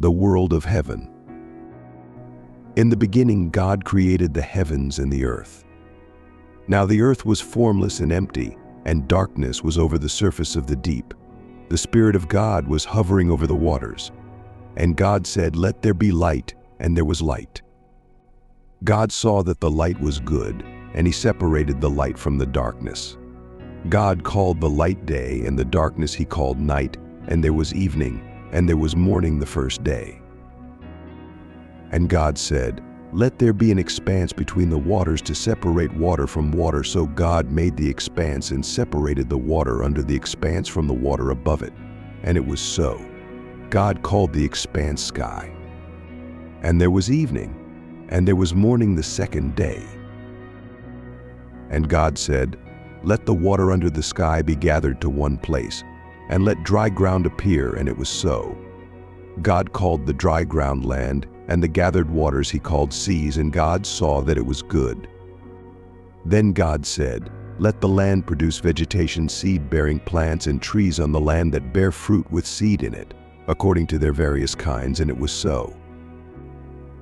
the world of heaven. In the beginning, God created the heavens and the earth. Now the earth was formless and empty, and darkness was over the surface of the deep. The Spirit of God was hovering over the waters. And God said, "Let there be light," and there was light. God saw that the light was good, and He separated the light from the darkness. God called the light day, and the darkness He called night, and there was evening, and there was morning the first day. And God said, "Let there be an expanse between the waters to separate water from water." So God made the expanse and separated the water under the expanse from the water above it. And it was so. God called the expanse sky. And there was evening, and there was morning the second day. And God said, "Let the water under the sky be gathered to one place, and let dry ground appear," and it was so. God called the dry ground land, and the gathered waters He called seas, and God saw that it was good. Then God said, "Let the land produce vegetation, seed-bearing plants, and trees on the land that bear fruit with seed in it, according to their various kinds," and it was so.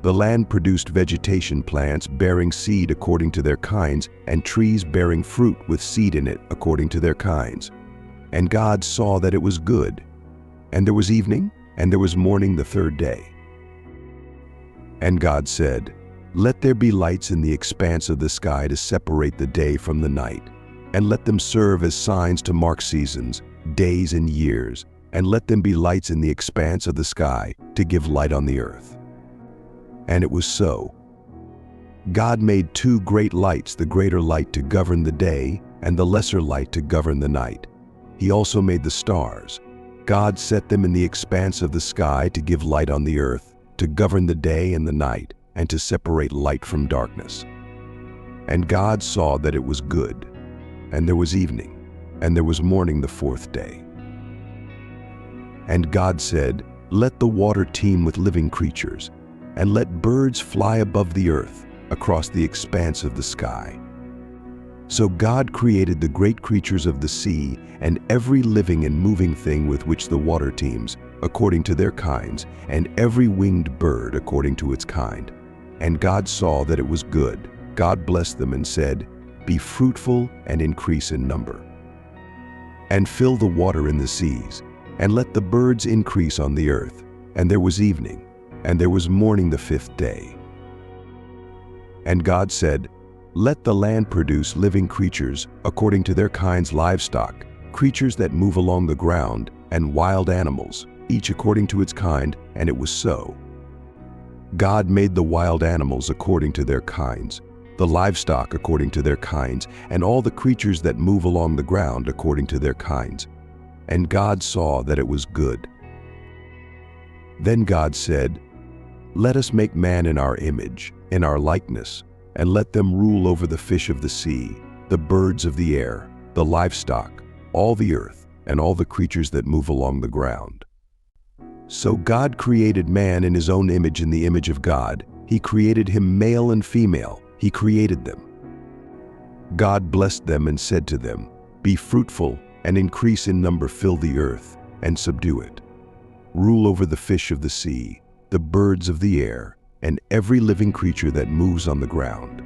The land produced vegetation, plants bearing seed according to their kinds, and trees bearing fruit with seed in it according to their kinds. And God saw that it was good. And there was evening, and there was morning the third day. And God said, "Let there be lights in the expanse of the sky to separate the day from the night, and let them serve as signs to mark seasons, days, and years, and let them be lights in the expanse of the sky to give light on the earth." And it was so. God made two great lights, the greater light to govern the day, and the lesser light to govern the night. He also made the stars. God set them in the expanse of the sky to give light on the earth, to govern the day and the night, and to separate light from darkness. And God saw that it was good. And there was evening, and there was morning the fourth day. And God said, "Let the water teem with living creatures, and let birds fly above the earth, across the expanse of the sky." So God created the great creatures of the sea, and every living and moving thing with which the water teems, according to their kinds, and every winged bird according to its kind. And God saw that it was good. God blessed them and said, "Be fruitful and increase in number, and fill the water in the seas, and let the birds increase on the earth." And there was evening, and there was morning the fifth day. And God said, "Let the land produce living creatures according to their kinds, livestock, creatures that move along the ground, and wild animals, each according to its kind," and it was so. God made the wild animals according to their kinds, the livestock according to their kinds, and all the creatures that move along the ground according to their kinds. And God saw that it was good. Then God said, "Let us make man in our image, in our likeness, and let them rule over the fish of the sea, the birds of the air, the livestock, all the earth, and all the creatures that move along the ground." So God created man in His own image. In the image of God, He created him, male and female, He created them. God blessed them and said to them, "Be fruitful and increase in number, fill the earth and subdue it. Rule over the fish of the sea, the birds of the air, and every living creature that moves on the ground."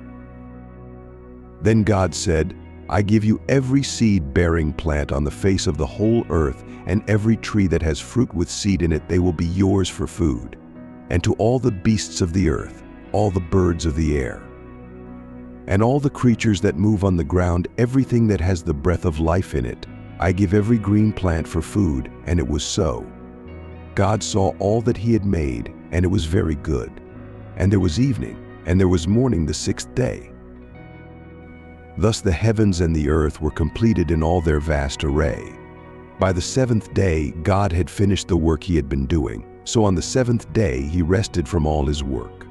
Then God said, "I give you every seed-bearing plant on the face of the whole earth, and every tree that has fruit with seed in it, they will be yours for food. And to all the beasts of the earth, all the birds of the air, and all the creatures that move on the ground, everything that has the breath of life in it, I give every green plant for food." And it was so. God saw all that He had made, and it was very good. And there was evening, and there was morning the sixth day. Thus the heavens and the earth were completed in all their vast array. By the seventh day, God had finished the work He had been doing. So on the seventh day, He rested from all His work.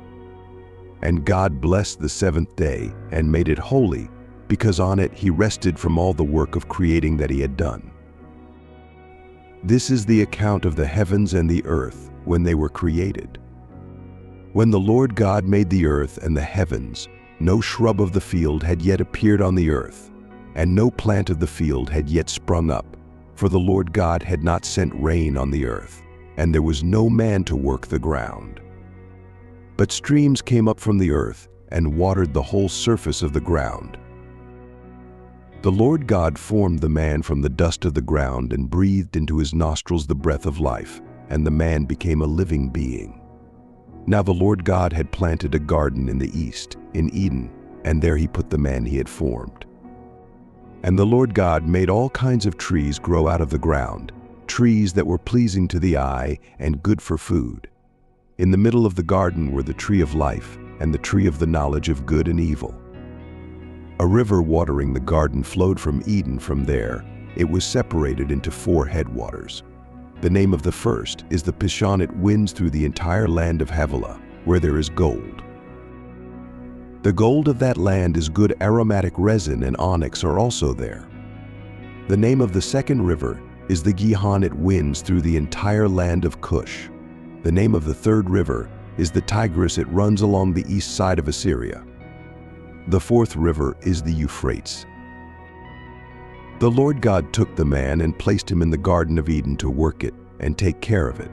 And God blessed the seventh day and made it holy, because on it He rested from all the work of creating that He had done. This is the account of the heavens and the earth when they were created. When the Lord God made the earth and the heavens, no shrub of the field had yet appeared on the earth, and no plant of the field had yet sprung up, for the Lord God had not sent rain on the earth. and there was no man to work the ground. But streams came up from the earth and watered the whole surface of the ground. The Lord God formed the man from the dust of the ground and breathed into his nostrils the breath of life, and the man became a living being. Now the Lord God had planted a garden in the east, in Eden, and there he put the man he had formed. And the Lord God made all kinds of trees grow out of the ground, trees that were pleasing to the eye and good for food. In the middle of the garden were the tree of life and the tree of the knowledge of good and evil. A river watering the garden flowed from Eden. From there, it was separated into 4 headwaters. The name of the first is the Pishon. It winds through the entire land of Havilah, where there is gold. The gold of that land is good aromatic resin, and onyx are also there. The name of the second river is the Gihon. It winds through the entire land of Cush. The name of the third river is the Tigris. It runs along the east side of Assyria. The fourth river is the Euphrates. The Lord God took the man and placed him in the Garden of Eden to work it and take care of it.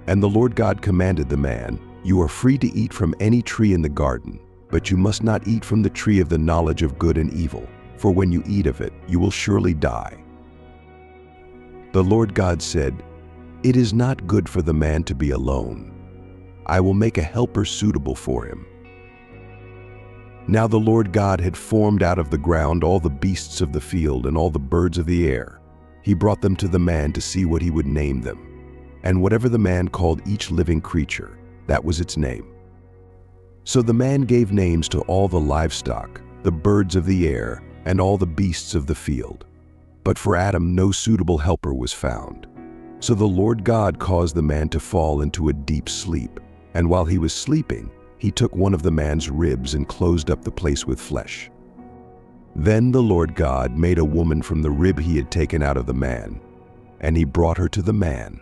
And the Lord God commanded the man, "You are free to eat from any tree in the garden, but you must not eat from the tree of the knowledge of good and evil, for when you eat of it, you will surely die." The Lord God said, "It is not good for the man to be alone. I will make a helper suitable for him." Now the Lord God had formed out of the ground all the beasts of the field and all the birds of the air. He brought them to the man to see what he would name them. And whatever the man called each living creature, that was its name. So the man gave names to all the livestock, the birds of the air, and all the beasts of the field. But for Adam no suitable helper was found. So the Lord God caused the man to fall into a deep sleep. And while he was sleeping, he took one of the man's ribs and closed up the place with flesh. Then the Lord God made a woman from the rib he had taken out of the man, and he brought her to the man.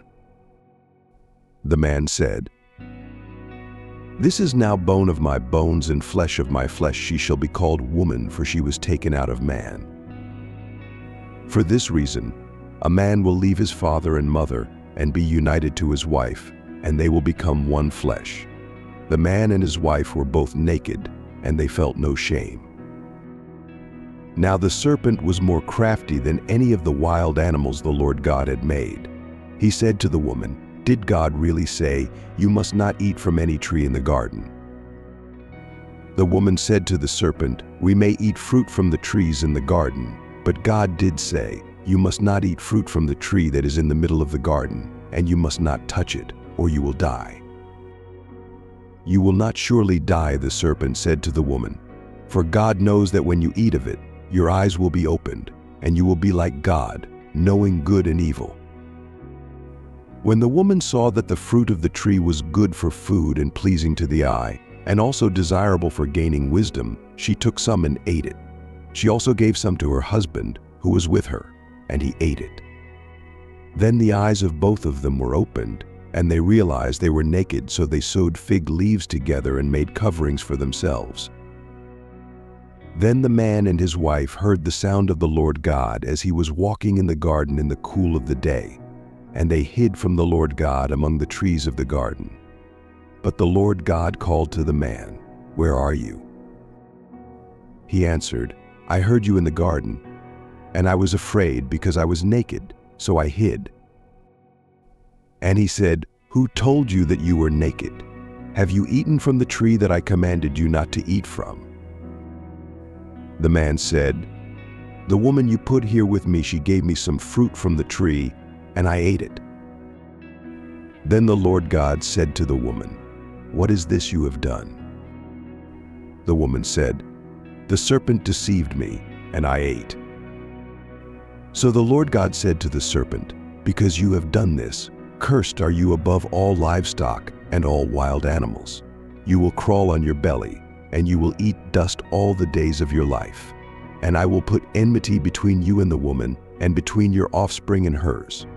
The man said, "This is now bone of my bones and flesh of my flesh. She shall be called woman, for she was taken out of man. For this reason, a man will leave his father and mother and be united to his wife, and they will become one flesh. The man and his wife were both naked, and they felt no shame. Now the serpent was more crafty than any of the wild animals the Lord God had made. He said to the woman, "Did God really say, 'You must not eat from any tree in the garden'?" The woman said to the serpent, "We may eat fruit from the trees in the garden, but God did say, 'You must not eat fruit from the tree that is in the middle of the garden, and you must not touch it, or you will die.'" "You will not surely die," the serpent said to the woman, "for God knows that when you eat of it, your eyes will be opened, and you will be like God, knowing good and evil." When the woman saw that the fruit of the tree was good for food and pleasing to the eye, and also desirable for gaining wisdom, she took some and ate it. She also gave some to her husband, who was with her, and he ate it. Then the eyes of both of them were opened, and they realized they were naked, so they sewed fig leaves together and made coverings for themselves. Then the man and his wife heard the sound of the Lord God as he was walking in the garden in the cool of the day, and they hid from the Lord God among the trees of the garden. But the Lord God called to the man, "Where are you?" He answered, "I heard you in the garden, and I was afraid because I was naked, so I hid." And he said, "Who told you that you were naked? Have you eaten from the tree that I commanded you not to eat from?" The man said, "The woman you put here with me, she gave me some fruit from the tree, and I ate it." Then the Lord God said to the woman, "What is this you have done?" The woman said, "The serpent deceived me, and I ate." So the Lord God said to the serpent, "Because you have done this, cursed are you above all livestock and all wild animals. You will crawl on your belly, and you will eat dust all the days of your life. And I will put enmity between you and the woman, and between your offspring and hers.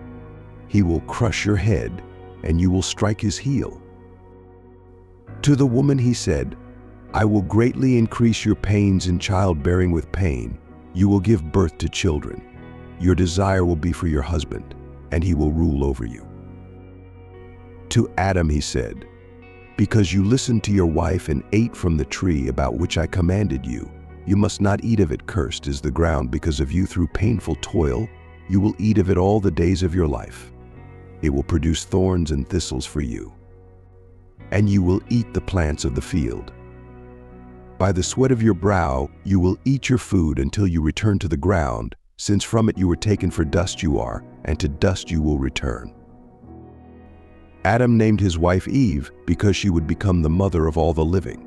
He will crush your head, and you will strike his heel." To the woman he said, "I will greatly increase your pains in childbearing. With pain you will give birth to children. Your desire will be for your husband, and he will rule over you." To Adam he said, "Because you listened to your wife and ate from the tree about which I commanded you, you must not eat of it. Cursed is the ground because of you. Through painful toil you will eat of it all the days of your life. It will produce thorns and thistles for you, and you will eat the plants of the field. By the sweat of your brow you will eat your food until you return to the ground, since from it you were taken, for dust you are, and to dust you will return." Adam named his wife Eve because she would become the mother of all the living.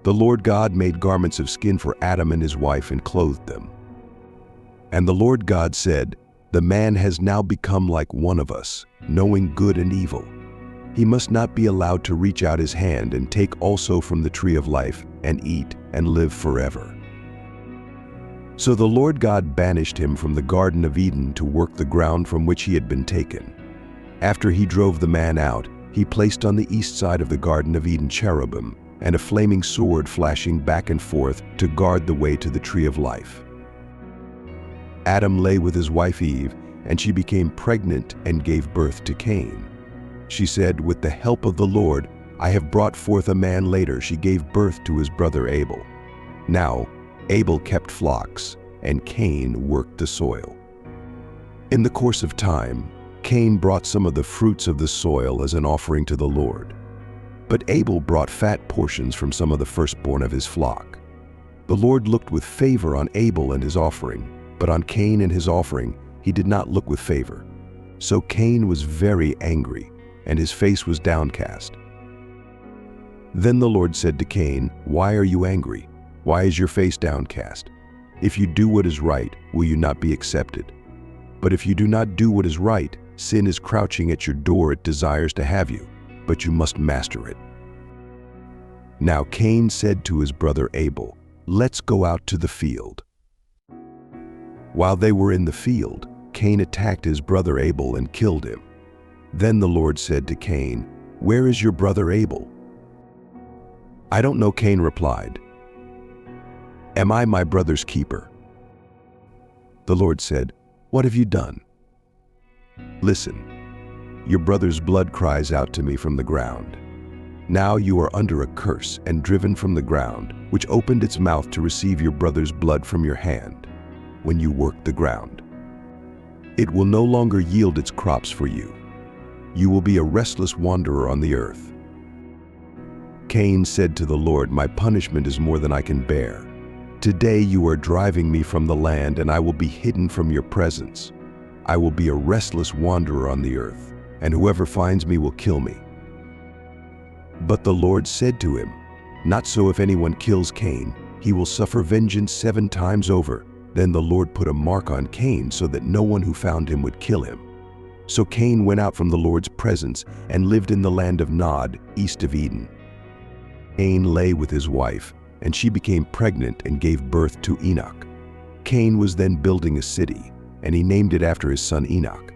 The Lord God made garments of skin for Adam and his wife and clothed them. And the Lord God said, "The man has now become like one of us, knowing good and evil. He must not be allowed to reach out his hand and take also from the tree of life and eat and live forever." So the Lord God banished him from the Garden of Eden to work the ground from which he had been taken. After he drove the man out, he placed on the east side of the Garden of Eden cherubim and a flaming sword flashing back and forth to guard the way to the tree of life. Adam lay with his wife Eve, and she became pregnant and gave birth to Cain. She said, "With the help of the Lord, I have brought forth a man." Later she gave birth to his brother Abel. Now Abel kept flocks, and Cain worked the soil. In the course of time, Cain brought some of the fruits of the soil as an offering to the Lord. But Abel brought fat portions from some of the firstborn of his flock. The Lord looked with favor on Abel and his offering, but on Cain and his offering he did not look with favor. So Cain was very angry, and his face was downcast. Then the Lord said to Cain, "Why are you angry? Why is your face downcast? If you do what is right, will you not be accepted? But if you do not do what is right, sin is crouching at your door. It desires to have you, but you must master it." Now Cain said to his brother Abel, "Let's go out to the field." While they were in the field, Cain attacked his brother Abel and killed him. Then the Lord said to Cain, "Where is your brother Abel?" "I don't know," Cain replied. "Am I my brother's keeper?" The Lord said, "What have you done?" "Listen, your brother's blood cries out to me from the ground. Now you are under a curse and driven from the ground, which opened its mouth to receive your brother's blood from your hand when you worked the ground. It will no longer yield its crops for you. You will be a restless wanderer on the earth." Cain said to the Lord, "My punishment is more than I can bear. Today you are driving me from the land, and I will be hidden from your presence. I will be a restless wanderer on the earth, and whoever finds me will kill me." But the Lord said to him, "Not so. If anyone kills Cain, he will suffer vengeance 7 times over." Then the Lord put a mark on Cain so that no one who found him would kill him. So Cain went out from the Lord's presence and lived in the land of Nod, east of Eden. Cain lay with his wife, and she became pregnant and gave birth to Enoch. Cain was then building a city, and he named it after his son Enoch.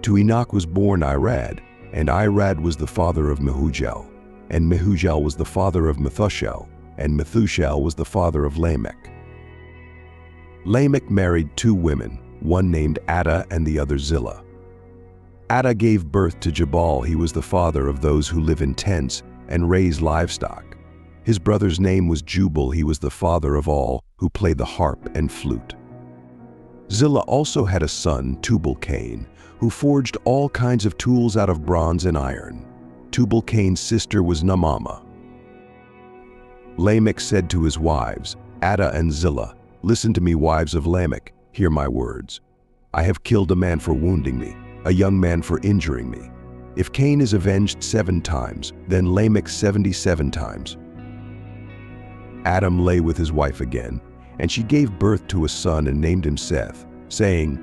To Enoch was born Irad, and Irad was the father of Mehujael, and Mehujael was the father of Methushel, and Methushel was the father of Lamech. Lamech married 2 women, one named Adah and the other Zillah. Adah gave birth to Jabal. He was the father of those who live in tents and raise livestock. His brother's name was Jubal. He was the father of all who play the harp and flute. Zillah also had a son, Tubal-Cain, who forged all kinds of tools out of bronze and iron. Tubal-Cain's sister was Naamah. Lamech said to his wives, Adah and Zillah, "Listen to me, wives of Lamech, hear my words. I have killed a man for wounding me, a young man for injuring me. If Cain is avenged 7 times, then Lamech 77 times. Adam lay with his wife again, and she gave birth to a son and named him Seth, saying,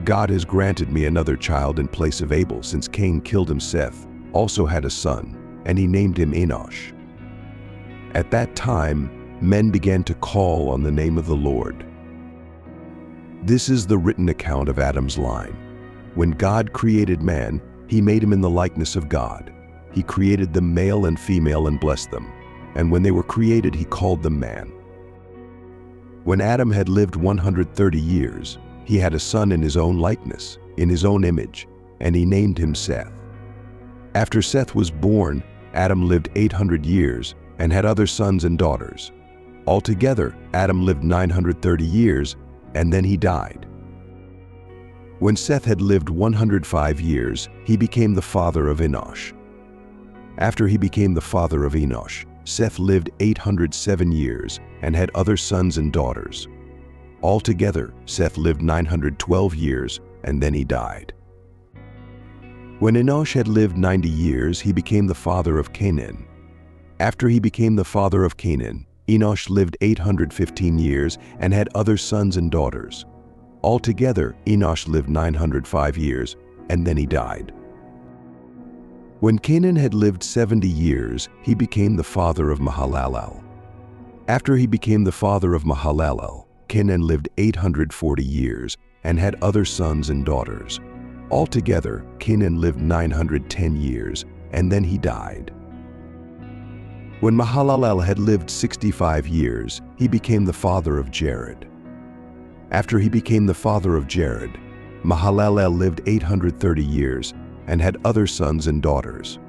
God has granted me another child in place of Abel, since Cain killed him. Seth also had a son, and he named him Enosh. At that time, men began to call on the name of the Lord. This is the written account of Adam's line. When God created man, he made him in the likeness of God. He created them male and female and blessed them. And when they were created, he called them man. When Adam had lived 130 years, he had a son in his own likeness, in his own image, and he named him Seth. After Seth was born, Adam lived 800 years and had other sons and daughters. Altogether, Adam lived 930 years, and then he died. When Seth had lived 105 years, he became the father of Enosh. After he became the father of Enosh, Seth lived 807 years and had other sons and daughters. Altogether, Seth lived 912 years, and then he died. When Enosh had lived 90 years, he became the father of Canaan. After he became the father of Canaan, Enosh lived 815 years and had other sons and daughters. Altogether, Enosh lived 905 years, and then he died. When Canaan had lived 70 years, he became the father of Mahalalel. After he became the father of Mahalalel, Canaan lived 840 years and had other sons and daughters. Altogether, Canaan lived 910 years, and then he died. When Mahalalel had lived 65 years, he became the father of Jared. After he became the father of Jared, Mahalalel lived 830 years and had other sons and daughters.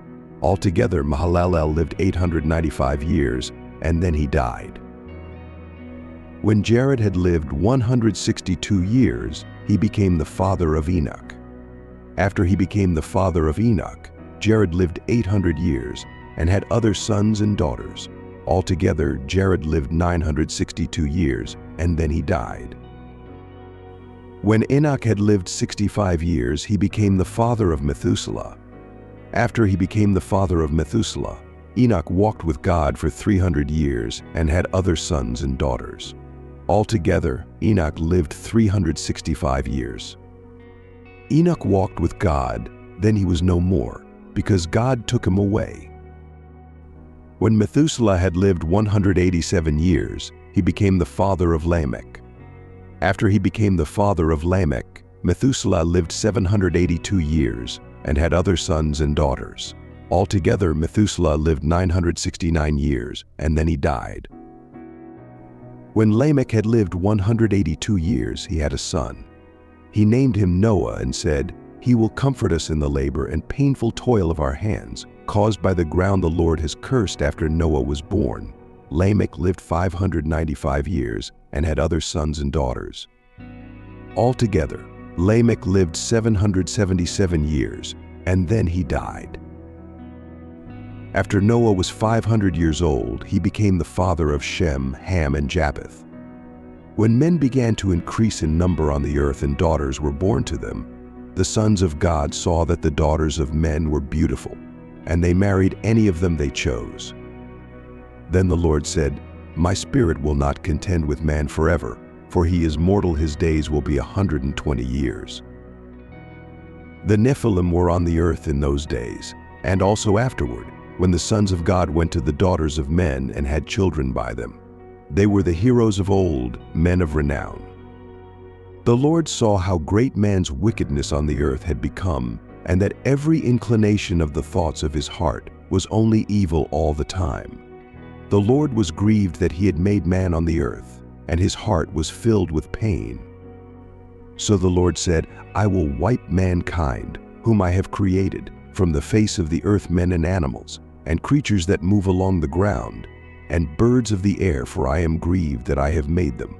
Altogether, Mahalalel lived 895 years, and then he died. When Jared had lived 162 years, he became the father of Enoch. After he became the father of Enoch, Jared lived 800 years and had other sons and daughters. Altogether, Jared lived 962 years, and then he died. When Enoch had lived 65 years, he became the father of Methuselah. After he became the father of Methuselah, Enoch walked with God for 300 years and had other sons and daughters. Altogether, Enoch lived 365 years. Enoch walked with God, then he was no more, because God took him away. When Methuselah had lived 187 years, he became the father of Lamech. After he became the father of Lamech, Methuselah lived 782 years and had other sons and daughters. Altogether, Methuselah lived 969 years, and then he died. When Lamech had lived 182 years, he had a son. He named him Noah and said, "He will comfort us in the labor and painful toil of our hands, caused by the ground the Lord has cursed." After Noah was born, Lamech lived 595 years and had other sons and daughters. Altogether, Lamech lived 777 years, and then he died. After Noah was 500 years old, he became the father of Shem, Ham, and Japheth. When men began to increase in number on the earth and daughters were born to them, the sons of God saw that the daughters of men were beautiful, and they married any of them they chose. Then the Lord said, "My spirit will not contend with man forever, for he is mortal, his days will be 120 years. The Nephilim were on the earth in those days, and also afterward, when the sons of God went to the daughters of men and had children by them. They were the heroes of old, men of renown. The Lord saw how great man's wickedness on the earth had become, and that every inclination of the thoughts of his heart was only evil all the time. The Lord was grieved that he had made man on the earth, and his heart was filled with pain. So the Lord said, "I will wipe mankind, whom I have created, from the face of the earth, men and animals, and creatures that move along the ground, and birds of the air, for I am grieved that I have made them."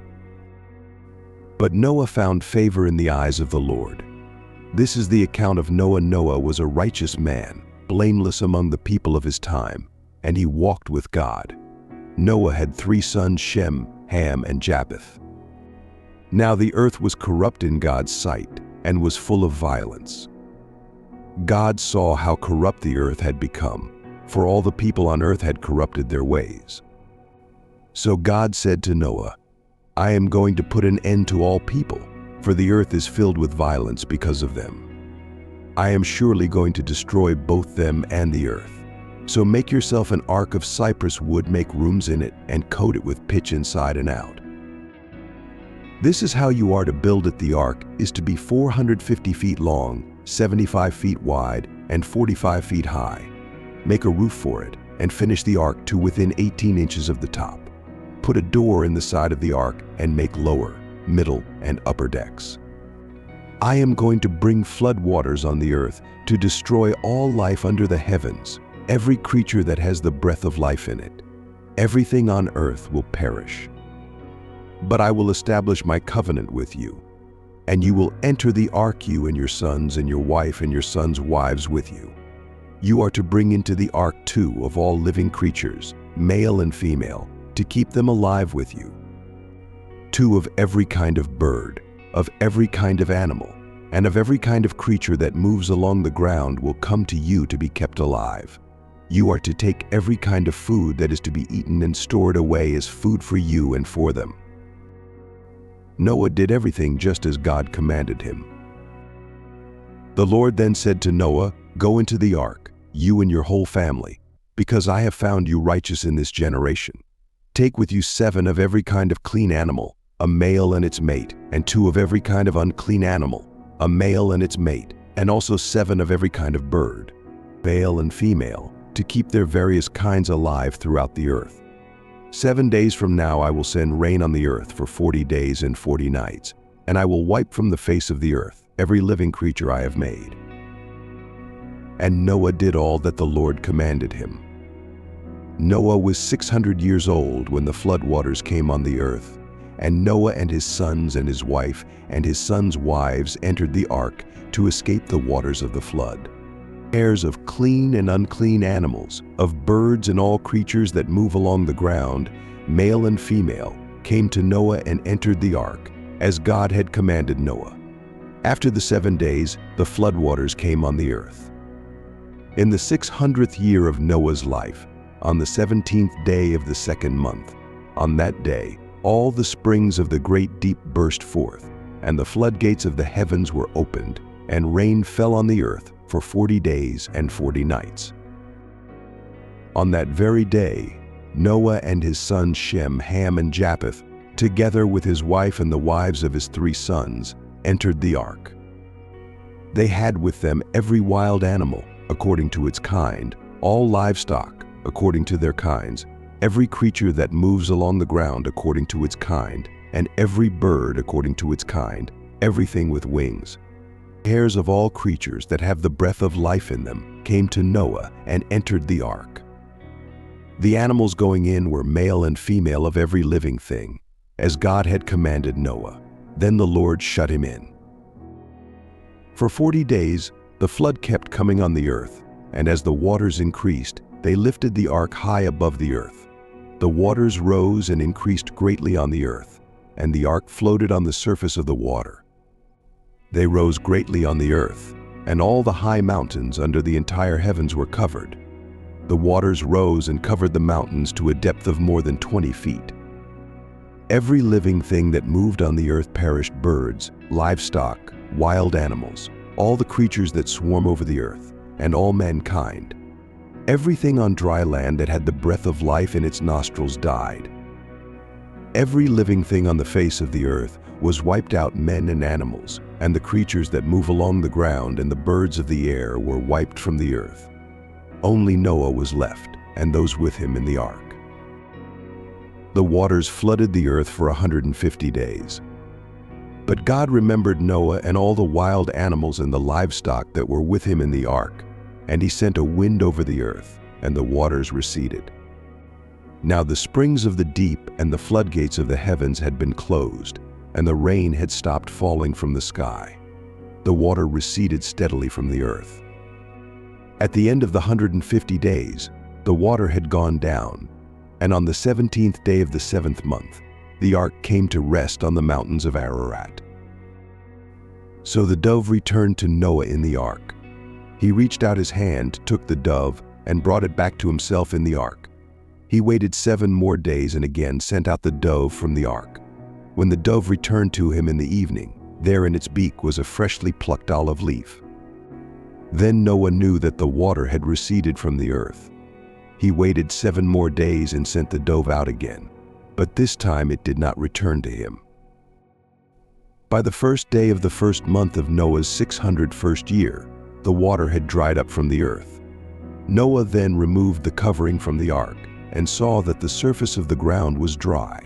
But Noah found favor in the eyes of the Lord. This is the account of Noah. Noah was a righteous man, blameless among the people of his time, and he walked with God. Noah had 3 sons, Shem, Ham, and Japheth. Now the earth was corrupt in God's sight, and was full of violence. God saw how corrupt the earth had become, for all the people on earth had corrupted their ways. So God said to Noah, "I am going to put an end to all people, for the earth is filled with violence because of them. I am surely going to destroy both them and the earth. So make yourself an ark of cypress wood, make rooms in it, and coat it with pitch inside and out. This is how you are to build it. The ark is to be 450 feet long, 75 feet wide, and 45 feet high. Make a roof for it, and finish the ark to within 18 inches of the top. Put a door in the side of the ark, and make lower, middle, and upper decks. I am going to bring flood waters on the earth to destroy all life under the heavens, every creature that has the breath of life in it. Everything on earth will perish. But I will establish my covenant with you, and you will enter the ark, you and your sons and your wife and your sons' wives with you. You are to bring into the ark 2 of all living creatures, male and female, to keep them alive with you. 2 of every kind of bird, of every kind of animal, and of every kind of creature that moves along the ground will come to you to be kept alive. You are to take every kind of food that is to be eaten and stored away as food for you and for them. Noah did everything just as God commanded him. The Lord then said to Noah, "Go into the ark, you and your whole family, because I have found you righteous in this generation. Take with you 7 of every kind of clean animal, a male and its mate, and 2 of every kind of unclean animal, a male and its mate, and also 7 of every kind of bird, male and female, to keep their various kinds alive throughout the earth. 7 days from now I will send rain on the earth for 40 days and 40 nights, and I will wipe from the face of the earth every living creature I have made." And Noah did all that the Lord commanded him. Noah was 600 years old when the flood waters came on the earth, and Noah and his sons and his wife and his sons' wives entered the ark to escape the waters of the flood. Pairs of clean and unclean animals, of birds and all creatures that move along the ground, male and female, came to Noah and entered the ark, as God had commanded Noah. After the 7 days, the flood waters came on the earth. In the 600th year of Noah's life, on the 17th day of the 2nd month, on that day, all the springs of the great deep burst forth, and the floodgates of the heavens were opened, and rain fell on the earth for 40 days and 40 nights. On that very day, Noah and his sons Shem, Ham, and Japheth, together with his wife and the wives of his 3 sons, entered the ark. They had with them every wild animal, according to its kind, all livestock, according to their kinds, every creature that moves along the ground according to its kind, and every bird according to its kind, everything with wings. Pairs of all creatures that have the breath of life in them came to Noah and entered the ark. The animals going in were male and female of every living thing, as God had commanded Noah. Then the Lord shut him in. For 40 days, the flood kept coming on the earth, and as the waters increased, they lifted the ark high above the earth. The waters rose and increased greatly on the earth, and the ark floated on the surface of the water. They rose greatly on the earth, and all the high mountains under the entire heavens were covered. The waters rose and covered the mountains to a depth of more than 20 feet. Every living thing that moved on the earth perished: birds, livestock, wild animals, all the creatures that swarm over the earth, and all mankind. Everything on dry land that had the breath of life in its nostrils died. Every living thing on the face of the earth was wiped out, men and animals, and the creatures that move along the ground and the birds of the air were wiped from the earth. Only Noah was left, and those with him in the ark. The waters flooded the earth for 150 days. But God remembered Noah and all the wild animals and the livestock that were with him in the ark, and he sent a wind over the earth, and the waters receded. Now the springs of the deep and the floodgates of the heavens had been closed, and the rain had stopped falling from the sky. The water receded steadily from the earth. At the end of the 150 days, the water had gone down, and on the 17th day of the 7th month, the ark came to rest on the mountains of Ararat. So the dove returned to Noah in the ark. He reached out his hand, took the dove, and brought it back to himself in the ark. He waited 7 more days and again sent out the dove from the ark. When the dove returned to him in the evening, there in its beak was a freshly plucked olive leaf. Then Noah knew that the water had receded from the earth. He waited 7 more days and sent the dove out again, but this time it did not return to him. By the 1st day of the 1st month of Noah's 601st year, the water had dried up from the earth. Noah then removed the covering from the ark and saw that the surface of the ground was dry.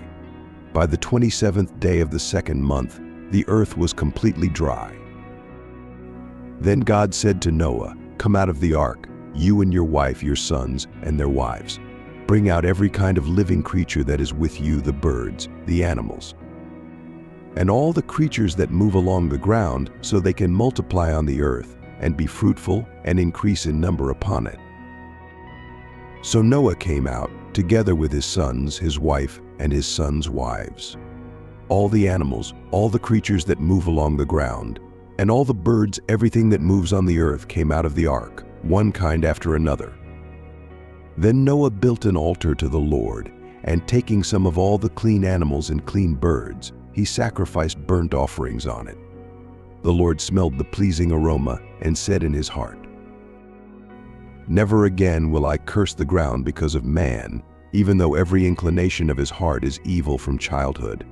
By the 27th day of the 2nd month, the earth was completely dry. Then God said to Noah, "Come out of the ark, you and your wife, your sons, and their wives. Bring out every kind of living creature that is with you, the birds, the animals, and all the creatures that move along the ground, so they can multiply on the earth and be fruitful and increase in number upon it." So Noah came out, together with his sons, his wife, and his sons' wives. All the animals, all the creatures that move along the ground, and all the birds, everything that moves on the earth came out of the ark, one kind after another. Then Noah built an altar to the Lord, and taking some of all the clean animals and clean birds, he sacrificed burnt offerings on it. The Lord smelled the pleasing aroma and said in his heart, "Never again will I curse the ground because of man, even though every inclination of his heart is evil from childhood.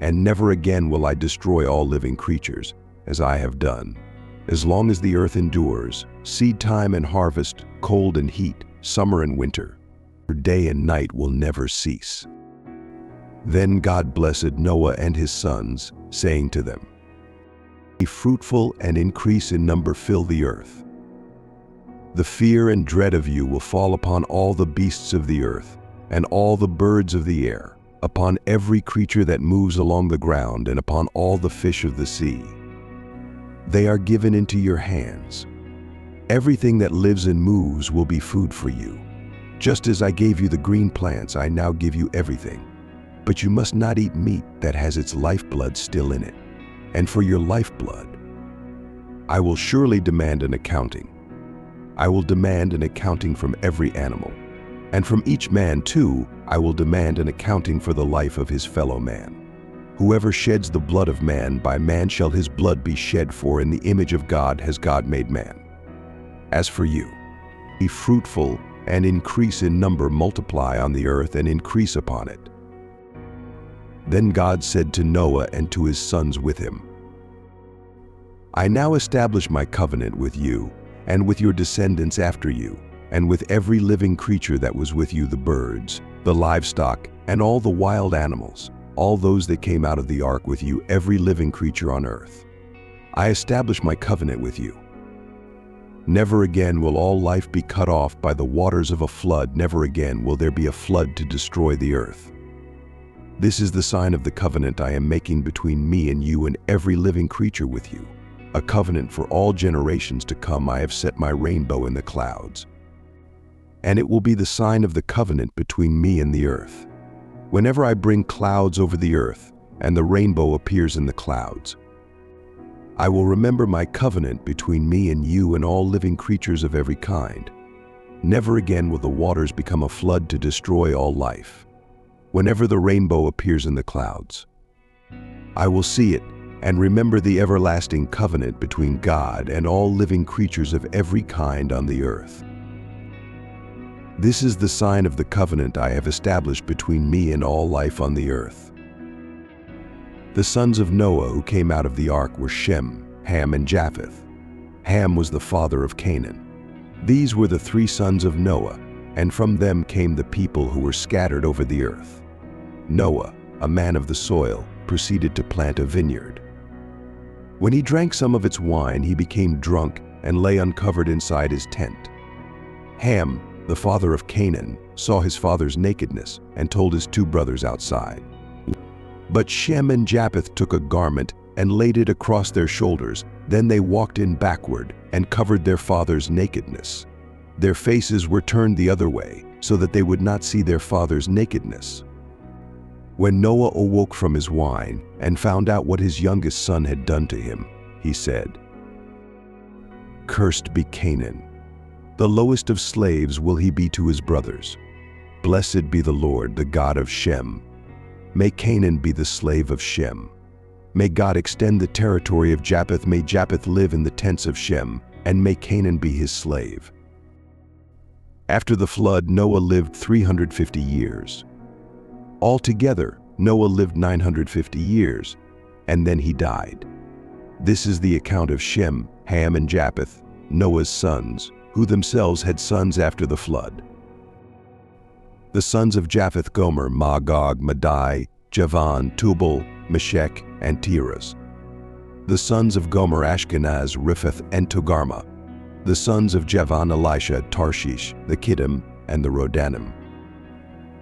And never again will I destroy all living creatures, as I have done. As long as the earth endures, seed time and harvest, cold and heat, summer and winter, day and night will never cease." Then God blessed Noah and his sons, saying to them, "Be fruitful and increase in number, fill the earth. The fear and dread of you will fall upon all the beasts of the earth, and all the birds of the air, upon every creature that moves along the ground, and upon all the fish of the sea. They are given into your hands. Everything that lives and moves will be food for you. Just as I gave you the green plants, I now give you everything. But you must not eat meat that has its lifeblood still in it. And for your lifeblood, I will surely demand an accounting. I will demand an accounting from every animal. And from each man, too, I will demand an accounting for the life of his fellow man. Whoever sheds the blood of man, by man shall his blood be shed, for in the image of God has God made man. As for you, be fruitful and increase in number, multiply on the earth and increase upon it." Then God said to Noah and to his sons with him, "I now establish my covenant with you and with your descendants after you, and with every living creature that was with you, the birds, the livestock, and all the wild animals, all those that came out of the ark with you, every living creature on earth. I establish my covenant with you. Never again will all life be cut off by the waters of a flood. Never again will there be a flood to destroy the earth. This is the sign of the covenant I am making between me and you and every living creature with you, a covenant for all generations to come. I have set my rainbow in the clouds, and it will be the sign of the covenant between me and the earth. Whenever I bring clouds over the earth and the rainbow appears in the clouds, I will remember my covenant between me and you and all living creatures of every kind. Never again will the waters become a flood to destroy all life. Whenever the rainbow appears in the clouds, I will see it and remember the everlasting covenant between God and all living creatures of every kind on the earth. This is the sign of the covenant I have established between me and all life on the earth." The sons of Noah who came out of the ark were Shem, Ham, and Japheth. Ham was the father of Canaan. These were the three sons of Noah, and from them came the people who were scattered over the earth. Noah, a man of the soil, proceeded to plant a vineyard. When he drank some of its wine, he became drunk and lay uncovered inside his tent. Ham, the father of Canaan, saw his father's nakedness and told his two brothers outside. But Shem and Japheth took a garment and laid it across their shoulders. Then they walked in backward and covered their father's nakedness. Their faces were turned the other way, so that they would not see their father's nakedness. When Noah awoke from his wine and found out what his youngest son had done to him, he said, "Cursed be Canaan. The lowest of slaves will he be to his brothers. Blessed be the Lord, the God of Shem. May Canaan be the slave of Shem. May God extend the territory of Japheth. May Japheth live in the tents of Shem, and may Canaan be his slave." After the flood, Noah lived 350 years. Altogether, Noah lived 950 years, and then he died. This is the account of Shem, Ham, and Japheth, Noah's sons, who themselves had sons after the flood. The sons of Japheth: Gomer, Magog, Madai, Javan, Tubal, Meshech, and Tiras. The sons of Gomer Ashkenaz, Riphath, and Togarmah. The sons of Javan Elisha, Tarshish, the Kittim, and the Rodanim.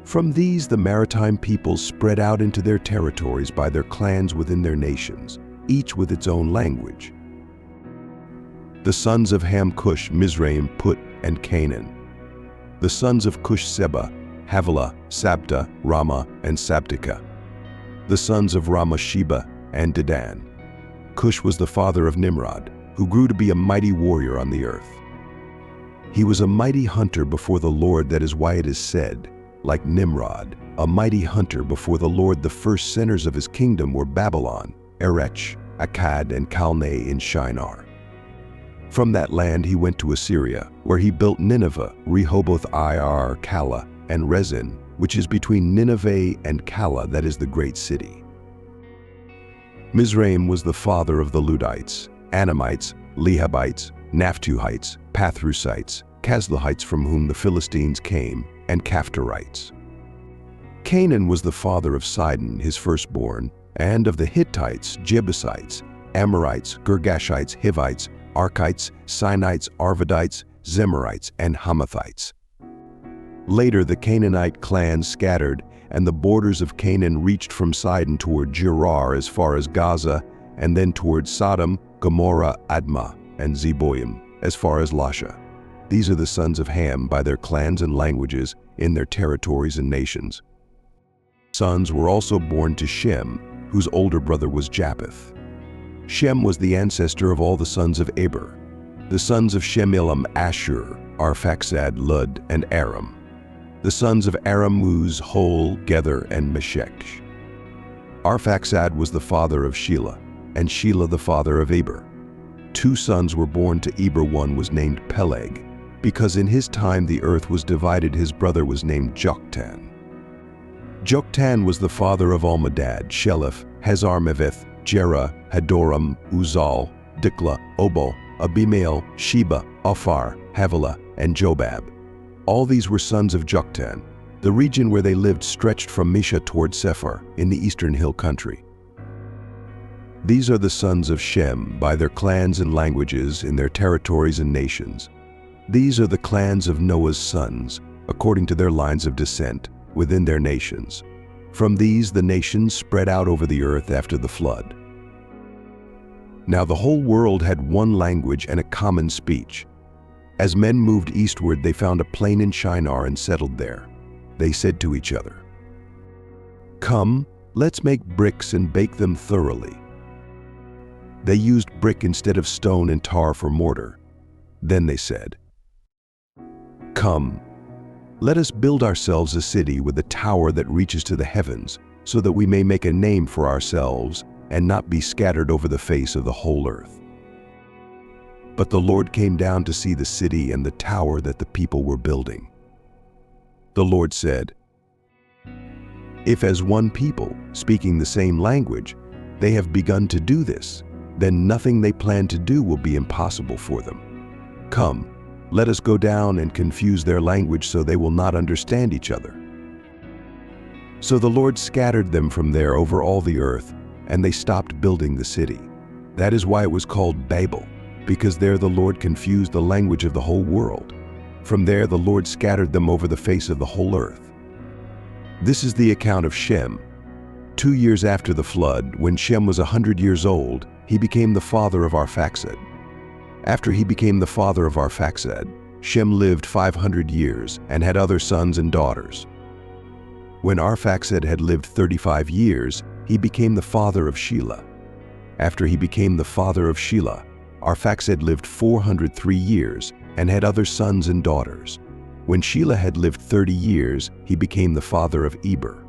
From these the maritime peoples spread out into their territories by their clans within their nations, each with its own language. The sons of Ham Cush, Mizraim, Put, and Canaan. The sons of Cush Seba, Havilah, Sabta, Ramah, and Sabtika. The sons of Ramah Sheba and Dedan. Cush was the father of Nimrod, who grew to be a mighty warrior on the earth. He was a mighty hunter before the Lord, that is why it is said, like Nimrod, a mighty hunter before the Lord. The first centers of his kingdom were Babylon, Erech, Akkad, and Calneh in Shinar. From that land he went to Assyria, where he built Nineveh, Rehoboth Ir, Calah, and Rezin, which is between Nineveh and Calah, that is the great city. Mizraim was the father of the Ludites, Anamites, Lehabites, Naphtuhites, Pathrusites, Casluhites, from whom the Philistines came, and Caphtorites. Canaan was the father of Sidon, his firstborn, and of the Hittites, Jebusites, Amorites, Girgashites, Hivites, Archites, Sinites, Arvadites, Zemarites, and Hamathites. Later the Canaanite clans scattered, and the borders of Canaan reached from Sidon toward Gerar as far as Gaza, and then toward Sodom, Gomorrah, Admah, and Zeboim, as far as Lasha. These are the sons of Ham by their clans and languages, in their territories and nations. Sons were also born to Shem, whose older brother was Japheth. Shem was the ancestor of all the sons of Eber. The sons of Shem Elam, Ashur, Arphaxad, Lud, and Aram. The sons of Aram, Uz, Hol, Gether, and Meshech. Arphaxad was the father of Shelah, and Shelah the father of Eber. 2 sons were born to Eber. One was named Peleg, because in his time the earth was divided. His brother was named Joktan. Joktan was the father of Almadad, Sheleph, Hazarmaveth, Jerah, Hadoram, Uzal, Dikla, Obal, Abimael, Sheba, Ophar, Havilah, and Jobab. All these were sons of Joktan. The region where they lived stretched from Misha toward Sephar, in the eastern hill country. These are the sons of Shem by their clans and languages, in their territories and nations. These are the clans of Noah's sons, according to their lines of descent, within their nations. From these the nations spread out over the earth after the flood. Now the whole world had one language and a common speech. As men moved eastward, they found a plain in Shinar and settled there. They said to each other, "Come, let's make bricks and bake them thoroughly." They used brick instead of stone and tar for mortar. Then they said, "Come, let us build ourselves a city with a tower that reaches to the heavens, so that we may make a name for ourselves and not be scattered over the face of the whole earth." But the Lord came down to see the city and the tower that the people were building. The Lord said, "If as one people, speaking the same language, they have begun to do this, then nothing they plan to do will be impossible for them. Come, let us go down and confuse their language so they will not understand each other." So the Lord scattered them from there over all the earth, and they stopped building the city. That is why it was called Babel, because there the Lord confused the language of the whole world. From there the Lord scattered them over the face of the whole earth. This is the account of Shem. 2 years after the flood, when Shem was 100 years old, he became the father of Arphaxad. After he became the father of Arphaxad, Shem lived 500 years and had other sons and daughters. When Arphaxad had lived 35 years, he became the father of Shelah. After he became the father of Shelah, Arphaxad lived 403 years and had other sons and daughters. When Shelah had lived 30 years, he became the father of Eber.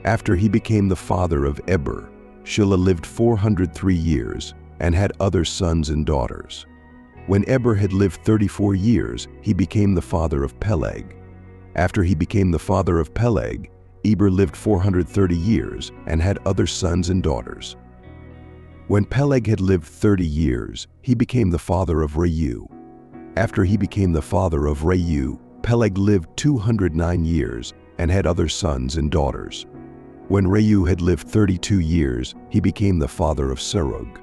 After he became the father of Eber, Shelah lived 403 years and had other sons and daughters. When Eber had lived 34 years, he became the father of Peleg. After he became the father of Peleg, Eber lived 430 years and had other sons and daughters. When Peleg had lived 30 years, he became the father of Reu. After he became the father of Reu, Peleg lived 209 years and had other sons and daughters. When Reu had lived 32 years, he became the father of Serug.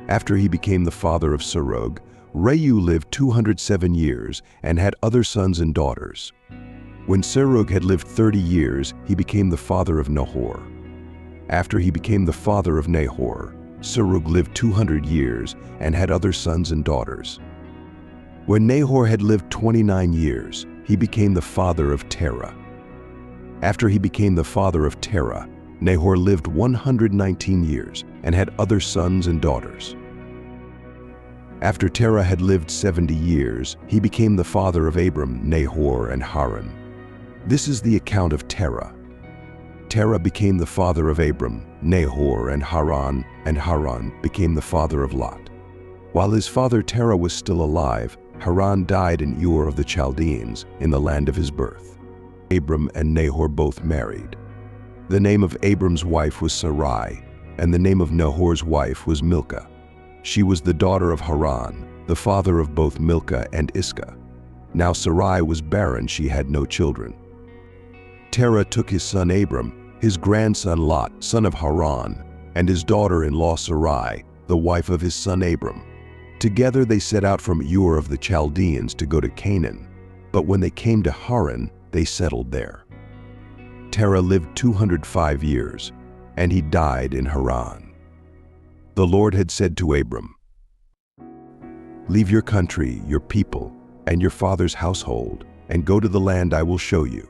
After he became the father of Serug, Reu lived 207 years and had other sons and daughters. When Serug had lived 30 years, he became the father of Nahor. After he became the father of Nahor, Serug lived 200 years and had other sons and daughters. When Nahor had lived 29 years, he became the father of Terah. After he became the father of Terah, Nahor lived 119 years and had other sons and daughters. After Terah had lived 70 years, he became the father of Abram, Nahor, and Haran. This is the account of Terah. Terah became the father of Abram, Nahor, and Haran became the father of Lot. While his father Terah was still alive, Haran died in Ur of the Chaldeans, in the land of his birth. Abram and Nahor both married. The name of Abram's wife was Sarai, and the name of Nahor's wife was Milcah. She was the daughter of Haran, the father of both Milcah and Iscah. Now Sarai was barren, she had no children. Terah took his son Abram, his grandson Lot, son of Haran, and his daughter-in-law Sarai, the wife of his son Abram. Together they set out from Ur of the Chaldeans to go to Canaan, but when they came to Haran, they settled there. Terah lived 205 years, and he died in Haran. The Lord had said to Abram, "Leave your country, your people, and your father's household, and go to the land I will show you.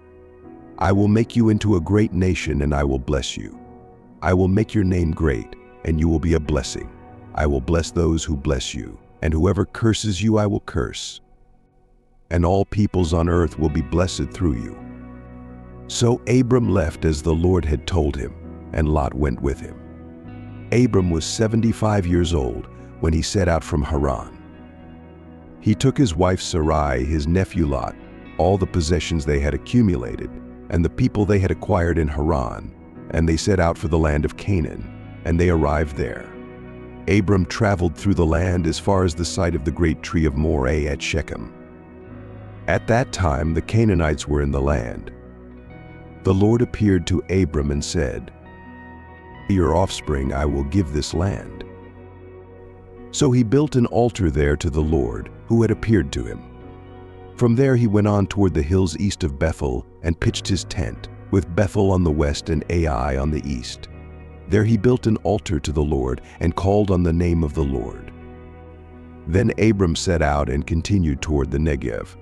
I will make you into a great nation, and I will bless you. I will make your name great, and you will be a blessing. I will bless those who bless you, and whoever curses you I will curse. And all peoples on earth will be blessed through you." So Abram left as the Lord had told him, and Lot went with him. Abram was 75 years old when he set out from Haran. He took his wife Sarai, his nephew Lot, all the possessions they had accumulated, and the people they had acquired in Haran, and they set out for the land of Canaan, and they arrived there. Abram traveled through the land as far as the site of the great tree of Moreh at Shechem. At that time the Canaanites were in the land. The Lord appeared to Abram and said, "To your offspring I will give this land." So he built an altar there to the Lord, who had appeared to him. From there he went on toward the hills east of Bethel and pitched his tent, with Bethel on the west and Ai on the east. There he built an altar to the Lord and called on the name of the Lord. Then Abram set out and continued toward the Negev.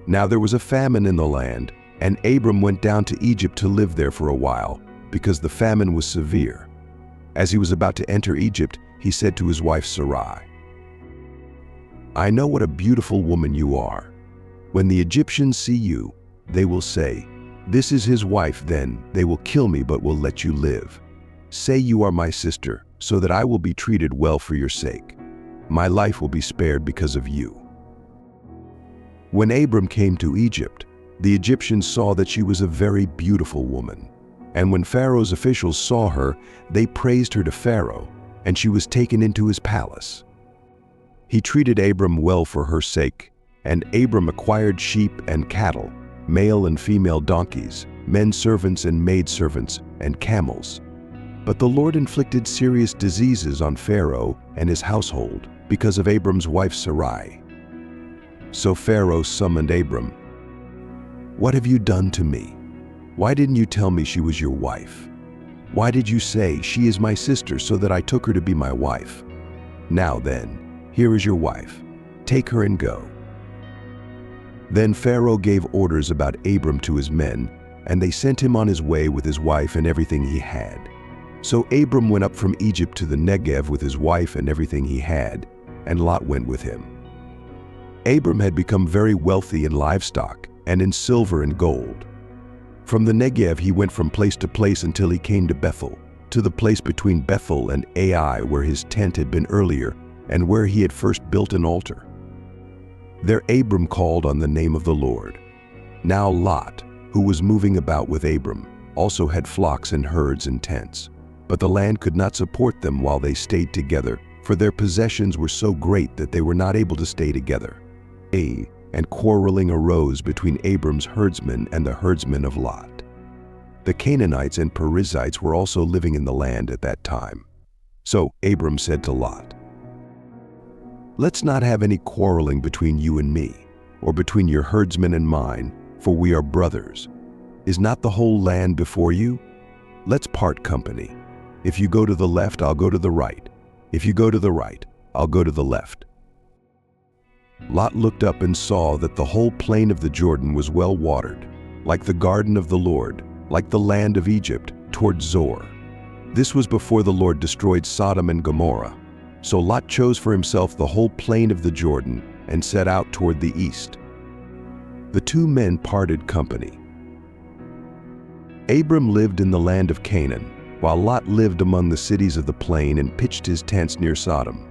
Now there was a famine in the land, and Abram went down to Egypt to live there for a while, because the famine was severe. As he was about to enter Egypt, he said to his wife Sarai, "I know what a beautiful woman you are. When the Egyptians see you, they will say, 'This is his wife,' then they will kill me but will let you live. Say you are my sister, so that I will be treated well for your sake. My life will be spared because of you." When Abram came to Egypt, the Egyptians saw that she was a very beautiful woman. And when Pharaoh's officials saw her, they praised her to Pharaoh, and she was taken into his palace. He treated Abram well for her sake, and Abram acquired sheep and cattle, male and female donkeys, men servants and maid servants, and camels. But the Lord inflicted serious diseases on Pharaoh and his household because of Abram's wife Sarai. So Pharaoh summoned Abram. "What have you done to me? Why didn't you tell me she was your wife? Why did you say, 'She is my sister,' so that I took her to be my wife? Now then, here is your wife. Take her and go." Then Pharaoh gave orders about Abram to his men, and they sent him on his way with his wife and everything he had. So Abram went up from Egypt to the Negev with his wife and everything he had, and Lot went with him. Abram had become very wealthy in livestock and in silver and gold. From the Negev he went from place to place until he came to Bethel, to the place between Bethel and Ai where his tent had been earlier and where he had first built an altar. There Abram called on the name of the Lord. Now Lot, who was moving about with Abram, also had flocks and herds and tents. But the land could not support them while they stayed together, for their possessions were so great that they were not able to stay together. And quarreling arose between Abram's herdsmen and the herdsmen of Lot. The Canaanites and Perizzites were also living in the land at that time. So Abram said to Lot, "Let's not have any quarreling between you and me, or between your herdsmen and mine, for we are brothers. Is not the whole land before you? Let's part company. If you go to the left, I'll go to the right. If you go to the right, I'll go to the left." Lot looked up and saw that the whole plain of the Jordan was well watered, like the garden of the Lord, like the land of Egypt, toward Zoar. This was before the Lord destroyed Sodom and Gomorrah. So Lot chose for himself the whole plain of the Jordan and set out toward the east. The two men parted company. Abram lived in the land of Canaan, while Lot lived among the cities of the plain and pitched his tents near Sodom.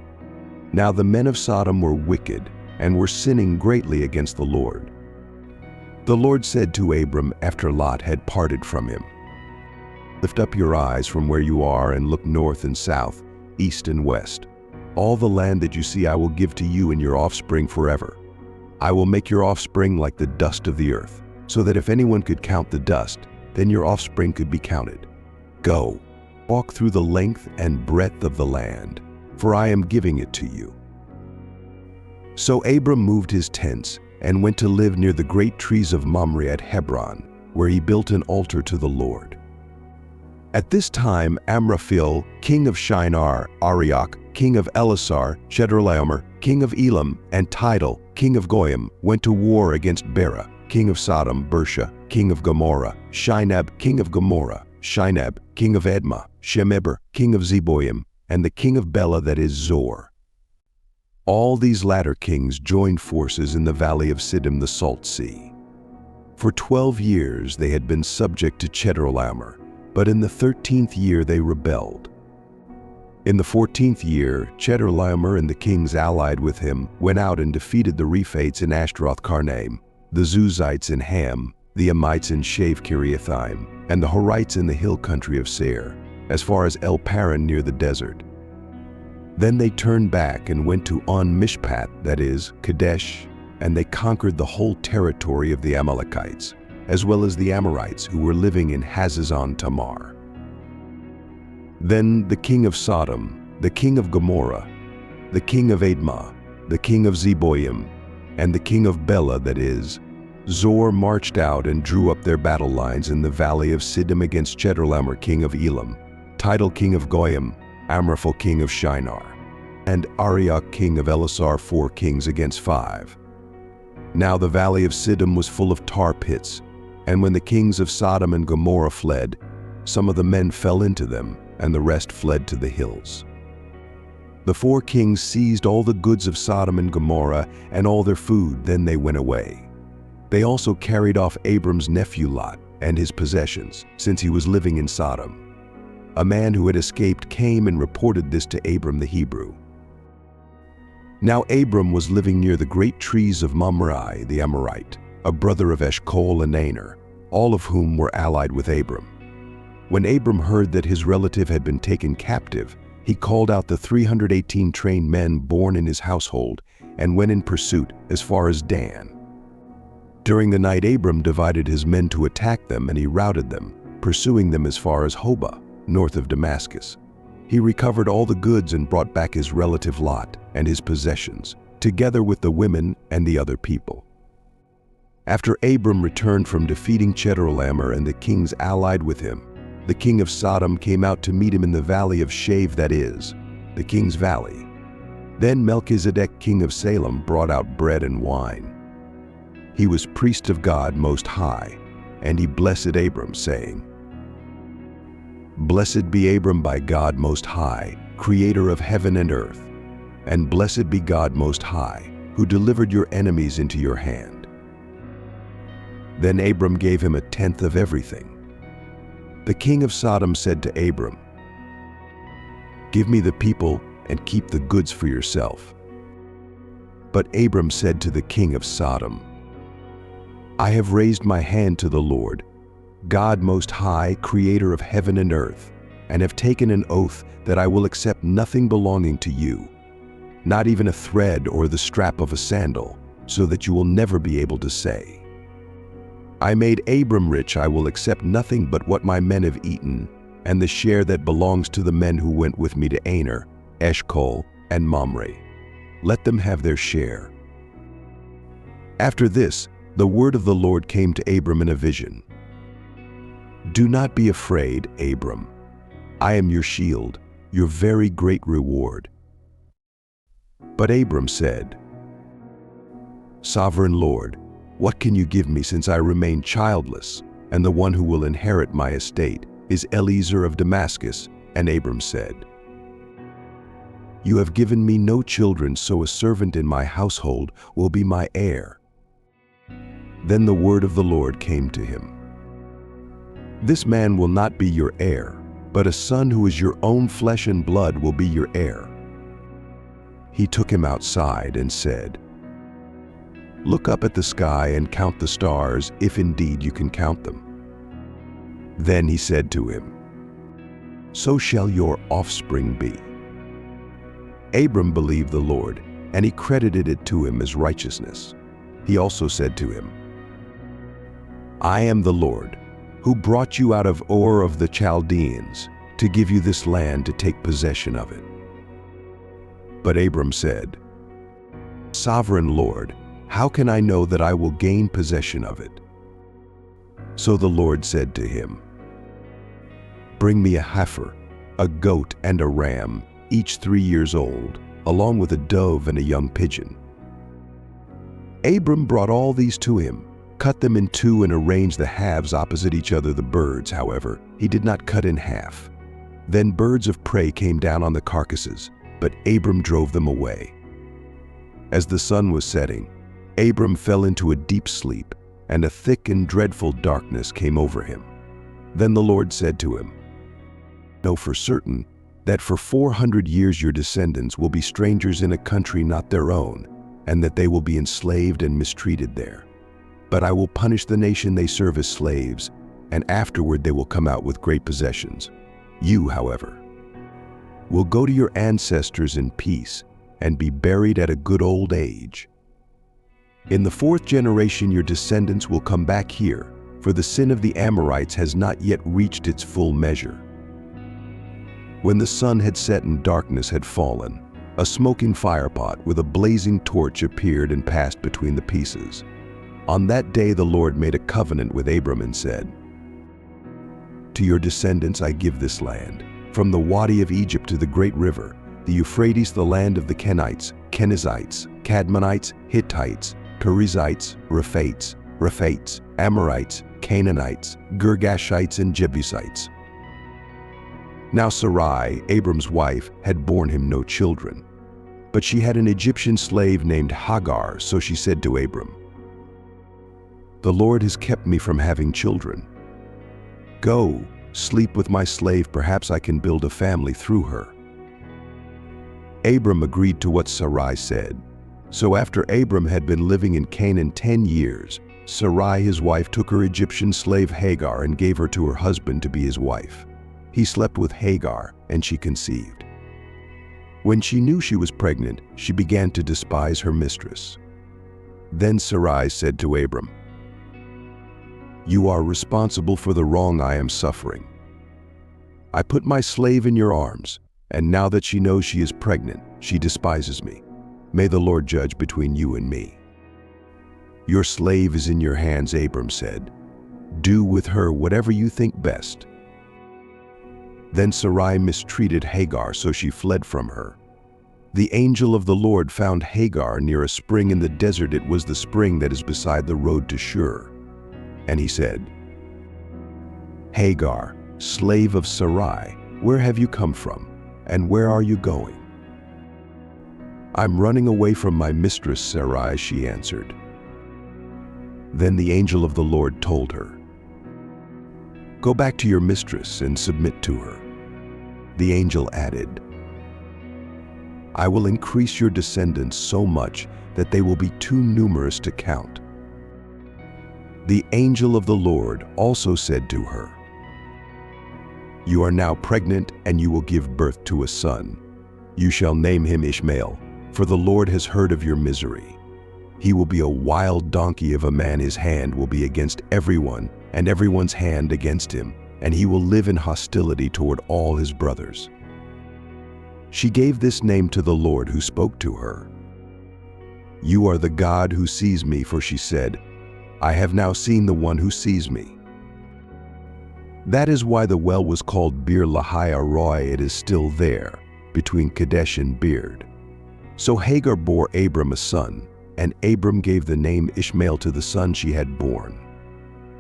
Now the men of Sodom were wicked and were sinning greatly against the Lord. The Lord said to Abram after Lot had parted from him, "Lift up your eyes from where you are and look north and south, east and west. All the land that you see I will give to you and your offspring forever. I will make your offspring like the dust of the earth, so that if anyone could count the dust, then your offspring could be counted. Go, walk through the length and breadth of the land, for I am giving it to you." So Abram moved his tents and went to live near the great trees of Mamre at Hebron, where he built an altar to the Lord. At this time Amraphel, king of Shinar, Arioch, king of Elasar, Chedorlaomer, king of Elam, and Tidal, king of Goyim, went to war against Bera, king of Sodom, Bersha, king of Gomorrah, Shinab, king of Gomorrah, Shinab, king of Edma, Shemeber, king of Zeboim, and the king of Bela, that is Zor. All these latter kings joined forces in the valley of Siddim, the Salt Sea. For 12 years they had been subject to Chedorlaomer, but in the 13th year they rebelled. In the 14th year, Chedorlaomer and the kings allied with him went out and defeated the Rephaites in Ashtaroth-Karnaim, the Zuzites in Ham, the Amites in Shav-Kiriathaim, and the Horites in the hill country of Seir, as far as El Paran near the desert. Then they turned back and went to On-Mishpat, that is, Kadesh, and they conquered the whole territory of the Amalekites, as well as the Amorites who were living in Hazazon Tamar. Then the king of Sodom, the king of Gomorrah, the king of Admah, the king of Zeboim, and the king of Bela, that is, Zor, marched out and drew up their battle lines in the valley of Siddim against Chedorlaomer, king of Elam, Tidal, king of Goyim, Amraphel, king of Shinar, and Arioch, king of Elasar, 4 kings against 5. Now the valley of Siddim was full of tar pits, and when the kings of Sodom and Gomorrah fled, some of the men fell into them, and the rest fled to the hills. The 4 kings seized all the goods of Sodom and Gomorrah and all their food, then they went away. They also carried off Abram's nephew Lot and his possessions, since he was living in Sodom. A man who had escaped came and reported this to Abram the Hebrew. Now Abram was living near the great trees of Mamre the Amorite, a brother of Eshcol and Aner, all of whom were allied with Abram. When Abram heard that his relative had been taken captive, he called out the 318 trained men born in his household and went in pursuit as far as Dan. During the night Abram divided his men to attack them, and he routed them, pursuing them as far as Hobah, north of Damascus. He recovered all the goods and brought back his relative Lot and his possessions, together with the women and the other people. After Abram returned from defeating Chedorlaomer and the kings allied with him, the king of Sodom came out to meet him in the valley of Shav, that is, the king's valley. Then Melchizedek, king of Salem, brought out bread and wine. He was priest of God Most High, and he blessed Abram, saying, "Blessed be Abram by God Most High, creator of heaven and earth, and blessed be God Most High, who delivered your enemies into your hand." Then Abram gave him 1/10 of everything. The king of Sodom said to Abram, "Give me the people and keep the goods for yourself." But Abram said to the king of Sodom, "I have raised my hand to the Lord, God Most High, creator of heaven and earth, and have taken an oath that I will accept nothing belonging to you, not even a thread or the strap of a sandal, so that you will never be able to say, I made Abram rich. I will accept nothing but what my men have eaten, and the share that belongs to the men who went with me to Aner, Eshcol, and Mamre. Let them have their share." After this, the word of the Lord came to Abram in a vision. "Do not be afraid, Abram. I am your shield, your very great reward." But Abram said, "Sovereign Lord, what can you give me since I remain childless, and the one who will inherit my estate is Eliezer of Damascus?" And Abram said, "You have given me no children, so a servant in my household will be my heir." Then the word of the Lord came to him. "This man will not be your heir, but a son who is your own flesh and blood will be your heir." He took him outside and said, "Look up at the sky and count the stars, if indeed you can count them." Then he said to him, "So shall your offspring be." Abram believed the Lord, and he credited it to him as righteousness. He also said to him, "I am the Lord, who brought you out of Ur of the Chaldeans to give you this land to take possession of it." But Abram said, "Sovereign Lord, how can I know that I will gain possession of it?" So the Lord said to him, "Bring me a heifer, a goat and a ram, each 3 years old, along with a dove and a young pigeon." Abram brought all these to him, cut them in two and arranged the halves opposite each other. The birds, however, he did not cut in half. Then birds of prey came down on the carcasses, but Abram drove them away. As the sun was setting, Abram fell into a deep sleep, and a thick and dreadful darkness came over him. Then the Lord said to him, "Know for certain that for 400 years your descendants will be strangers in a country not their own, and that they will be enslaved and mistreated there. But I will punish the nation they serve as slaves, and afterward they will come out with great possessions. You, however, will go to your ancestors in peace and be buried at a good old age. In the 4th generation your descendants will come back here, for the sin of the Amorites has not yet reached its full measure." When the sun had set and darkness had fallen, a smoking firepot with a blazing torch appeared and passed between the pieces. On that day the Lord made a covenant with Abram and said, "To your descendants I give this land, from the Wadi of Egypt to the great river, the Euphrates, the land of the Kenites, Kenizzites, Cadmonites, Hittites, Perizzites, Rephates, Amorites, Canaanites, Girgashites, and Jebusites." Now Sarai, Abram's wife, had borne him no children, but she had an Egyptian slave named Hagar, so she said to Abram, "The Lord has kept me from having children. Go, sleep with my slave, perhaps I can build a family through her." Abram agreed to what Sarai said. So after Abram had been living in Canaan 10 years, Sarai his wife took her Egyptian slave Hagar and gave her to her husband to be his wife. He slept with Hagar, and she conceived. When she knew she was pregnant, she began to despise her mistress. Then Sarai said to Abram, "You are responsible for the wrong I am suffering. I put my slave in your arms, and now that she knows she is pregnant, she despises me. May the Lord judge between you and me." "Your slave is in your hands," Abram said. "Do with her whatever you think best." Then Sarai mistreated Hagar, so she fled from her. The angel of the Lord found Hagar near a spring in the desert. It was the spring that is beside the road to Shur. And he said, "Hagar, slave of Sarai, where have you come from, and where are you going?" "I'm running away from my mistress Sarai," she answered. Then the angel of the Lord told her, "Go back to your mistress and submit to her." The angel added, "I will increase your descendants so much that they will be too numerous to count." The angel of the Lord also said to her, "You are now pregnant, and you will give birth to a son. You shall name him Ishmael, for the Lord has heard of your misery. He will be a wild donkey of a man. His hand will be against everyone, and everyone's hand against him, and he will live in hostility toward all his brothers. She gave this name to the Lord who spoke to her. You are the God who sees me, for she said, I have now seen the one who sees me. That is why the well was called Bir Lahai Roi. It is still there, between Kadesh and Beard. So Hagar bore Abram a son, and Abram gave the name Ishmael to the son she had born.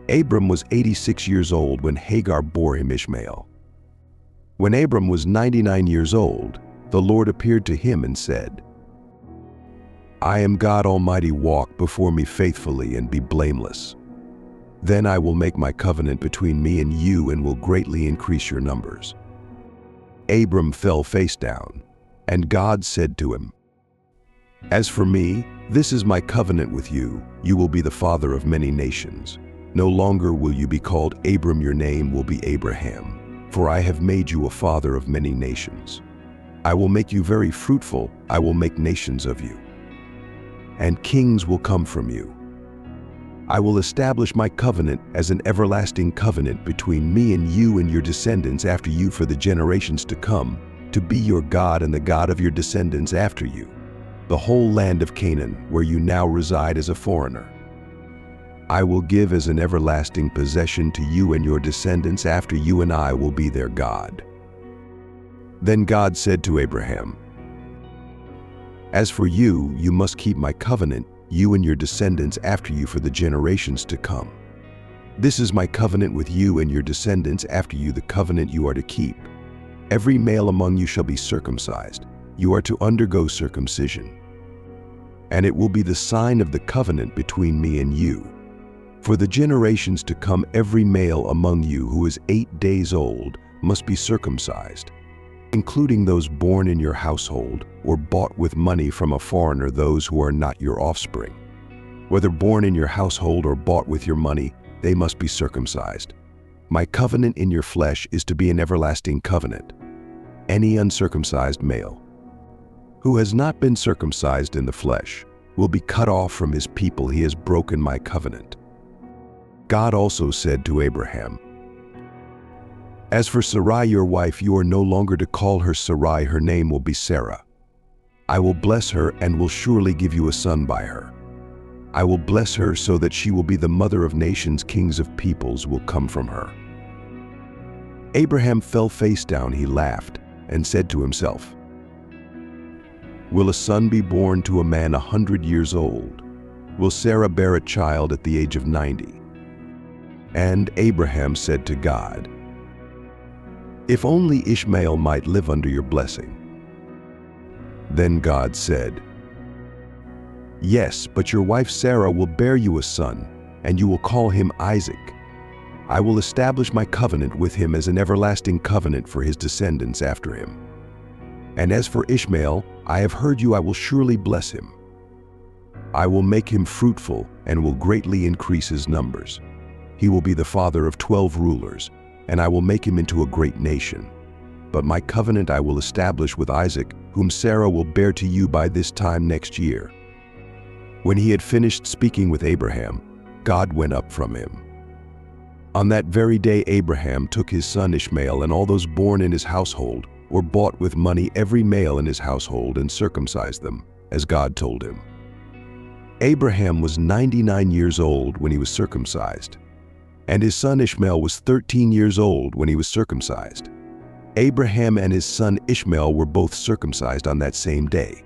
Abram was 86 years old when Hagar bore him Ishmael. When Abram was 99 years old, the Lord appeared to him and said, I am God Almighty. Walk before me faithfully and be blameless. Then I will make my covenant between me and you and will greatly increase your numbers. Abram fell face down, and God said to him, As for me, this is my covenant with you. You will be the father of many nations. No longer will you be called Abram. Your name will be Abraham, for I have made you a father of many nations. I will make you very fruitful. I will make nations of you, and kings will come from you. I will establish my covenant as an everlasting covenant between me and you and your descendants after you for the generations to come, to be your God and the God of your descendants after you, the whole land of Canaan, where you now reside as a foreigner. I will give as an everlasting possession to you and your descendants after you, and I will be their God. Then God said to Abraham, As for you, you must keep my covenant, you and your descendants after you for the generations to come. This is my covenant with you and your descendants after you, the covenant you are to keep. Every male among you shall be circumcised. You are to undergo circumcision. And it will be the sign of the covenant between me and you. For the generations to come, every male among you who is 8 days old must be circumcised, including those born in your household or bought with money from a foreigner, those who are not your offspring. Whether born in your household or bought with your money, they must be circumcised. My covenant in your flesh is to be an everlasting covenant. Any uncircumcised male who has not been circumcised in the flesh will be cut off from his people. He has broken my covenant. God also said to Abraham, As for Sarai your wife, you are no longer to call her Sarai. Her name will be Sarah. I will bless her and will surely give you a son by her. I will bless her so that she will be the mother of nations. Kings of peoples will come from her. Abraham fell face down. He laughed and said to himself, Will a son be born to a man 100 years old? Will Sarah bear a child at the age of 90? And Abraham said to God, If only Ishmael might live under your blessing. Then God said, Yes, but your wife Sarah will bear you a son, and you will call him Isaac. I will establish my covenant with him as an everlasting covenant for his descendants after him. And as for Ishmael, I have heard you. I will surely bless him. I will make him fruitful and will greatly increase his numbers. He will be the father of 12 rulers, and I will make him into a great nation. But my covenant I will establish with Isaac, whom Sarah will bear to you by this time next year. When he had finished speaking with Abraham, God went up from him. On that very day Abraham took his son Ishmael and all those born in his household, or bought with money, every male in his household, and circumcised them, as God told him. Abraham was 99 years old when he was circumcised, and his son Ishmael was 13 years old when he was circumcised. Abraham and his son Ishmael were both circumcised on that same day.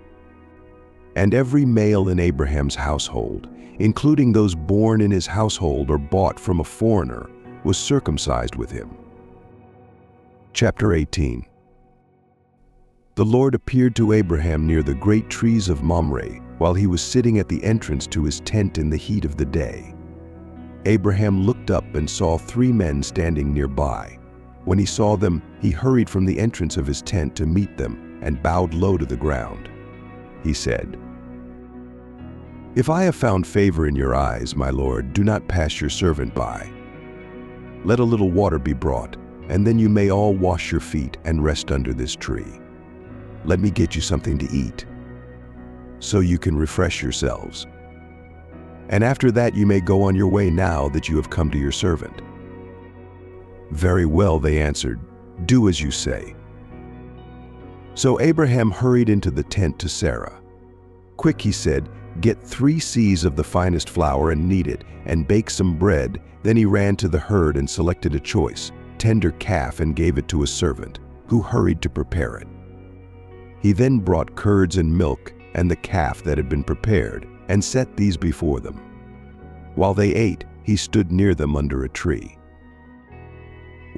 And every male in Abraham's household, including those born in his household or bought from a foreigner, was circumcised with him. Chapter 18. The Lord appeared to Abraham near the great trees of Mamre while he was sitting at the entrance to his tent in the heat of the day. Abraham looked up and saw 3 men standing nearby. When he saw them, he hurried from the entrance of his tent to meet them and bowed low to the ground. He said, If I have found favor in your eyes, my Lord, do not pass your servant by. Let a little water be brought, and then you may all wash your feet and rest under this tree. Let me get you something to eat, so you can refresh yourselves. and after that you may go on your way now that you have come to your servant." "Very well," they answered, "do as you say." So Abraham hurried into the tent to Sarah. "Quick," he said, "get 3 seahs of the finest flour and knead it, and bake some bread." Then he ran to the herd and selected a choice, tender calf and gave it to a servant, who hurried to prepare it. He then brought curds and milk and the calf that had been prepared, and set these before them. While they ate, he stood near them under a tree.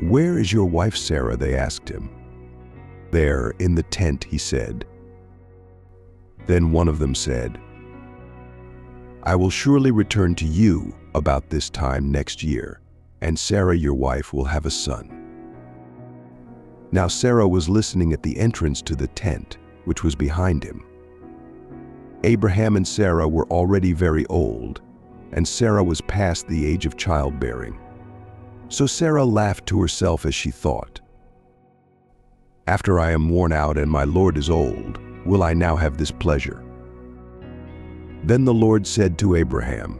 "Where is your wife Sarah?" they asked him. "There, in the tent," he said. Then one of them said, "I will surely return to you about this time next year, and Sarah your wife will have a son." Now Sarah was listening at the entrance to the tent, which was behind him. Abraham and Sarah were already very old, and Sarah was past the age of childbearing. So Sarah laughed to herself as she thought, "After I am worn out and my Lord is old, will I now have this pleasure?" Then the Lord said to Abraham,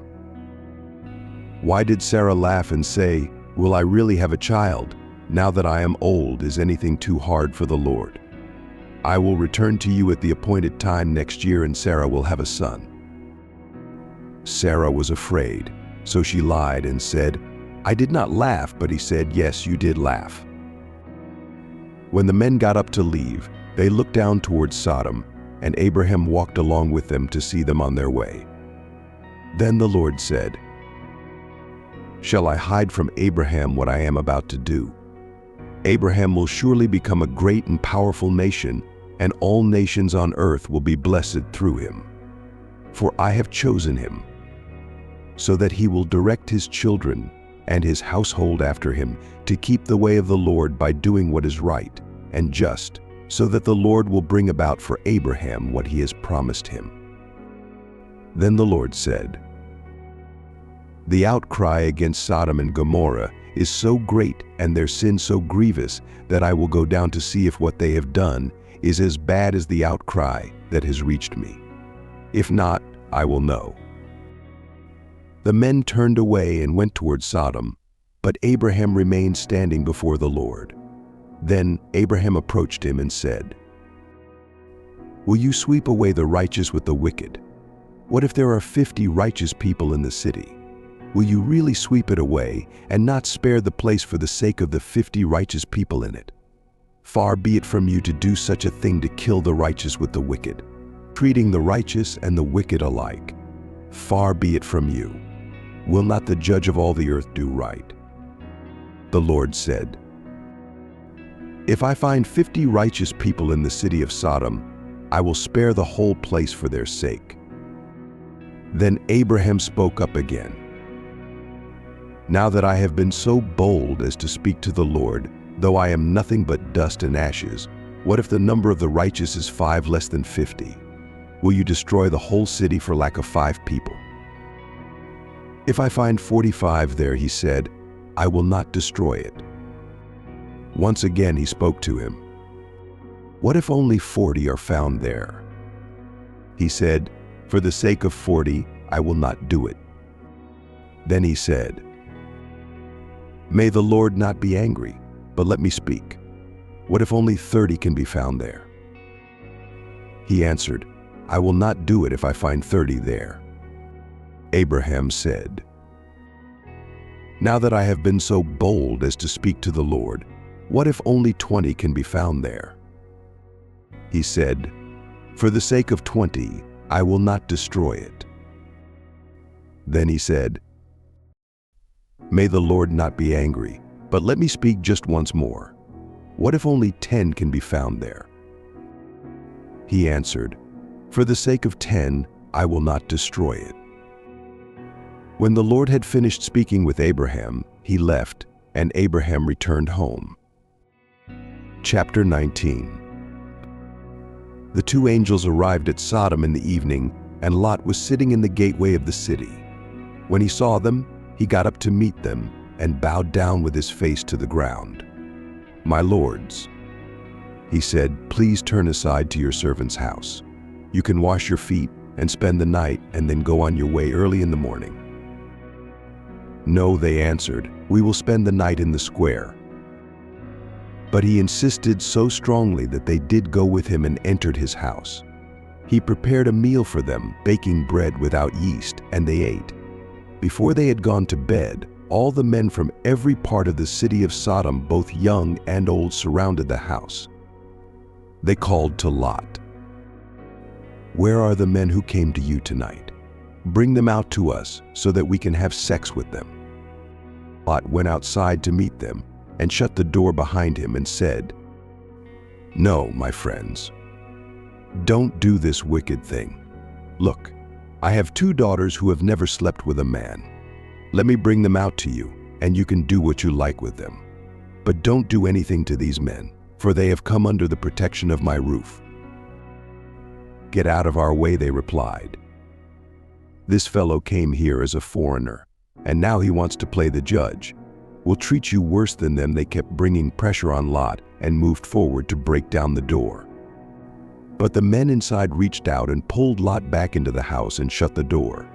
"Why did Sarah laugh and say, 'Will I really have a child? Now that I am old, is anything too hard for the Lord?' I will return to you at the appointed time next year, and Sarah will have a son." Sarah was afraid, so she lied and said, "I did not laugh." But he said, "Yes, you did laugh." When the men got up to leave, they looked down towards Sodom, and Abraham walked along with them to see them on their way. Then the Lord said, "Shall I hide from Abraham what I am about to do? Abraham will surely become a great and powerful nation, and all nations on earth will be blessed through him. For I have chosen him, so that he will direct his children and his household after him to keep the way of the Lord by doing what is right and just, so that the Lord will bring about for Abraham what he has promised him." Then the Lord said, "The outcry against Sodom and Gomorrah is so great and their sin so grievous that I will go down to see if what they have done is as bad as the outcry that has reached me. If not, I will know." The men turned away and went toward Sodom, but Abraham remained standing before the Lord. Then Abraham approached him and said, "Will you sweep away the righteous with the wicked? What if there are 50 righteous people in the city? Will you really sweep it away and not spare the place for the sake of the 50 righteous people in it? Far be it from you to do such a thing, to kill the righteous with the wicked, treating the righteous and the wicked alike. Far be it from you. Will not the judge of all the earth do right?" The Lord said, "If I find 50 righteous people in the city of Sodom, I will spare the whole place for their sake." Then Abraham spoke up again, "Now that I have been so bold as to speak to the Lord, though I am nothing but dust and ashes, what if the number of the righteous is 5 less than 50? Will you destroy the whole city for lack of 5 people? If I find 45 there," he said, "I will not destroy it." Once again he spoke to him, "What if only 40 are found there?" He said, "For the sake of 40, I will not do it." Then he said, "May the Lord not be angry, but let me speak. What if only 30 can be found there?" He answered, "I will not do it if I find 30 there." Abraham said, "Now that I have been so bold as to speak to the Lord, what if only 20 can be found there?" He said, "For the sake of 20, I will not destroy it." Then he said, "May the Lord not be angry, but let me speak just once more. What if only 10 can be found there?" He answered, "For the sake of 10, I will not destroy it." When the Lord had finished speaking with Abraham, he left, and Abraham returned home. Chapter 19. The 2 angels arrived at Sodom in the evening, and Lot was sitting in the gateway of the city. When he saw them, he got up to meet them and bowed down with his face to the ground. "My lords," he said, "please turn aside to your servant's house. You can wash your feet, and spend the night and then go on your way early in the morning?" "No," they answered, "we will spend the night in the square." But he insisted so strongly that they did go with him and entered his house. He prepared a meal for them, baking bread without yeast, and they ate. Before they had gone to bed, all the men from every part of the city of Sodom, both young and old, surrounded the house. They called to Lot, "Where are the men who came to you tonight? Bring them out to us so that we can have sex with them." Lot went outside to meet them and shut the door behind him and said, "No, my friends, don't do this wicked thing. Look, I have 2 daughters who have never slept with a man. Let me bring them out to you, and you can do what you like with them. But don't do anything to these men, for they have come under the protection of my roof." "Get out of our way," they replied. "This fellow came here as a foreigner, and now he wants to play the judge. We'll treat you worse than them." They kept bringing pressure on Lot and moved forward to break down the door. But the men inside reached out and pulled Lot back into the house and shut the door.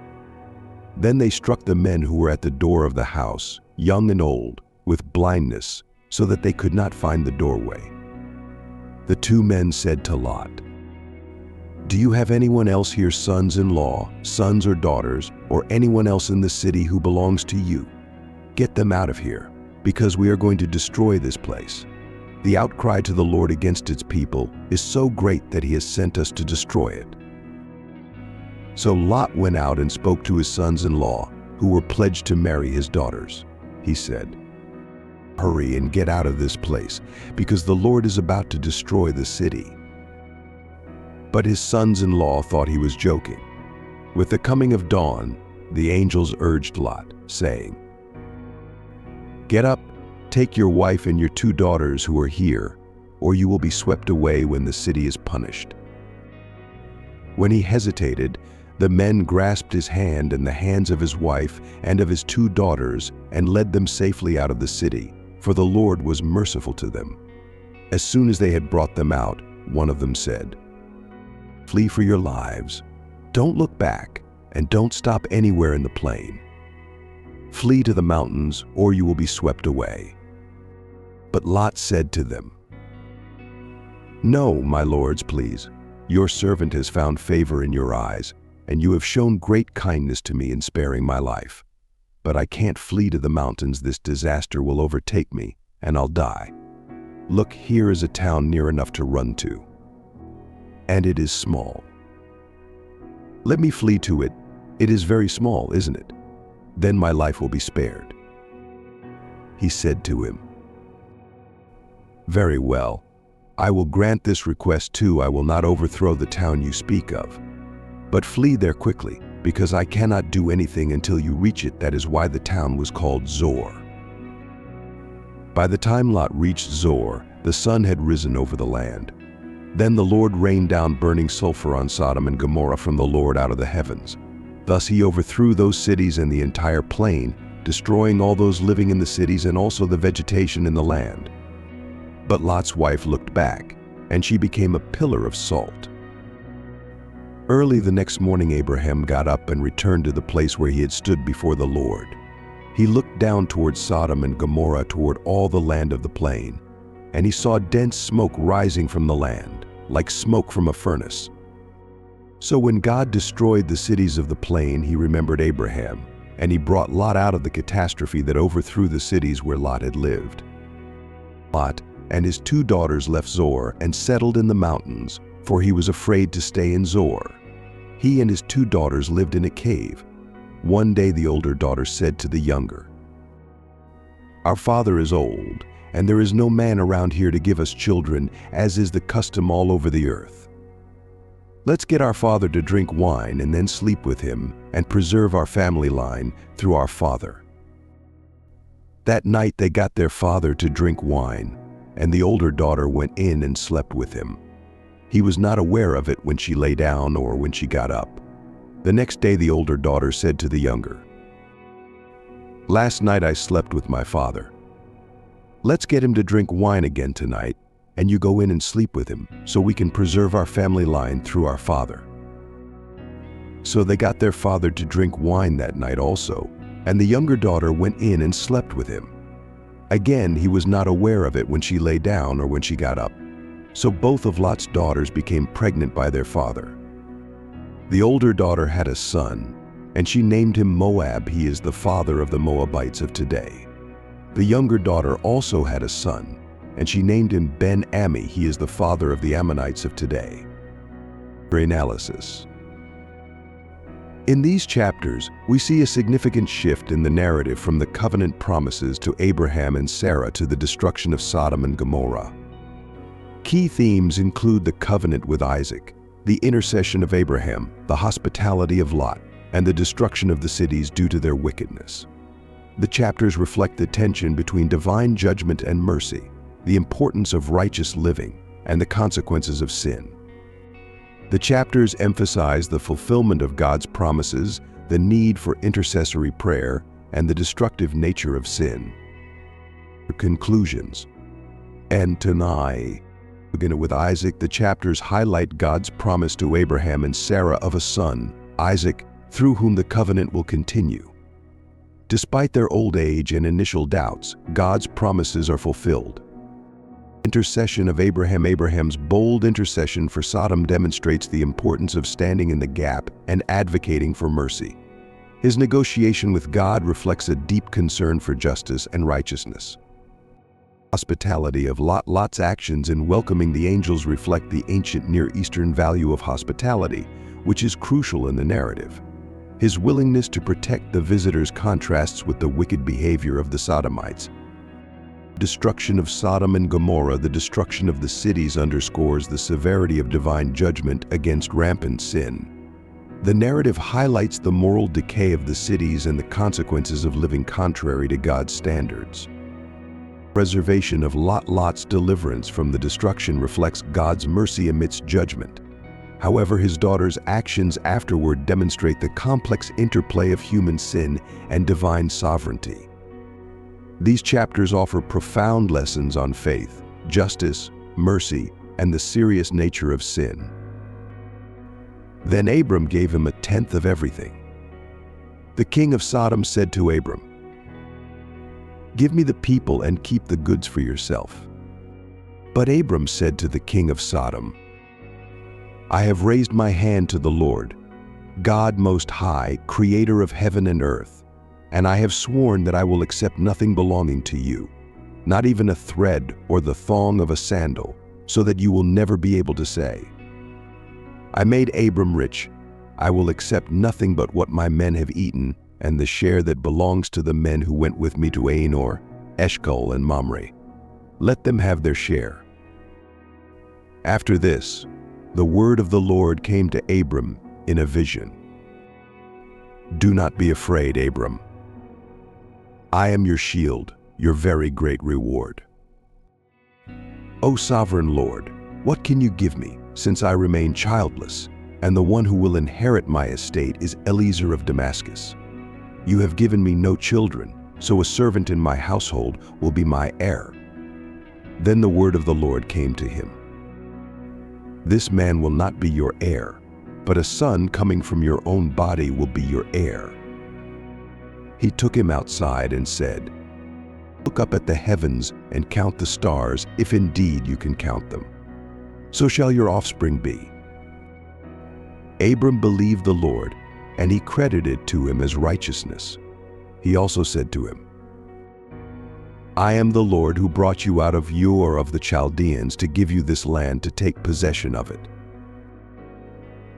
Then they struck the men who were at the door of the house, young and old, with blindness, so that they could not find the doorway. The 2 men said to Lot, "Do you have anyone else here, sons-in-law, sons or daughters, or anyone else in the city who belongs to you? Get them out of here, because we are going to destroy this place. The outcry to the Lord against its people is so great that he has sent us to destroy it." So Lot went out and spoke to his sons-in-law, who were pledged to marry his daughters. He said, "Hurry and get out of this place, because the Lord is about to destroy the city." But his sons-in-law thought he was joking. With the coming of dawn, the angels urged Lot, saying, "Get up, take your wife and your 2 daughters who are here, or you will be swept away when the city is punished." When he hesitated, the men grasped his hand and the hands of his wife and of his 2 daughters and led them safely out of the city, for the Lord was merciful to them. As soon as they had brought them out, one of them said, "Flee for your lives. Don't look back, and don't stop anywhere in the plain. Flee to the mountains, or you will be swept away." But Lot said to them, "No, my lords, please. Your servant has found favor in your eyes, and you have shown great kindness to me in sparing my life. But I can't flee to the mountains. This disaster will overtake me, and I'll die. Look, here is a town near enough to run to, and it is small. Let me flee to it. It is very small, isn't it? Then my life will be spared." He said to him, "Very well. I will grant this request too. I will not overthrow the town you speak of. But flee there quickly, because I cannot do anything until you reach it." That is why the town was called Zor. By the time Lot reached Zor, the sun had risen over the land. Then the Lord rained down burning sulfur on Sodom and Gomorrah from the Lord out of the heavens. Thus he overthrew those cities and the entire plain, destroying all those living in the cities and also the vegetation in the land. But Lot's wife looked back, and she became a pillar of salt. Early the next morning Abraham got up and returned to the place where he had stood before the Lord. He looked down toward Sodom and Gomorrah, toward all the land of the plain, and he saw dense smoke rising from the land, like smoke from a furnace. So when God destroyed the cities of the plain, he remembered Abraham, and he brought Lot out of the catastrophe that overthrew the cities where Lot had lived. Lot and his 2 daughters left Zor and settled in the mountains, for he was afraid to stay in Zor. He and his 2 daughters lived in a cave. One day the older daughter said to the younger, "Our father is old, and there is no man around here to give us children, as is the custom all over the earth. Let's get our father to drink wine and then sleep with him and preserve our family line through our father." That night they got their father to drink wine, and the older daughter went in and slept with him. He was not aware of it when she lay down or when she got up. The next day the older daughter said to the younger, "Last night I slept with my father. Let's get him to drink wine again tonight, and you go in and sleep with him, so we can preserve our family line through our father." So they got their father to drink wine that night also, and the younger daughter went in and slept with him. Again, he was not aware of it when she lay down or when she got up. So both of Lot's daughters became pregnant by their father. The older daughter had a son, and she named him Moab. He is the father of the Moabites of today. The younger daughter also had a son, and she named him Ben-Ammi. He is the father of the Ammonites of today. Analysis. In these chapters, we see a significant shift in the narrative from the covenant promises to Abraham and Sarah to the destruction of Sodom and Gomorrah. Key themes include the covenant with Isaac, the intercession of Abraham, the hospitality of Lot, and the destruction of the cities due to their wickedness. The chapters reflect the tension between divine judgment and mercy, the importance of righteous living, and the consequences of sin. The chapters emphasize the fulfillment of God's promises, the need for intercessory prayer, and the destructive nature of sin. Conclusions. And Tanai. Beginning with Isaac, the chapters highlight God's promise to Abraham and Sarah of a son, Isaac, through whom the covenant will continue. Despite their old age and initial doubts, God's promises are fulfilled. Intercession of Abraham. Abraham's bold intercession for Sodom demonstrates the importance of standing in the gap and advocating for mercy. His negotiation with God reflects a deep concern for justice and righteousness. Hospitality of Lot. Lot's actions in welcoming the angels reflect the ancient Near Eastern value of hospitality, which is crucial in the narrative. His willingness to protect the visitors contrasts with the wicked behavior of the Sodomites. Destruction of Sodom and Gomorrah. The destruction of the cities underscores the severity of divine judgment against rampant sin. The narrative highlights the moral decay of the cities and the consequences of living contrary to God's standards. Preservation of Lot. Lot's deliverance from the destruction reflects God's mercy amidst judgment. However, his daughter's actions afterward demonstrate the complex interplay of human sin and divine sovereignty. These chapters offer profound lessons on faith, justice, mercy, and the serious nature of sin. Then Abram gave him a tenth of everything. The king of Sodom said to Abram, "Give me the people and keep the goods for yourself." But Abram said to the king of Sodom, "I have raised my hand to the Lord, God Most High, creator of heaven and earth, and I have sworn that I will accept nothing belonging to you, not even a thread or the thong of a sandal, so that you will never be able to say, 'I made Abram rich. I will accept nothing but what my men have eaten, and the share that belongs to the men who went with me to Aenor, Eshcol, and Mamre. Let them have their share.'" After this, the word of the Lord came to Abram in a vision. "Do not be afraid, Abram. I am your shield, your very great reward. O sovereign Lord, what can you give me, since I remain childless, and the one who will inherit my estate is Eliezer of Damascus? You have given me no children, so a servant in my household will be my heir." Then the word of the Lord came to him. "This man will not be your heir, but a son coming from your own body will be your heir." He took him outside and said, "Look up at the heavens and count the stars, if indeed you can count them. So shall your offspring be." Abram believed the Lord, and he credited it to him as righteousness. He also said to him, "I am the Lord who brought you out of Ur of the Chaldeans to give you this land to take possession of it.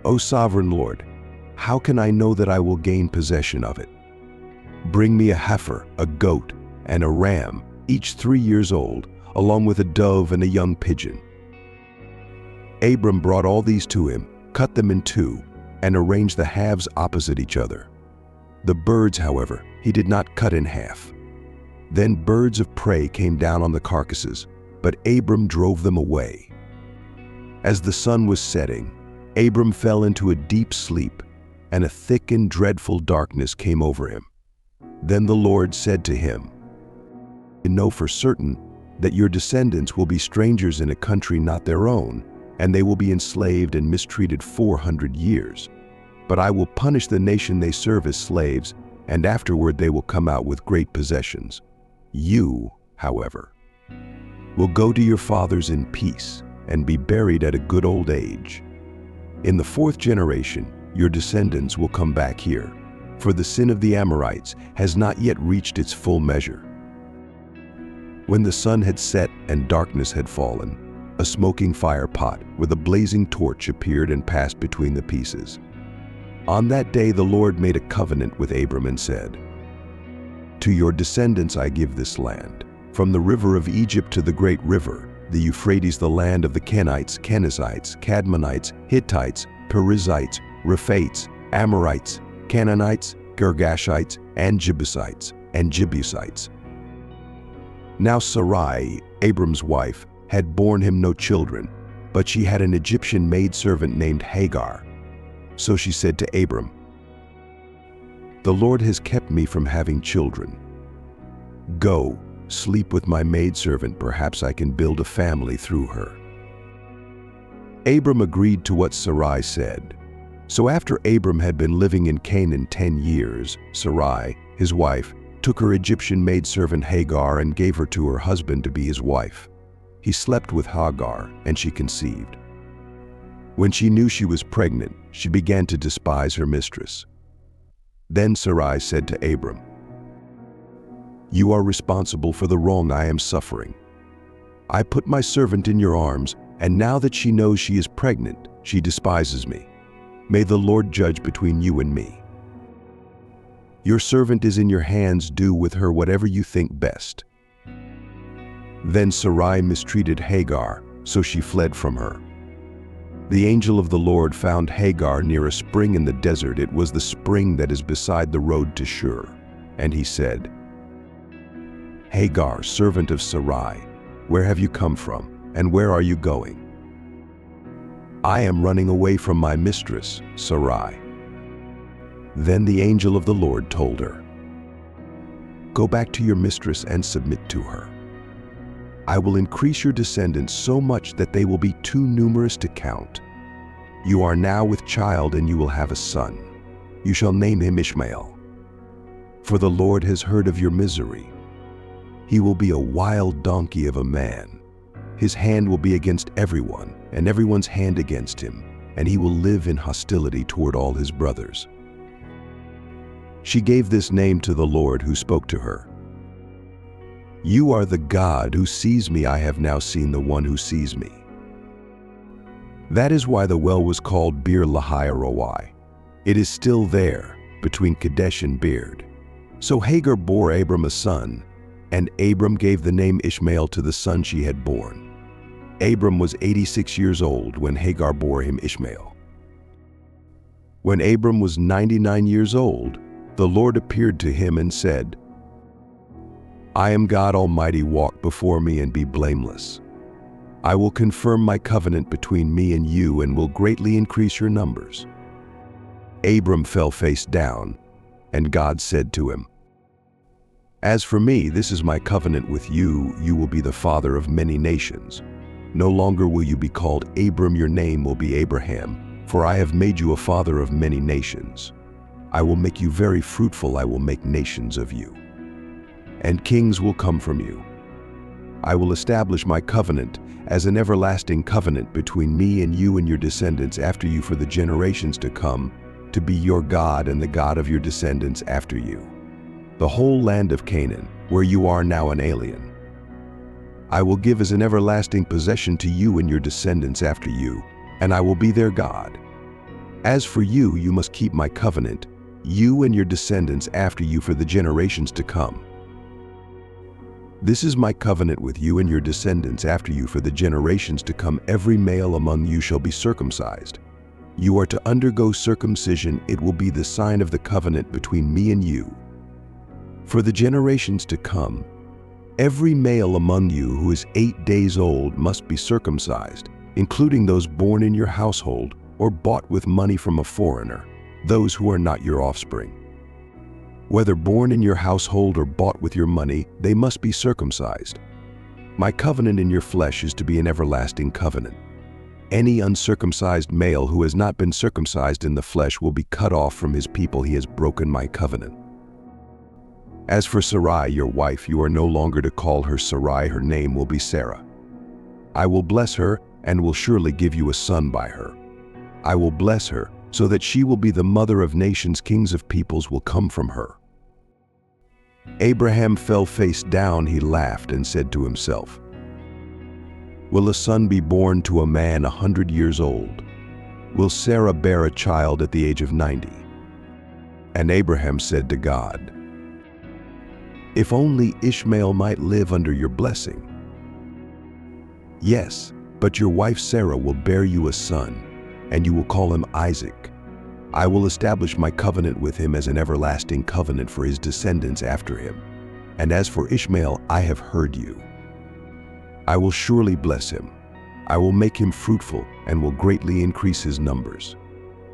O sovereign Lord, how can I know that I will gain possession of it? Bring me a heifer, a goat, and a ram, each 3 years old, along with a dove and a young pigeon." Abram brought all these to him, cut them in two, and arranged the halves opposite each other. The birds, however, he did not cut in half. Then birds of prey came down on the carcasses, but Abram drove them away. As the sun was setting, Abram fell into a deep sleep, and a thick and dreadful darkness came over him. Then the Lord said to him, "You know for certain that your descendants will be strangers in a country not their own, and they will be enslaved and mistreated 400 years. but I will punish the nation they serve as slaves, and afterward they will come out with great possessions. You, however, will go to your fathers in peace and be buried at a good old age. In the 4th generation, your descendants will come back here, for the sin of the Amorites has not yet reached its full measure. When the sun had set and darkness had fallen, a smoking fire pot with a blazing torch appeared and passed between the pieces. On that day the Lord made a covenant with Abram and said, "To your descendants I give this land, from the river of Egypt to the great river, the Euphrates, the land of the Kenites, Kenizzites, Cadmonites, Hittites, Perizzites, Rephaites, Amorites, Canaanites, Girgashites, and Jebusites, Now Sarai, Abram's wife, had borne him no children, but she had an Egyptian maidservant named Hagar. So she said to Abram, "The Lord has kept me from having children. Go, sleep with my maidservant, perhaps I can build a family through her." Abram agreed to what Sarai said. So after Abram had been living in Canaan 10 years, Sarai, his wife, took her Egyptian maidservant Hagar and gave her to her husband to be his wife. He slept with Hagar, and she conceived. When she knew she was pregnant, she began to despise her mistress. Then Sarai said to Abram, "You are responsible for the wrong I am suffering. I put my servant in your arms, and now that she knows she is pregnant, she despises me. May the Lord judge between you and me. Your servant is in your hands, do with her whatever you think best." Then Sarai mistreated Hagar, so she fled from her. The angel of the Lord found Hagar near a spring in the desert. It was the spring that is beside the road to Shur. And he said, "Hagar, servant of Sarai, where have you come from, and where are you going?" "I am running away from my mistress, Sarai." Then the angel of the Lord told her, "Go back to your mistress and submit to her. I will increase your descendants so much that they will be too numerous to count. You are now with child and you will have a son. You shall name him Ishmael. For the Lord has heard of your misery. He will be a wild donkey of a man. His hand will be against everyone, and everyone's hand against him, and he will live in hostility toward all his brothers." She gave this name to the Lord who spoke to her. "You are the God who sees me. I have now seen the one who sees me." That is why the well was called Bir Lahai Roi. It is still there, between Kadesh and Beard. So Hagar bore Abram a son, and Abram gave the name Ishmael to the son she had born. Abram was 86 years old when Hagar bore him Ishmael. When Abram was 99 years old, the Lord appeared to him and said, "I am God Almighty, walk before me and be blameless. I will confirm my covenant between me and you and will greatly increase your numbers." Abram fell face down, and God said to him, "As for me, this is my covenant with you. You will be the father of many nations. No longer will you be called Abram, your name will be Abraham, for I have made you a father of many nations. I will make you very fruitful. I will make nations of you, and kings will come from you. I will establish my covenant as an everlasting covenant between me and you and your descendants after you for the generations to come, to be your God and the God of your descendants after you, the whole land of Canaan, where you are now an alien. I will give as an everlasting possession to you and your descendants after you, and I will be their God. As for you, you must keep my covenant, you and your descendants after you for the generations to come. This is my covenant with you and your descendants after you for the generations to come. Every male among you shall be circumcised. You are to undergo circumcision. It will be the sign of the covenant between me and you. For the generations to come, every male among you who is 8 days old must be circumcised, including those born in your household or bought with money from a foreigner, those who are not your offspring. Whether born in your household or bought with your money, they must be circumcised. My covenant in your flesh is to be an everlasting covenant. Any uncircumcised male who has not been circumcised in the flesh will be cut off from his people. He has broken my covenant. As for Sarai, your wife, you are no longer to call her Sarai. Her name will be Sarah. I will bless her and will surely give you a son by her. I will bless her so that she will be the mother of nations. Kings of peoples will come from her. Abraham fell face down. He laughed and said to himself, will a son be born to a man 100 years old? Will Sarah bear a child at the age of 90? And Abraham said to God, if only Ishmael might live under your blessing. Yes, but your wife Sarah will bear you a son, and you will call him Isaac. I will establish my covenant with him as an everlasting covenant for his descendants after him. And as for Ishmael, I have heard you. I will surely bless him. I will make him fruitful and will greatly increase his numbers.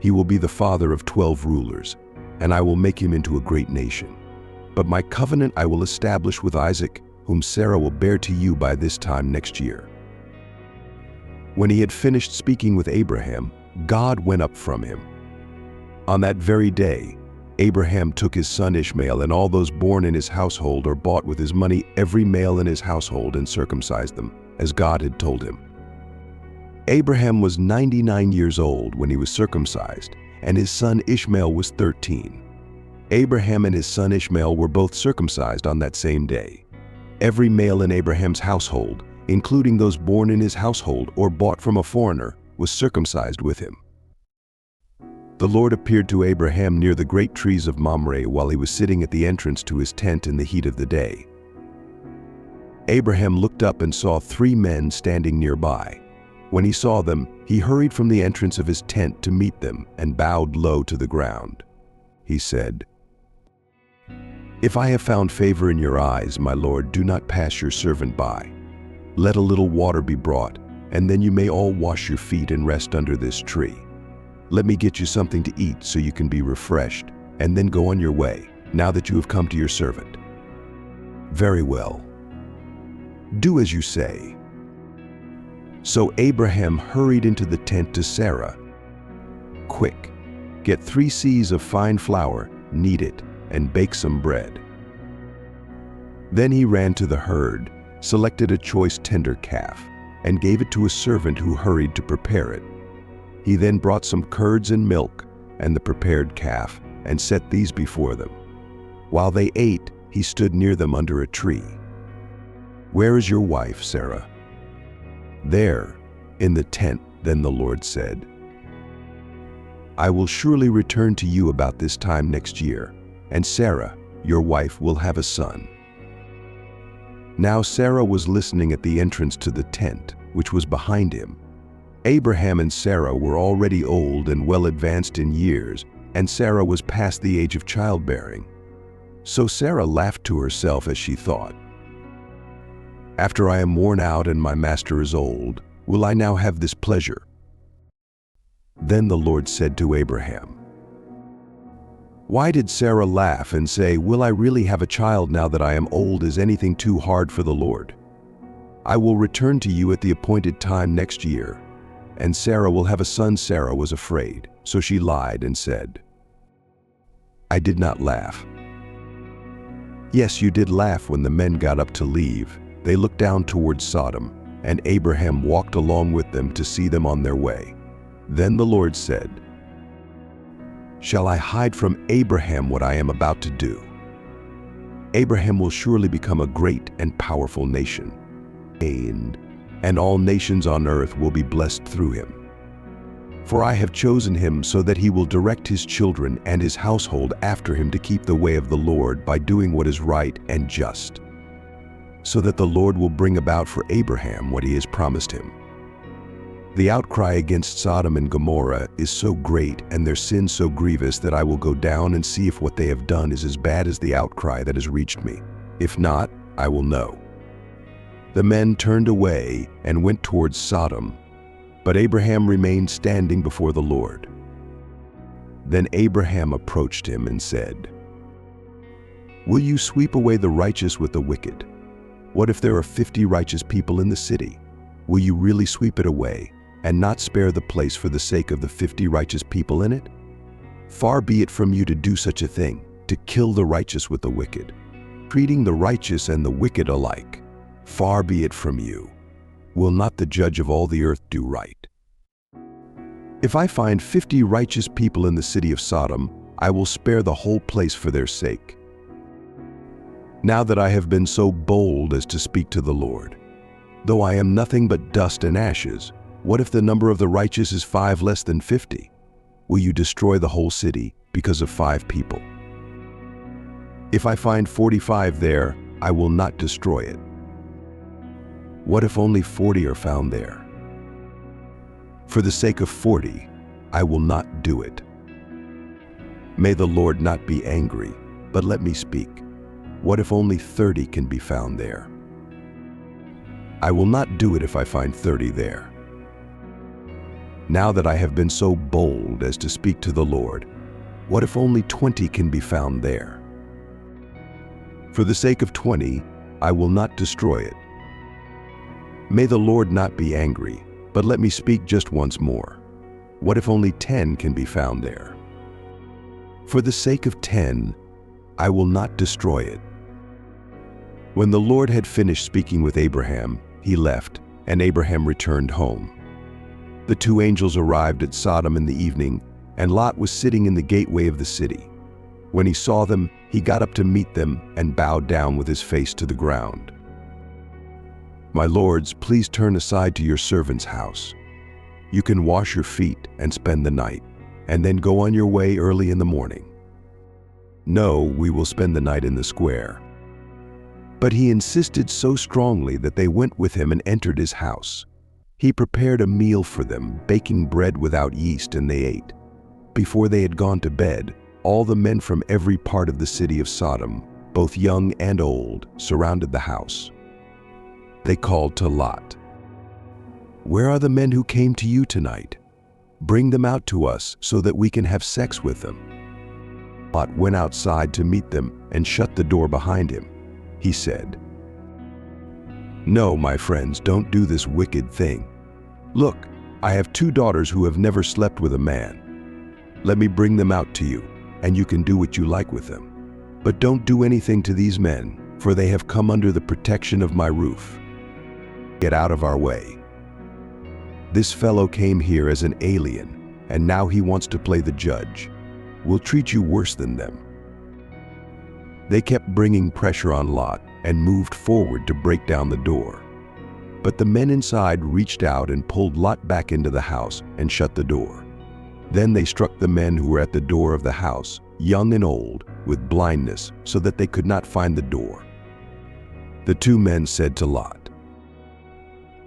He will be the father of 12 rulers, and I will make him into a great nation. But my covenant I will establish with Isaac, whom Sarah will bear to you by this time next year. When he had finished speaking with Abraham, God went up from him. On that very day, Abraham took his son Ishmael and all those born in his household or bought with his money, every male in his household, and circumcised them, as God had told him. Abraham was 99 years old when he was circumcised, and his son Ishmael was 13. Abraham and his son Ishmael were both circumcised on that same day. Every male in Abraham's household, including those born in his household or bought from a foreigner, was circumcised with him. The Lord appeared to Abraham near the great trees of Mamre while he was sitting at the entrance to his tent in the heat of the day. Abraham looked up and saw 3 men standing nearby. When he saw them, he hurried from the entrance of his tent to meet them and bowed low to the ground. He said, if I have found favor in your eyes, my Lord, do not pass your servant by. Let a little water be brought, and then you may all wash your feet and rest under this tree. Let me get you something to eat so you can be refreshed, and then go on your way, now that you have come to your servant. Very well. Do as you say. So Abraham hurried into the tent to Sarah. Quick, get 3 seahs of fine flour, knead it, and bake some bread. Then he ran to the herd, selected a choice tender calf, and gave it to a servant who hurried to prepare it. He then brought some curds and milk and the prepared calf and set these before them. While they ate, he stood near them under a tree. Where is your wife, Sarah? There, in the tent. Then the Lord said, I will surely return to you about this time next year, and Sarah, your wife, will have a son. Now Sarah was listening at the entrance to the tent, which was behind him. Abraham and Sarah were already old and well advanced in years, and Sarah was past the age of childbearing. So Sarah laughed to herself as she thought, after I am worn out and my master is old, will I now have this pleasure? Then the Lord said to Abraham, why did Sarah laugh and say, will I really have a child now that I am old? Is anything too hard for the Lord? I will return to you at the appointed time next year, and Sarah will have a son. Sarah was afraid, so she lied and said, I did not laugh. Yes, you did laugh. When the men got up to leave, they looked down towards Sodom, and Abraham walked along with them to see them on their way. Then the Lord said, shall I hide from Abraham what I am about to do? Abraham will surely become a great and powerful nation, and all nations on earth will be blessed through him. For I have chosen him so that he will direct his children and his household after him to keep the way of the Lord by doing what is right and just, so that the Lord will bring about for Abraham what he has promised him. The outcry against Sodom and Gomorrah is so great and their sin so grievous that I will go down and see if what they have done is as bad as the outcry that has reached me. If not, I will know. The men turned away and went towards Sodom, but Abraham remained standing before the Lord. Then Abraham approached him and said, will you sweep away the righteous with the wicked? What if there are 50 righteous people in the city? Will you really sweep it away and not spare the place for the sake of the 50 righteous people in it? Far be it from you to do such a thing, to kill the righteous with the wicked, treating the righteous and the wicked alike. Far be it from you. Will not the judge of all the earth do right? If I find 50 righteous people in the city of Sodom, I will spare the whole place for their sake. Now that I have been so bold as to speak to the Lord, though I am nothing but dust and ashes, what if the number of the righteous is 5 less than 50? Will you destroy the whole city because of 5 people? If I find 45 there, I will not destroy it. What if only 40 are found there? For the sake of 40, I will not do it. May the Lord not be angry, but let me speak. What if only 30 can be found there? I will not do it if I find 30 there. Now that I have been so bold as to speak to the Lord, what if only 20 can be found there? For the sake of 20, I will not destroy it. May the Lord not be angry, but let me speak just once more. What if only 10 can be found there? For the sake of 10, I will not destroy it. When the Lord had finished speaking with Abraham, he left, and Abraham returned home. The 2 angels arrived at Sodom in the evening, and Lot was sitting in the gateway of the city. When he saw them, he got up to meet them and bowed down with his face to the ground. My lords, please turn aside to your servant's house. You can wash your feet and spend the night, and then go on your way early in the morning. No, we will spend the night in the square. But he insisted so strongly that they went with him and entered his house. He prepared a meal for them, baking bread without yeast, and they ate. Before they had gone to bed, all the men from every part of the city of Sodom, both young and old, surrounded the house. They called to Lot, "Where are the men who came to you tonight? Bring them out to us so that we can have sex with them." Lot went outside to meet them and shut the door behind him. He said, "No, my friends, don't do this wicked thing. Look, I have 2 daughters who have never slept with a man. Let me bring them out to you, and you can do what you like with them. But don't do anything to these men, for they have come under the protection of my roof. Get out of our way. This fellow came here as an alien, and now he wants to play the judge. We'll treat you worse than them." They kept bringing pressure on Lot and moved forward to break down the door. But the men inside reached out and pulled Lot back into the house and shut the door. Then they struck the men who were at the door of the house, young and old, with blindness, so that they could not find the door. The 2 men said to Lot,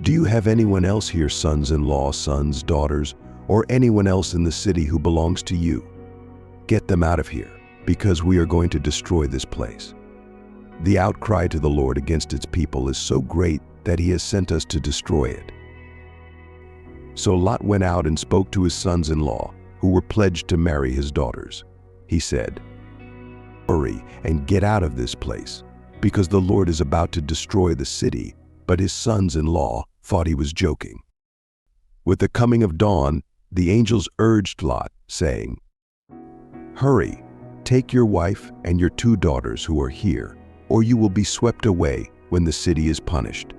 "Do you have anyone else here, sons-in-law, sons, daughters, or anyone else in the city who belongs to you? Get them out of here, because we are going to destroy this place. The outcry to the Lord against its people is so great that he has sent us to destroy it." So Lot went out and spoke to his sons-in-law, who were pledged to marry his daughters. He said, "Hurry and get out of this place, because the Lord is about to destroy the city." But his sons-in-law thought he was joking. With the coming of dawn, the angels urged Lot, saying, "Hurry, take your wife and your 2 daughters who are here, or you will be swept away when the city is punished."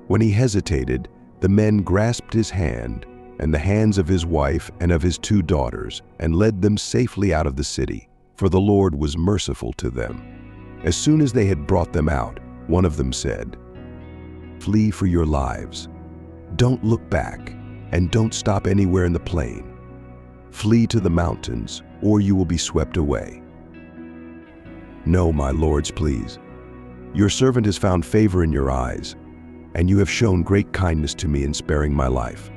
When he hesitated, the men grasped his hand and the hands of his wife and of his 2 daughters and led them safely out of the city, for the Lord was merciful to them. As soon as they had brought them out, one of them said, "Flee for your lives. Don't look back, and don't stop anywhere in the plain. Flee to the mountains, or you will be swept away." "No, my lords, please. Your servant has found favor in your eyes, and you have shown great kindness to me in sparing my life.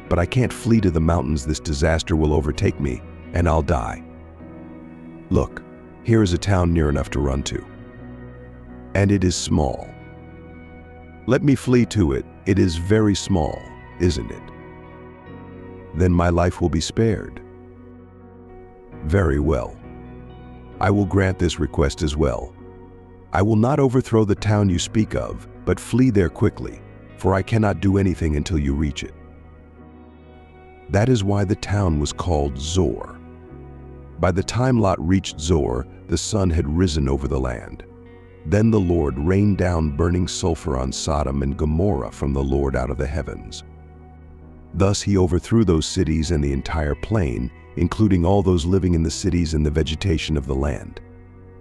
But I can't flee to the mountains. This disaster will overtake me, and I'll die. Look, here is a town near enough to run to, and it is small. Let me flee to it. It is very small, isn't it? Then my life will be spared." "Very well. I will grant this request as well. I will not overthrow the town you speak of, but flee there quickly, for I cannot do anything until you reach it." That is why the town was called Zor. By the time Lot reached Zor, the sun had risen over the land. Then the Lord rained down burning sulfur on Sodom and Gomorrah from the Lord out of the heavens. Thus he overthrew those cities and the entire plain, including all those living in the cities and the vegetation of the land.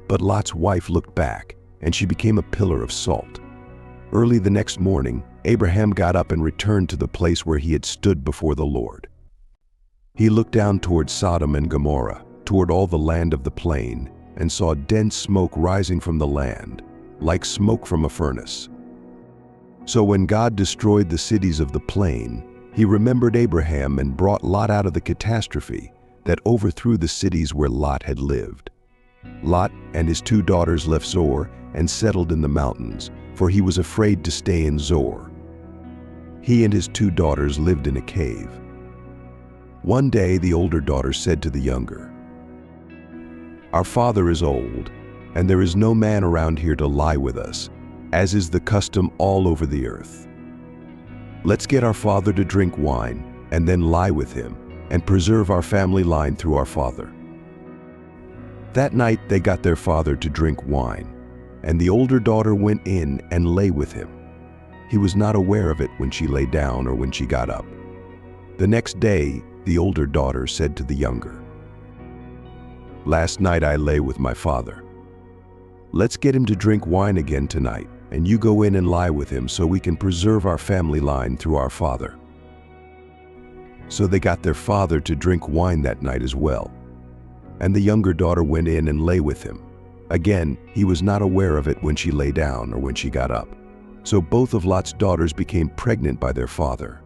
But Lot's wife looked back, and she became a pillar of salt. Early the next morning, Abraham got up and returned to the place where he had stood before the Lord. He looked down toward Sodom and Gomorrah, toward all the land of the plain, and saw dense smoke rising from the land, like smoke from a furnace. So when God destroyed the cities of the plain, he remembered Abraham and brought Lot out of the catastrophe that overthrew the cities where Lot had lived. Lot and his 2 daughters left Zor and settled in the mountains, for he was afraid to stay in Zor. He and his 2 daughters lived in a cave. One day the older daughter said to the younger, "Our father is old, and there is no man around here to lie with us, as is the custom all over the earth. Let's get our father to drink wine and then lie with him and preserve our family line through our father." That night they got their father to drink wine, and the older daughter went in and lay with him. He was not aware of it when she lay down or when she got up. The next day, the older daughter said to the younger, "Last night I lay with my father. Let's get him to drink wine again tonight, and you go in and lie with him so we can preserve our family line through our father." So they got their father to drink wine that night as well. And the younger daughter went in and lay with him. Again, he was not aware of it when she lay down or when she got up. So both of Lot's daughters became pregnant by their father.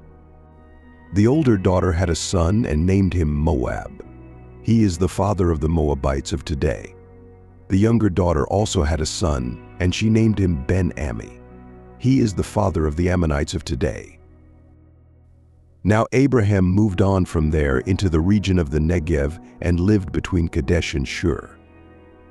The older daughter had a son and named him Moab. He is the father of the Moabites of today. The younger daughter also had a son, and she named him Ben-Ammi. He is the father of the Ammonites of today. Now Abraham moved on from there into the region of the Negev and lived between Kadesh and Shur.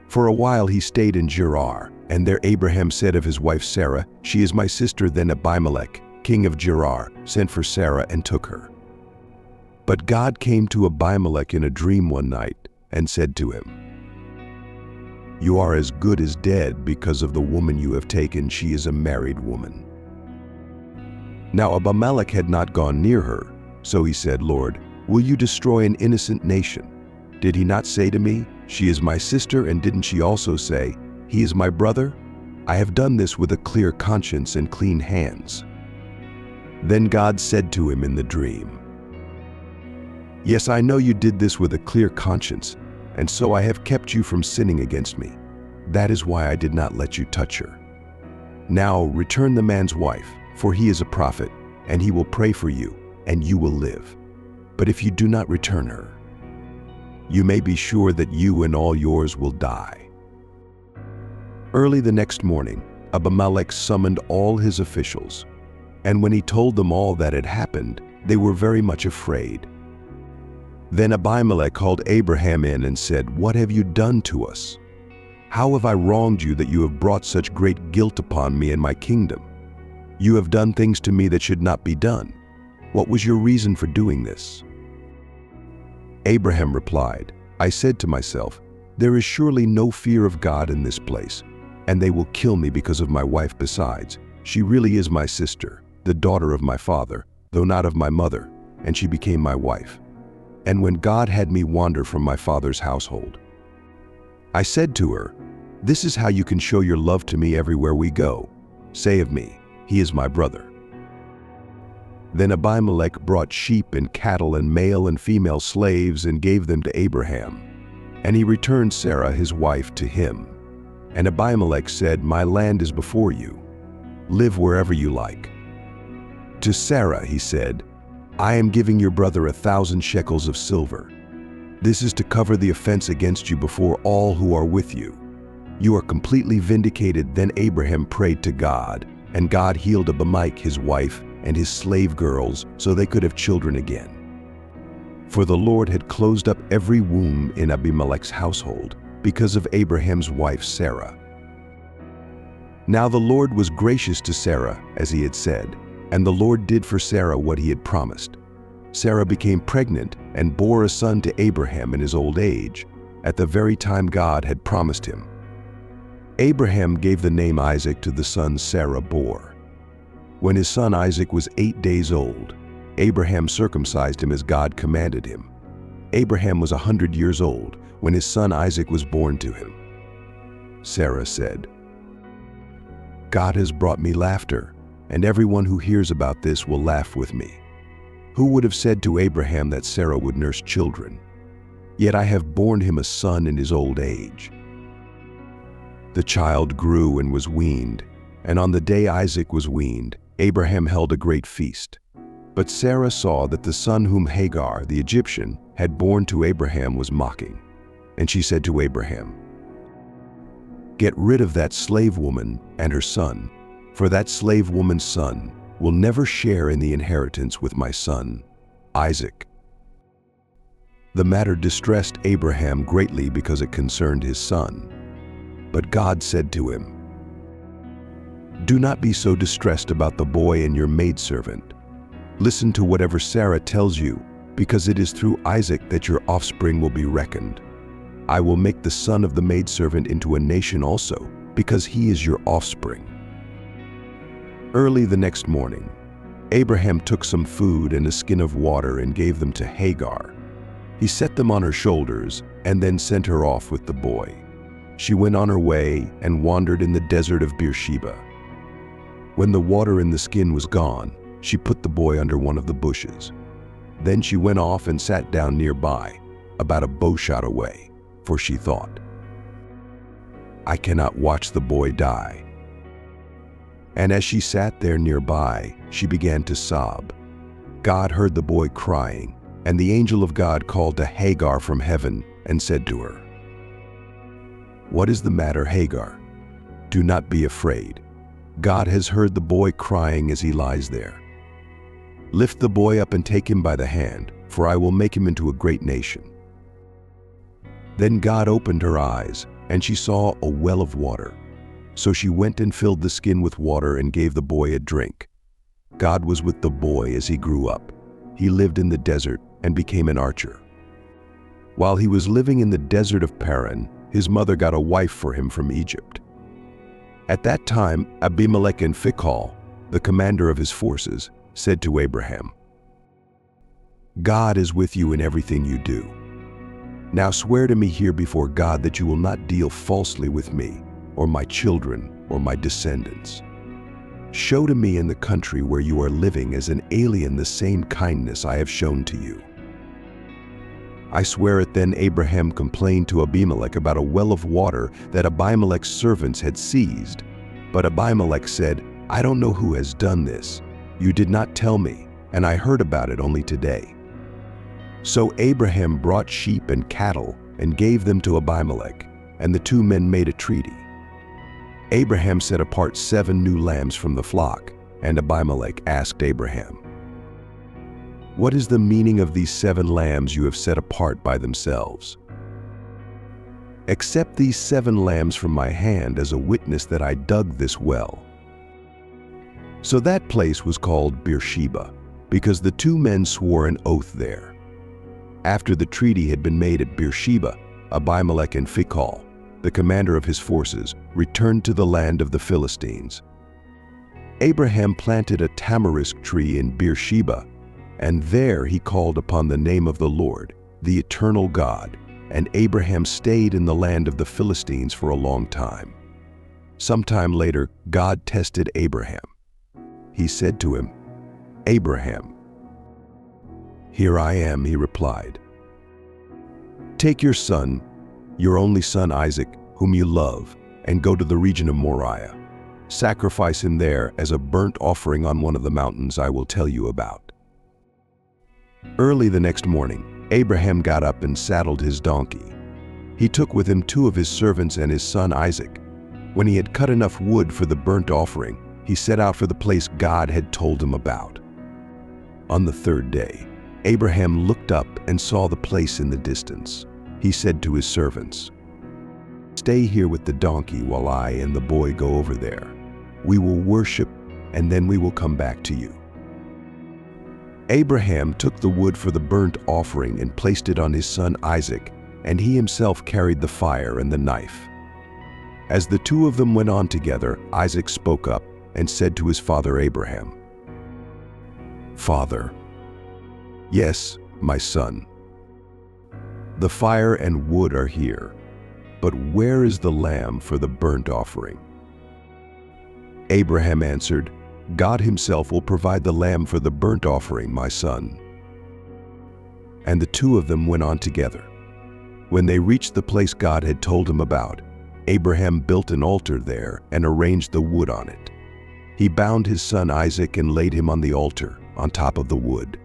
For a while he stayed in Gerar, and there Abraham said of his wife Sarah, "She is my sister." Then Abimelech, king of Gerar, sent for Sarah and took her. But God came to Abimelech in a dream one night and said to him, "You are as good as dead because of the woman you have taken. She is a married woman." Now Abimelech had not gone near her, so he said, "Lord, will you destroy an innocent nation? Did he not say to me, 'She is my sister,' and didn't she also say, 'He is my brother'? I have done this with a clear conscience and clean hands." Then God said to him in the dream, "Yes, I know you did this with a clear conscience, and so I have kept you from sinning against me. That is why I did not let you touch her. Now return the man's wife, for he is a prophet, and he will pray for you, and you will live. But if you do not return her, you may be sure that you and all yours will die." Early the next morning, Abimelech summoned all his officials, and when he told them all that had happened, they were very much afraid. Then Abimelech called Abraham in and said, "What have you done to us? How have I wronged you that you have brought such great guilt upon me and my kingdom? You have done things to me that should not be done. What was your reason for doing this?" Abraham replied, "I said to myself, there is surely no fear of God in this place, and they will kill me because of my wife. Besides, she really is my sister, the daughter of my father, though not of my mother, and she became my wife. And when God had me wander from my father's household, I said to her, 'This is how you can show your love to me everywhere we go. Say of me, he is my brother.'" Then Abimelech brought sheep and cattle and male and female slaves and gave them to Abraham. And he returned Sarah his wife to him. And Abimelech said, "My land is before you. Live wherever you like." To Sarah he said, "I am giving your brother 1,000 shekels of silver. This is to cover the offense against you before all who are with you. You are completely vindicated." Then Abraham prayed to God, and God healed Abimelech his wife and his slave girls so they could have children again. For the Lord had closed up every womb in Abimelech's household because of Abraham's wife Sarah. Now the Lord was gracious to Sarah, as he had said, and the Lord did for Sarah what he had promised. Sarah became pregnant and bore a son to Abraham in his old age, at the very time God had promised him. Abraham gave the name Isaac to the son Sarah bore. When his son Isaac was 8 days old, Abraham circumcised him as God commanded him. Abraham was 100 years old when his son Isaac was born to him. Sarah said, "God has brought me laughter, and everyone who hears about this will laugh with me. Who would have said to Abraham that Sarah would nurse children? Yet I have borne him a son in his old age." The child grew and was weaned, and on the day Isaac was weaned, Abraham held a great feast. But Sarah saw that the son whom Hagar, the Egyptian, had borne to Abraham was mocking. And she said to Abraham, "Get rid of that slave woman and her son, for that slave woman's son will never share in the inheritance with my son, Isaac." The matter distressed Abraham greatly because it concerned his son. But God said to him, "Do not be so distressed about the boy and your maidservant. Listen to whatever Sarah tells you, because it is through Isaac that your offspring will be reckoned. I will make the son of the maidservant into a nation also, because he is your offspring." Early the next morning, Abraham took some food and a skin of water and gave them to Hagar. He set them on her shoulders and then sent her off with the boy. She went on her way and wandered in the desert of Beersheba. When the water in the skin was gone, she put the boy under one of the bushes. Then she went off and sat down nearby, about a bowshot away, for she thought, "I cannot watch the boy die." And as she sat there nearby, she began to sob. God heard the boy crying, and the angel of God called to Hagar from heaven and said to her, "What is the matter, Hagar? Do not be afraid. God has heard the boy crying as he lies there. Lift the boy up and take him by the hand, for I will make him into a great nation." Then God opened her eyes, and she saw a well of water. So she went and filled the skin with water and gave the boy a drink. God was with the boy as he grew up. He lived in the desert and became an archer. While he was living in the desert of Paran, his mother got a wife for him from Egypt. At that time, Abimelech and Phicol, the commander of his forces, said to Abraham, "God is with you in everything you do. Now swear to me here before God that you will not deal falsely with me, or my children, or my descendants. Show to me in the country where you are living as an alien the same kindness I have shown to you." I swear it. Then Abraham complained to Abimelech about a well of water that Abimelech's servants had seized. But Abimelech said, "I don't know who has done this. You did not tell me, and I heard about it only today." So Abraham brought sheep and cattle and gave them to Abimelech, and the two men made a treaty. Abraham set apart 7 new lambs from the flock, and Abimelech asked Abraham, "What is the meaning of these 7 lambs you have set apart by themselves?" "Accept these 7 lambs from my hand as a witness that I dug this well." So that place was called Beersheba, because the 2 men swore an oath there. After the treaty had been made at Beersheba, Abimelech and Phicol, the commander of his forces, returned to the land of the Philistines. Abraham planted a tamarisk tree in Beersheba, and there he called upon the name of the Lord, the eternal God, and Abraham stayed in the land of the Philistines for a long time. Sometime later, God tested Abraham. He said to him, "Abraham." "Here I am," he replied. "Take your son, your only son Isaac, whom you love, and go to the region of Moriah. Sacrifice him there as a burnt offering on one of the mountains I will tell you about." Early the next morning, Abraham got up and saddled his donkey. He took with him 2 of his servants and his son Isaac. When he had cut enough wood for the burnt offering, he set out for the place God had told him about. On the 3rd day, Abraham looked up and saw the place in the distance. He said to his servants, "Stay here with the donkey while I and the boy go over there. We will worship, and then we will come back to you." Abraham took the wood for the burnt offering and placed it on his son Isaac, and he himself carried the fire and the knife. As the two of them went on together, Isaac spoke up and said to his father Abraham, "Father." "Yes, my son." "The fire and wood are here, but where is the lamb for the burnt offering?" Abraham answered, "God himself will provide the lamb for the burnt offering, my son." And the two of them went on together. When they reached the place God had told him about, Abraham built an altar there and arranged the wood on it. He bound his son Isaac and laid him on the altar, on top of the wood.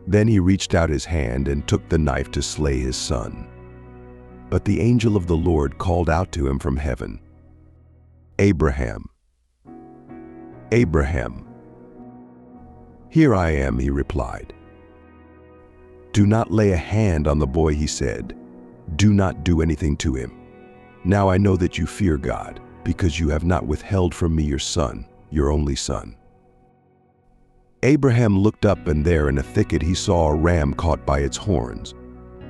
Then he reached out his hand and took the knife to slay his son. But the angel of the Lord called out to him from heaven, "Abraham, Abraham." "Here I am," he replied. "Do not lay a hand on the boy," he said. "Do not do anything to him. Now I know that you fear God, because you have not withheld from me your son, your only son." Abraham looked up, and there in a thicket he saw a ram caught by its horns.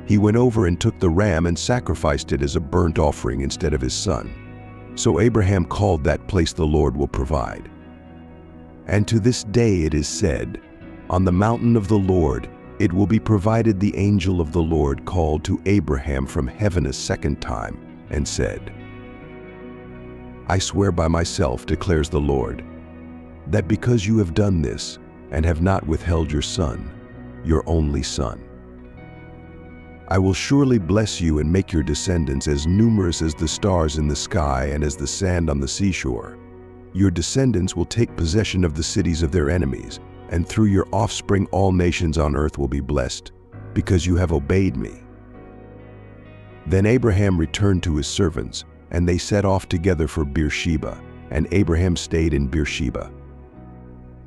He went over and took the ram and sacrificed it as a burnt offering instead of his son. So Abraham called that place "The Lord will provide." And to this day it is said, "On the mountain of the Lord it will be provided." The angel of the Lord called to Abraham from heaven a second time and said, "I swear by myself, declares the Lord, that because you have done this and have not withheld your son, your only son, I will surely bless you and make your descendants as numerous as the stars in the sky and as the sand on the seashore. Your descendants will take possession of the cities of their enemies, and through your offspring all nations on earth will be blessed, because you have obeyed me." Then Abraham returned to his servants, and they set off together for Beersheba, and Abraham stayed in Beersheba.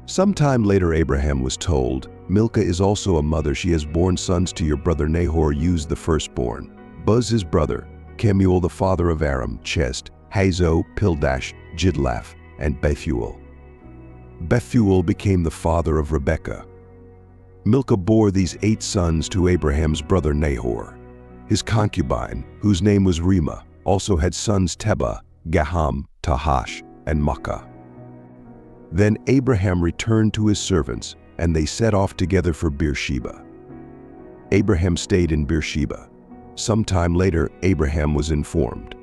Sometime later Abraham was told, "Milcah is also a mother. She has borne sons to your brother Nahor. Use the firstborn, Buz his brother, Kemuel the father of Aram, Chest, Hazo, Pildash, Jidlaph, and Bethuel." Bethuel became the father of Rebekah. Milcah bore these 8 sons to Abraham's brother Nahor. His concubine, whose name was Reumah, also had sons Tebah, Gaham, Tahash, and Makkah. Then Abraham returned to his servants, and they set off together for Beersheba. Abraham stayed in Beersheba. Sometime later, Abraham was informed,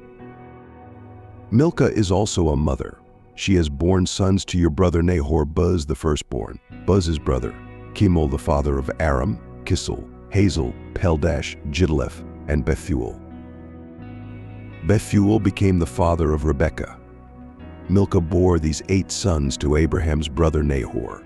"Milcah is also a mother. She has borne sons to your brother Nahor, Buz the firstborn, Buz his brother, Kemuel the father of Aram, Kisel, Hazel, Peldash, Jidlaph, and Bethuel." Bethuel became the father of Rebekah. Milcah bore these 8 sons to Abraham's brother Nahor.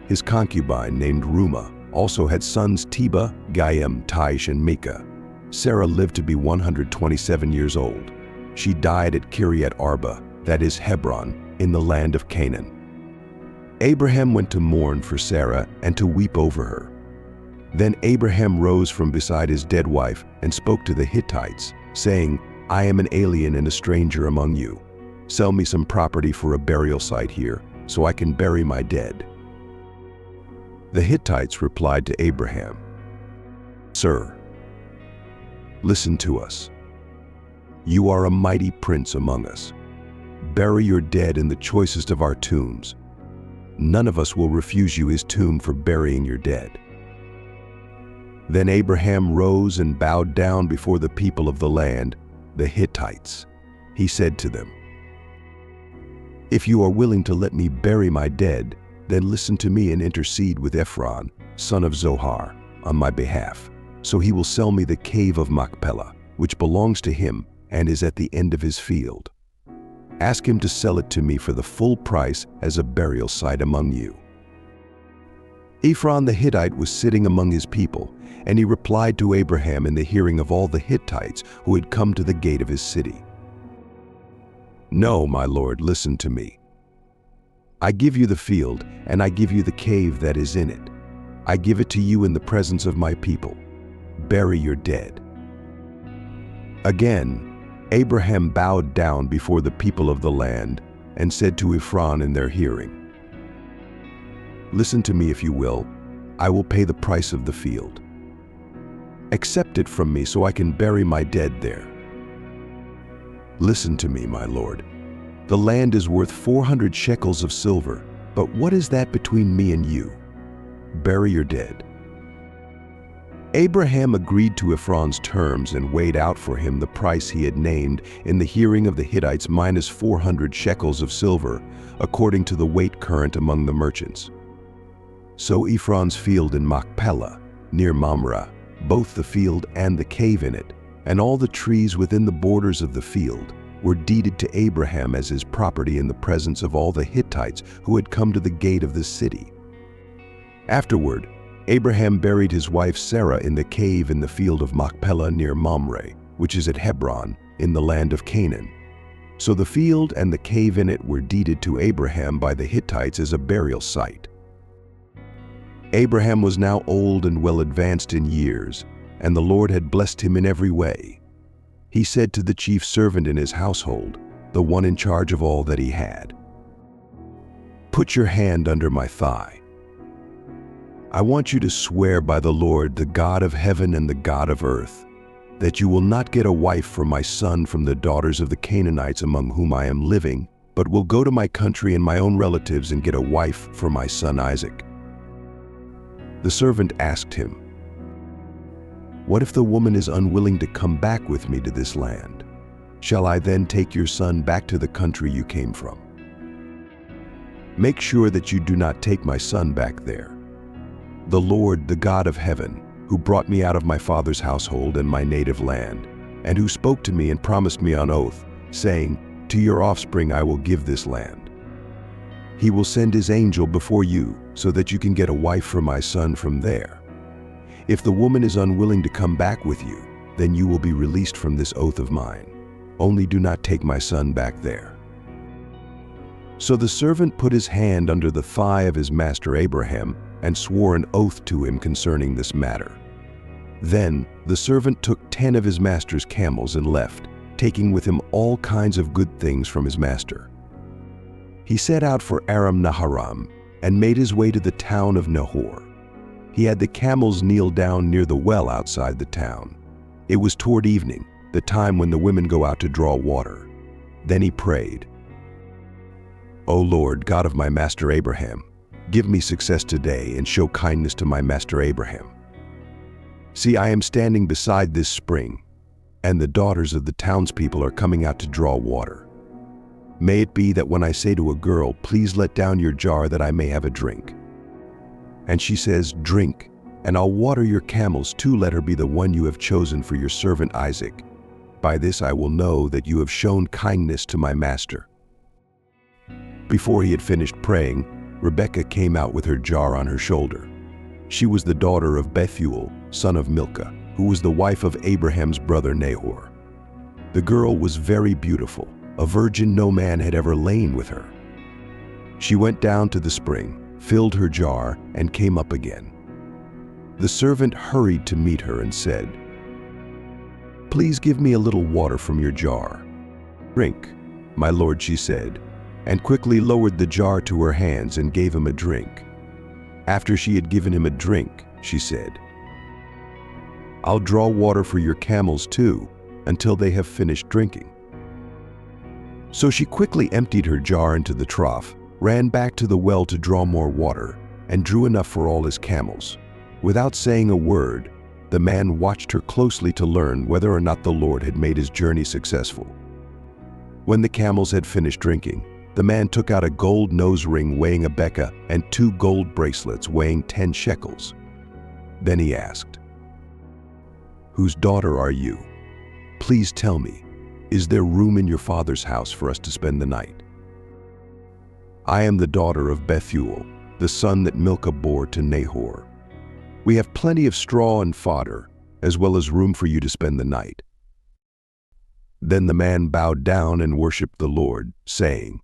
His concubine, named Reumah, also had sons Tebah, Gayam, Taish, and Micah. Sarah lived to be 127 years old. She died at Kiriath Arba, that is Hebron, in the land of Canaan. Abraham went to mourn for Sarah and to weep over her. Then Abraham rose from beside his dead wife and spoke to the Hittites, saying, "I am an alien and a stranger among you. Sell me some property for a burial site here, so I can bury my dead." The Hittites replied to Abraham, "Sir, listen to us. You are a mighty prince among us. Bury your dead in the choicest of our tombs. None of us will refuse you his tomb for burying your dead." Then Abraham rose and bowed down before the people of the land, the Hittites. He said to them, "If you are willing to let me bury my dead, then listen to me and intercede with Ephron, son of Zohar, on my behalf, so he will sell me the cave of Machpelah, which belongs to him and is at the end of his field. Ask him to sell it to me for the full price as a burial site among you." Ephron the Hittite was sitting among his people, and he replied to Abraham in the hearing of all the Hittites who had come to the gate of his city, "No, my lord, listen to me. I give you the field, and I give you the cave that is in it. I give it to you in the presence of my people. Bury your dead." Again, Abraham bowed down before the people of the land and said to Ephron in their hearing, "Listen to me if you will. I will pay the price of the field. Accept it from me so I can bury my dead there. Listen to me, my lord. The land is worth 400 shekels of silver, but what is that between me and you? Bury your dead." Abraham agreed to Ephron's terms and weighed out for him the price he had named in the hearing of the Hittites minus 400 shekels of silver, according to the weight current among the merchants. So Ephron's field in Machpelah, near Mamre, both the field and the cave in it, and all the trees within the borders of the field, were deeded to Abraham as his property in the presence of all the Hittites who had come to the gate of the city. Afterward, Abraham buried his wife Sarah in the cave in the field of Machpelah near Mamre, which is at Hebron, in the land of Canaan. So the field and the cave in it were deeded to Abraham by the Hittites as a burial site. Abraham was now old and well advanced in years, and the Lord had blessed him in every way. He said to the chief servant in his household, the one in charge of all that he had, "Put your hand under my thigh. I want you to swear by the Lord, the God of heaven and the God of earth, that you will not get a wife for my son from the daughters of the Canaanites among whom I am living, but will go to my country and my own relatives and get a wife for my son Isaac." The servant asked him, "What if the woman is unwilling to come back with me to this land? Shall I then take your son back to the country you came from? Make sure that you do not take my son back there. The Lord, the God of heaven, who brought me out of my father's household and my native land, and who spoke to me and promised me on oath, saying, 'To your offspring I will give this land.' He will send his angel before you so that you can get a wife for my son from there. If the woman is unwilling to come back with you, then you will be released from this oath of mine. Only do not take my son back there." So the servant put his hand under the thigh of his master Abraham and swore an oath to him concerning this matter. Then the servant took 10 of his master's camels and left, taking with him all kinds of good things from his master. He set out for Aram Naharaim and made his way to the town of Nahor. He had the camels kneel down near the well outside the town. It was toward evening, the time when the women go out to draw water. Then he prayed, "O Lord, God of my master Abraham, give me success today and show kindness to my master Abraham. See, I am standing beside this spring, and the daughters of the townspeople are coming out to draw water. May it be that when I say to a girl, 'Please let down your jar that I may have a drink,' and she says, 'Drink, and I'll water your camels too,' let her be the one you have chosen for your servant Isaac. By this I will know that you have shown kindness to my master." Before he had finished praying, Rebekah came out with her jar on her shoulder. She was the daughter of Bethuel, son of Milcah, who was the wife of Abraham's brother Nahor. The girl was very beautiful, a virgin, no man had ever lain with her. She went down to the spring, filled her jar, and came up again. The servant hurried to meet her and said, "Please give me a little water from your jar." "Drink, my lord," she said, and quickly lowered the jar to her hands and gave him a drink. After she had given him a drink, she said, "I'll draw water for your camels too, until they have finished drinking." So she quickly emptied her jar into the trough, ran back to the well to draw more water, and drew enough for all his camels. Without saying a word, the man watched her closely to learn whether or not the Lord had made his journey successful. When the camels had finished drinking, the man took out a gold nose ring weighing a beka and 2 gold bracelets weighing 10 shekels. Then he asked, "Whose daughter are you? Please tell me, is there room in your father's house for us to spend the night?" "I am the daughter of Bethuel, the son that Milcah bore to Nahor. We have plenty of straw and fodder, as well as room for you to spend the night." Then the man bowed down and worshipped the Lord, saying,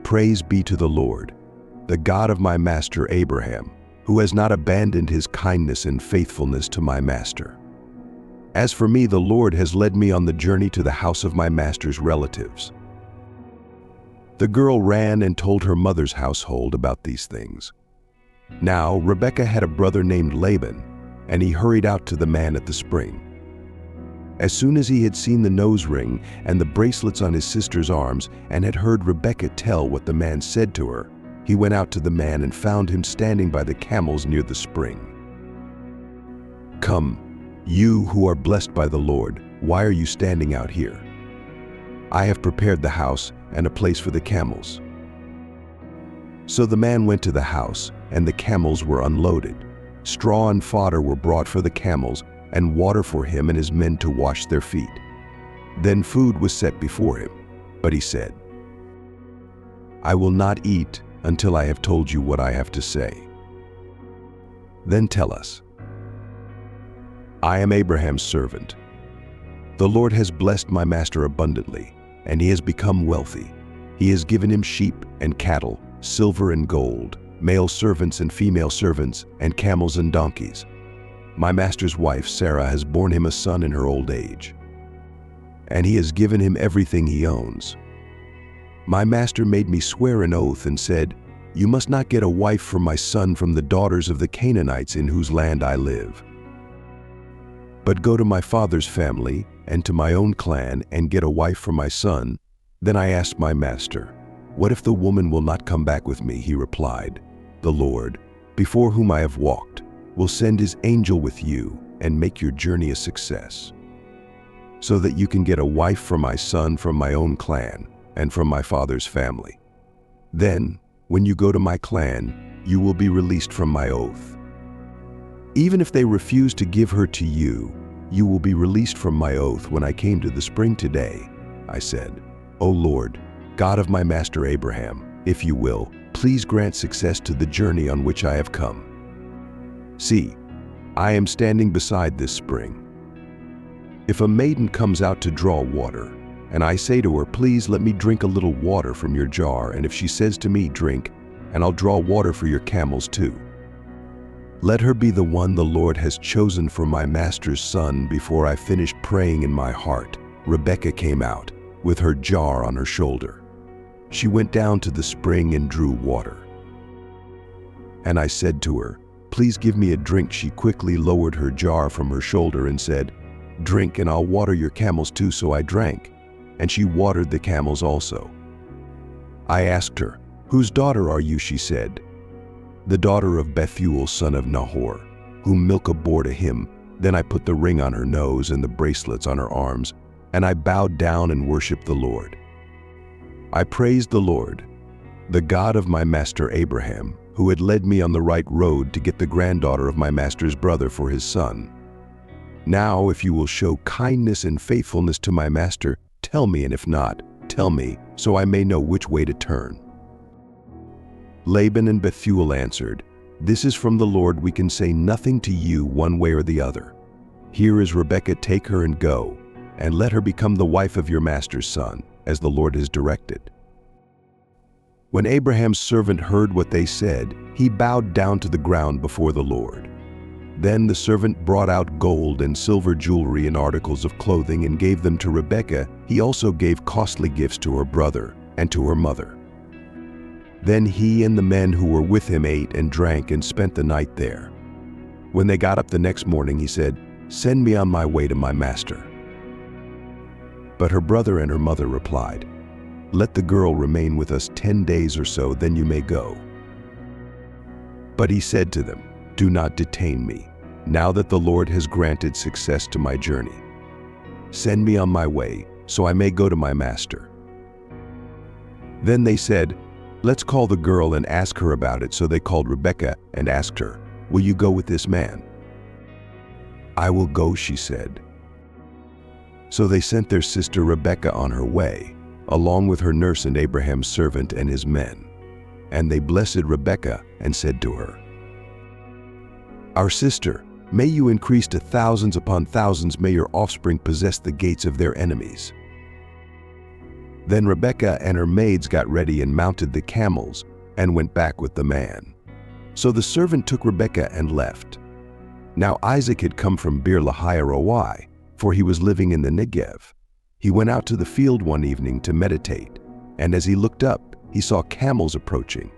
"Praise be to the Lord, the God of my master Abraham, who has not abandoned his kindness and faithfulness to my master. As for me, the Lord has led me on the journey to the house of my master's relatives." The girl ran and told her mother's household about these things. Now Rebekah had a brother named Laban, and he hurried out to the man at the spring. As soon as he had seen the nose ring and the bracelets on his sister's arms and had heard Rebekah tell what the man said to her, he went out to the man and found him standing by the camels near the spring. "Come, you who are blessed by the Lord, why are you standing out here? I have prepared the house and a place for the camels." So the man went to the house, and the camels were unloaded. Straw and fodder were brought for the camels, and water for him and his men to wash their feet. Then food was set before him, but he said, "I will not eat until I have told you what I have to say." "Then tell us." "I am Abraham's servant. The Lord has blessed my master abundantly, and he has become wealthy. He has given him sheep and cattle, silver and gold, male servants and female servants, and camels and donkeys. My master's wife, Sarah, has borne him a son in her old age, and he has given him everything he owns. My master made me swear an oath and said, 'You must not get a wife for my son from the daughters of the Canaanites in whose land I live. But go to my father's family and to my own clan and get a wife for my son.' Then I asked my master, 'What if the woman will not come back with me?' He replied, 'The Lord, before whom I have walked, will send his angel with you and make your journey a success, so that you can get a wife for my son from my own clan and from my father's family. Then, when you go to my clan, you will be released from my oath. Even if they refuse to give her to you, you will be released from my oath when I came to the spring today.' I said, 'O Lord, God of my master Abraham, if you will, please grant success to the journey on which I have come. See, I am standing beside this spring. If a maiden comes out to draw water, and I say to her, "Please let me drink a little water from your jar," and if she says to me, "Drink, and I'll draw water for your camels too," let her be the one the Lord has chosen for my master's son.' Before I finished praying in my heart, Rebekah came out, with her jar on her shoulder. She went down to the spring and drew water. And I said to her, 'Please give me a drink.' She quickly lowered her jar from her shoulder and said, 'Drink, and I'll water your camels too.' So I drank, and she watered the camels also. I asked her, 'Whose daughter are you?' She said, 'The daughter of Bethuel, son of Nahor, whom Milcah bore to him.' Then I put the ring on her nose and the bracelets on her arms, and I bowed down and worshiped the Lord. I praised the Lord, the God of my master Abraham, who had led me on the right road to get the granddaughter of my master's brother for his son. Now, if you will show kindness and faithfulness to my master, tell me, and if not, tell me, so I may know which way to turn." Laban and Bethuel answered, "This is from the Lord. We can say nothing to you one way or the other. Here is Rebekah, take her and go, and let her become the wife of your master's son, as the Lord has directed." When Abraham's servant heard what they said, he bowed down to the ground before the Lord. Then the servant brought out gold and silver jewelry and articles of clothing and gave them to Rebekah. He also gave costly gifts to her brother and to her mother. Then he and the men who were with him ate and drank and spent the night there. When they got up the next morning, he said, "Send me on my way to my master." But her brother and her mother replied, "Let the girl remain with us 10 days or so, then you may go." But he said to them, "Do not detain me, now that the Lord has granted success to my journey. Send me on my way, so I may go to my master." Then they said, "Let's call the girl and ask her about it." So they called Rebekah and asked her, "Will you go with this man?" "I will go," she said. So they sent their sister Rebekah on her way, along with her nurse and Abraham's servant and his men. And they blessed Rebekah and said to her, "Our sister, may you increase to thousands upon thousands. May your offspring possess the gates of their enemies." Then Rebekah and her maids got ready and mounted the camels and went back with the man. So the servant took Rebekah and left. Now Isaac had come from Beer-lahai-roi, for he was living in the Negev. He went out to the field one evening to meditate, and as he looked up, he saw camels approaching.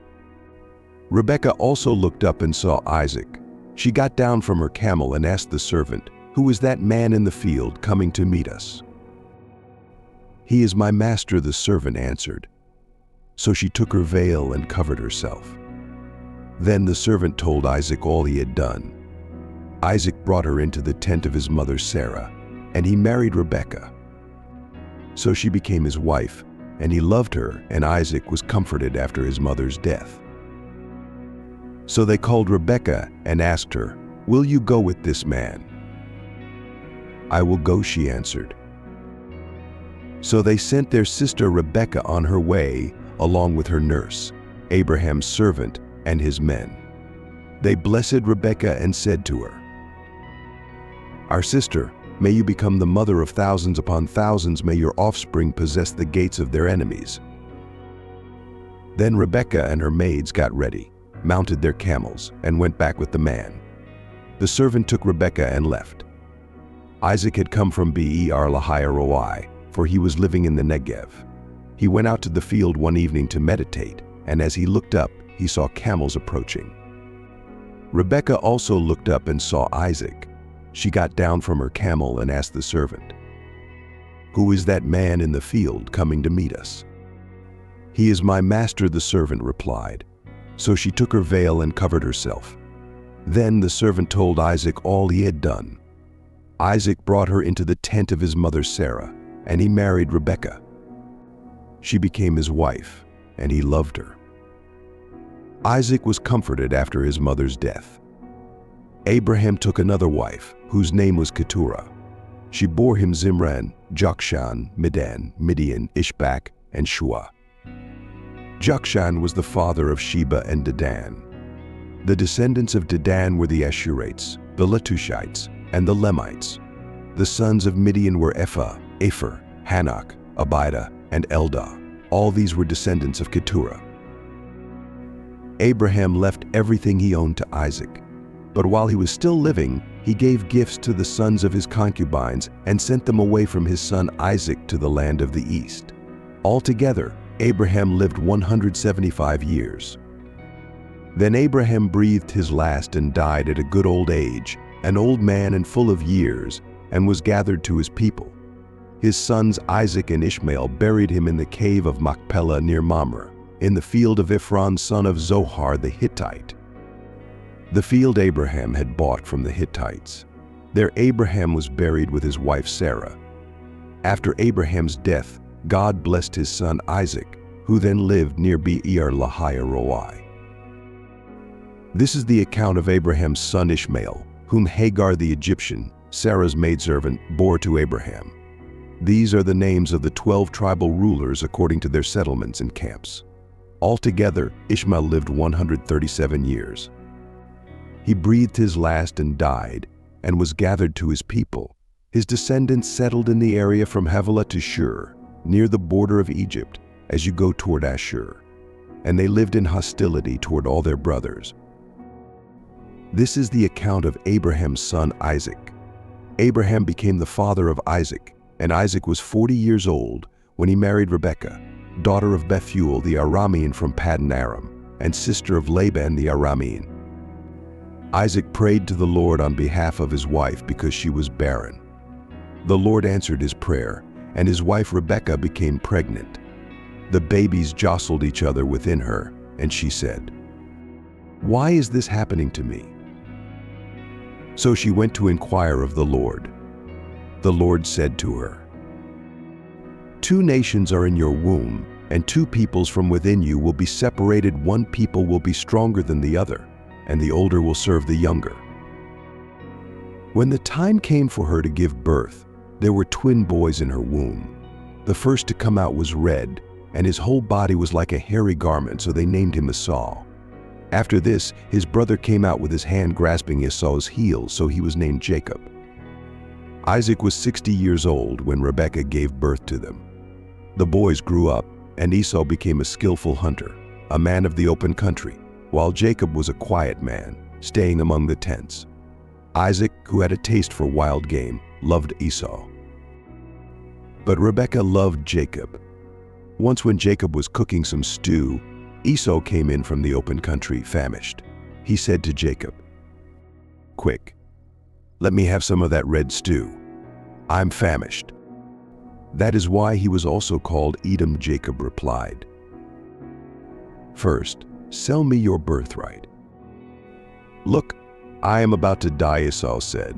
Rebekah also looked up and saw Isaac. She got down from her camel and asked the servant, "Who is that man in the field coming to meet us?" "He is my master," the servant answered. So she took her veil and covered herself. Then the servant told Isaac all he had done. Isaac brought her into the tent of his mother Sarah, and he married Rebekah. So she became his wife, and he loved her, and Isaac was comforted after his mother's death. So they called Rebekah and asked her, "Will you go with this man?" "I will go," she answered. So they sent their sister Rebekah on her way, along with her nurse, Abraham's servant, and his men. They blessed Rebekah and said to her, "Our sister, may you become the mother of thousands upon thousands, may your offspring possess the gates of their enemies." Then Rebekah and her maids got ready, mounted their camels, and went back with the man. The servant took Rebekah and left. Isaac had come from Beer-lahai-roi, for he was living in the Negev. He went out to the field one evening to meditate, and as he looked up, he saw camels approaching. Rebekah also looked up and saw Isaac. She got down from her camel and asked the servant, "Who is that man in the field coming to meet us?" "He is my master," the servant replied. So she took her veil and covered herself. Then the servant told Isaac all he had done. Isaac brought her into the tent of his mother Sarah, and he married Rebekah. She became his wife, and he loved her. Isaac was comforted after his mother's death. Abraham took another wife, whose name was Keturah. She bore him Zimran, Jokshan, Medan, Midian, Ishbak, and Shua. Jokshan was the father of Sheba and Dedan. The descendants of Dedan were the Ashurites, the Letushites, and the Lemites. The sons of Midian were Ephah, Epher, Hanok, Abida, and Eldah. All these were descendants of Keturah. Abraham left everything he owned to Isaac. But while he was still living, he gave gifts to the sons of his concubines and sent them away from his son Isaac to the land of the east. Altogether, Abraham lived 175 years. Then Abraham breathed his last and died at a good old age, an old man and full of years, and was gathered to his people. His sons Isaac and Ishmael buried him in the cave of Machpelah near Mamre, in the field of Ephron son of Zohar the Hittite. The field Abraham had bought from the Hittites. There Abraham was buried with his wife Sarah. After Abraham's death, God blessed his son Isaac, who then lived near Beer-lahai-roi. This is the account of Abraham's son Ishmael, whom Hagar the Egyptian, Sarah's maidservant, bore to Abraham. These are the names of the 12 tribal rulers according to their settlements and camps. Altogether, Ishmael lived 137 years. He breathed his last and died, and was gathered to his people. His descendants settled in the area from Havilah to Shur, near the border of Egypt, as you go toward Ashur. And they lived in hostility toward all their brothers. This is the account of Abraham's son Isaac. Abraham became the father of Isaac, and Isaac was 40 years old when he married Rebekah, daughter of Bethuel the Aramean from Paddan Aram, and sister of Laban the Aramean. Isaac prayed to the Lord on behalf of his wife because she was barren. The Lord answered his prayer, and his wife Rebekah became pregnant. The babies jostled each other within her, and she said, "Why is this happening to me?" So she went to inquire of the Lord. The Lord said to her, "Two nations are in your womb, and two peoples from within you will be separated. One people will be stronger than the other, and the older will serve the younger." When the time came for her to give birth, there were twin boys in her womb. The first to come out was red, and his whole body was like a hairy garment, so they named him Esau. After this, his brother came out with his hand grasping Esau's heel, so he was named Jacob. Isaac was 60 years old when Rebekah gave birth to them. The boys grew up, and Esau became a skillful hunter, a man of the open country, while Jacob was a quiet man, staying among the tents. Isaac, who had a taste for wild game, loved Esau. But Rebekah loved Jacob. Once when Jacob was cooking some stew, Esau came in from the open country, famished. He said to Jacob, "Quick, let me have some of that red stew. I'm famished." That is why he was also called Edom. Jacob replied, "First, sell me your birthright." "Look, I am about to die," Esau said.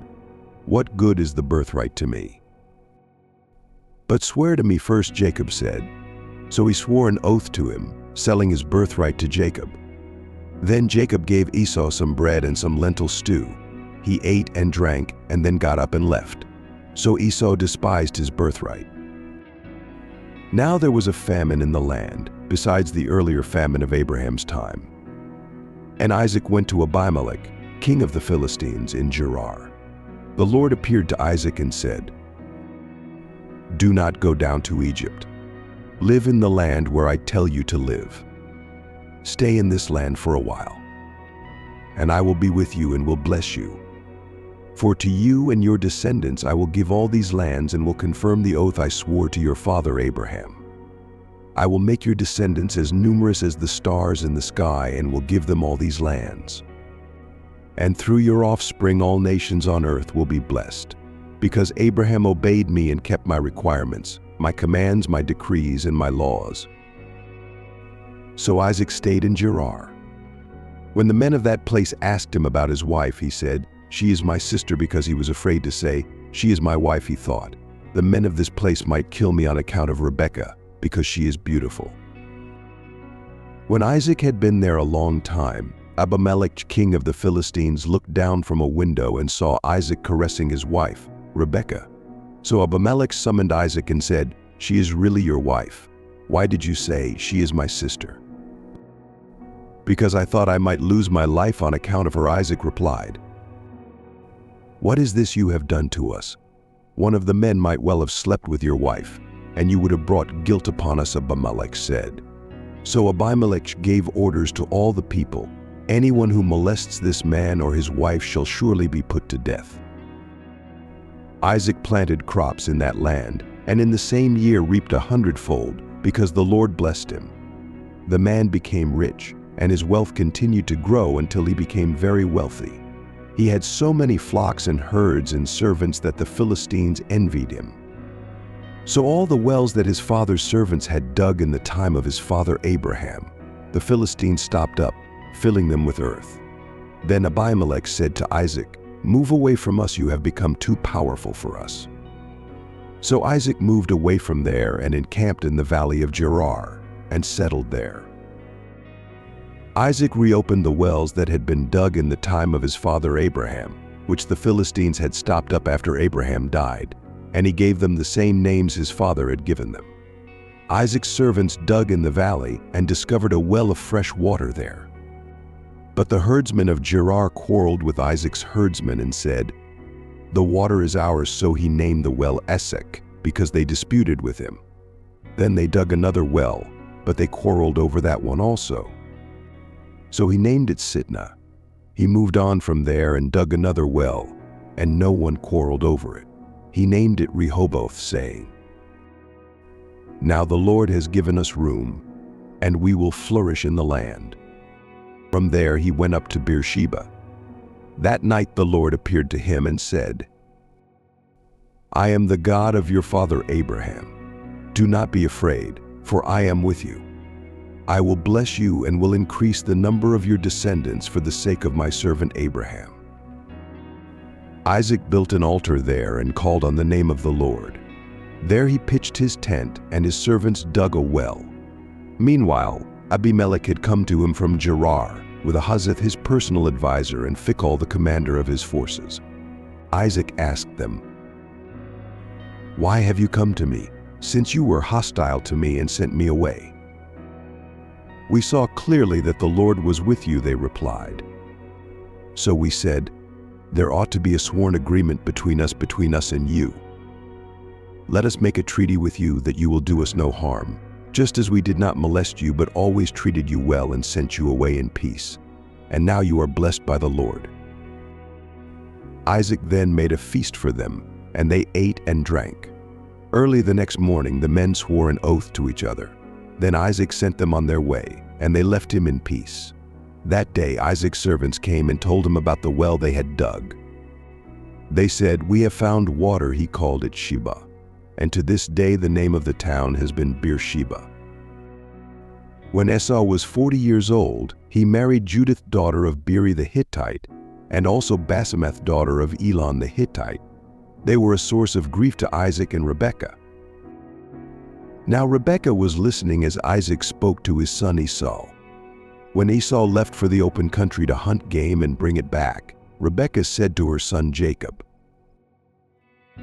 "What good is the birthright to me?" "But swear to me first," Jacob said. So he swore an oath to him, selling his birthright to Jacob. Then Jacob gave Esau some bread and some lentil stew. He ate and drank and then got up and left. So Esau despised his birthright. Now there was a famine in the land, besides the earlier famine of Abraham's time. And Isaac went to Abimelech, king of the Philistines, in Gerar. The Lord appeared to Isaac and said, "Do not go down to Egypt. Live in the land where I tell you to live. Stay in this land for a while, and I will be with you and will bless you. For to you and your descendants I will give all these lands and will confirm the oath I swore to your father Abraham. I will make your descendants as numerous as the stars in the sky and will give them all these lands. And through your offspring all nations on earth will be blessed, because Abraham obeyed me and kept my requirements, my commands, my decrees, and my laws." So Isaac stayed in Gerar. When the men of that place asked him about his wife, he said, "She is my sister," because he was afraid to say, "She is my wife," he thought. "The men of this place might kill me on account of Rebekah, because she is beautiful." When Isaac had been there a long time, Abimelech, king of the Philistines, looked down from a window and saw Isaac caressing his wife, Rebekah. So Abimelech summoned Isaac and said, "She is really your wife. Why did you say, 'She is my sister'?" "Because I thought I might lose my life on account of her," Isaac replied. "What is this you have done to us? One of the men might well have slept with your wife, and you would have brought guilt upon us," Abimelech said. So Abimelech gave orders to all the people, "Anyone who molests this man or his wife shall surely be put to death." Isaac planted crops in that land, and in the same year reaped 100-fold, because the Lord blessed him. The man became rich, and his wealth continued to grow until he became very wealthy. He had so many flocks and herds and servants that the Philistines envied him. So all the wells that his father's servants had dug in the time of his father Abraham, the Philistines stopped up, filling them with earth. Then Abimelech said to Isaac, "Move away from us, you have become too powerful for us." So Isaac moved away from there and encamped in the valley of Gerar, and settled there. Isaac reopened the wells that had been dug in the time of his father Abraham, which the Philistines had stopped up after Abraham died, and he gave them the same names his father had given them. Isaac's servants dug in the valley and discovered a well of fresh water there. But the herdsmen of Gerar quarreled with Isaac's herdsmen and said, "The water is ours," so he named the well Esek, because they disputed with him. Then they dug another well, but they quarreled over that one also. So he named it Sitnah. He moved on from there and dug another well, and no one quarreled over it. He named it Rehoboth, saying, "Now the Lord has given us room, and we will flourish in the land." From there he went up to Beersheba. That night the Lord appeared to him and said, "I am the God of your father Abraham. Do not be afraid, for I am with you. I will bless you and will increase the number of your descendants for the sake of my servant Abraham." Isaac built an altar there and called on the name of the Lord. There he pitched his tent, and his servants dug a well. Meanwhile, Abimelech had come to him from Gerar, with Ahuzzath his personal advisor and Phicol the commander of his forces. Isaac asked them, "Why have you come to me, since you were hostile to me and sent me away?" "We saw clearly that the Lord was with you," they replied. So we said, "There ought to be a sworn agreement between us and you. Let us make a treaty with you that you will do us no harm, just as we did not molest you but always treated you well and sent you away in peace. And now you are blessed by the Lord." Isaac then made a feast for them, and they ate and drank. Early the next morning the men swore an oath to each other. Then Isaac sent them on their way, and they left him in peace. That day Isaac's servants came and told him about the well they had dug. They said, "We have found water." He called it Sheba, and to this day the name of the town has been Beersheba. When Esau was 40 years old, he married Judith, daughter of Beeri the Hittite, and also Basemath, daughter of Elon the Hittite. They were a source of grief to Isaac and Rebekah. Now Rebekah was listening as Isaac spoke to his son Esau. When Esau left for the open country to hunt game and bring it back, Rebekah said to her son Jacob,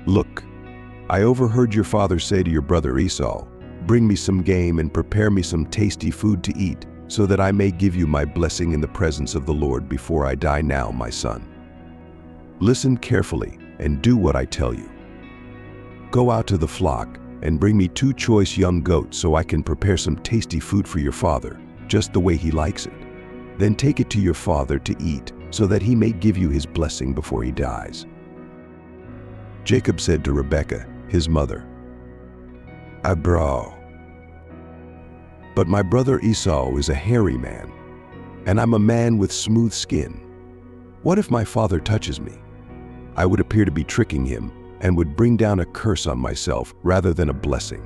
"Look, I overheard your father say to your brother Esau, 'Bring me some game and prepare me some tasty food to eat, so that I may give you my blessing in the presence of the Lord before I die now, my son.' Listen carefully and do what I tell you. Go out to the flock and bring me 2 choice young goats so I can prepare some tasty food for your father, just the way he likes it. Then take it to your father to eat, so that he may give you his blessing before he dies." Jacob said to Rebekah, his mother, "Abram. But my brother Esau is a hairy man, and I'm a man with smooth skin. What if my father touches me? I would appear to be tricking him and would bring down a curse on myself rather than a blessing.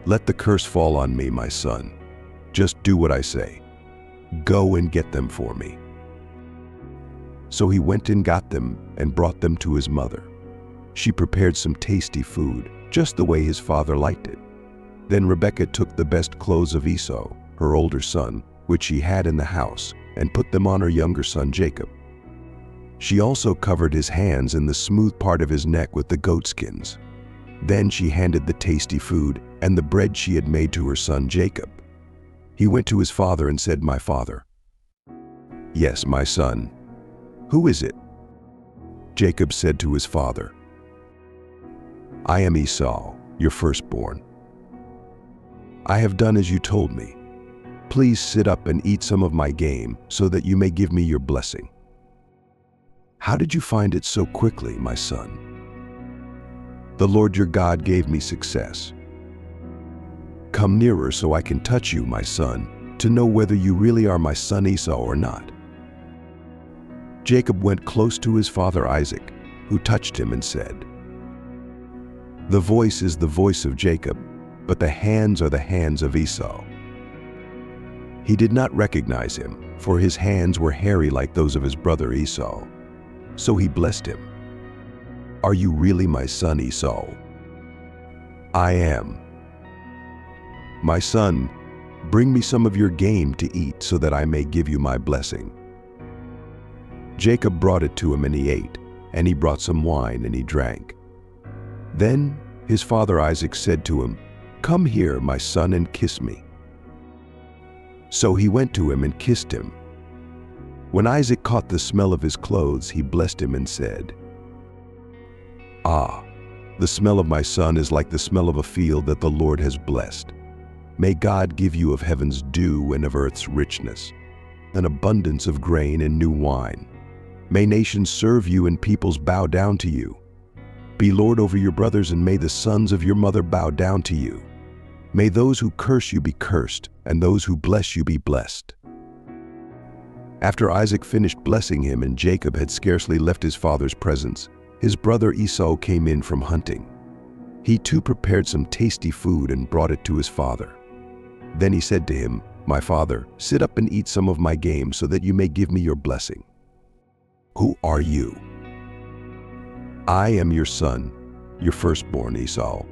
Let the curse fall on me, my son. Just do what I say. Go and get them for me." So he went and got them and brought them to his mother. She prepared some tasty food, just the way his father liked it. Then Rebekah took the best clothes of Esau, her older son, which she had in the house, and put them on her younger son Jacob. She also covered his hands and the smooth part of his neck with the goatskins. Then she handed the tasty food and the bread she had made to her son Jacob. He went to his father and said, "My father." "Yes, my son." "Who is it?" Jacob said to his father, "I am Esau, your firstborn. I have done as you told me. Please sit up and eat some of my game so that you may give me your blessing." "How did you find it so quickly, my son?" "The Lord your God gave me success." "Come nearer so I can touch you, my son, to know whether you really are my son Esau or not." Jacob went close to his father Isaac, who touched him and said, "The voice is the voice of Jacob, but the hands are the hands of Esau." He did not recognize him, for his hands were hairy like those of his brother Esau. So he blessed him. "Are you really my son Esau?" "I am." "My son, bring me some of your game to eat so that I may give you my blessing." Jacob brought it to him and he ate, and he brought some wine and he drank. Then his father Isaac said to him, "Come here, my son, and kiss me." So he went to him and kissed him. When Isaac caught the smell of his clothes, he blessed him and said, "Ah, the smell of my son is like the smell of a field that the Lord has blessed. May God give you of heaven's dew and of earth's richness, an abundance of grain and new wine. May nations serve you and peoples bow down to you. Be Lord over your brothers, and may the sons of your mother bow down to you. May those who curse you be cursed, and those who bless you be blessed." After Isaac finished blessing him and Jacob had scarcely left his father's presence, his brother Esau came in from hunting. He too prepared some tasty food and brought it to his father. Then he said to him, "My father, sit up and eat some of my game so that you may give me your blessing." "Who are you?" "I am your son, your firstborn, Esau."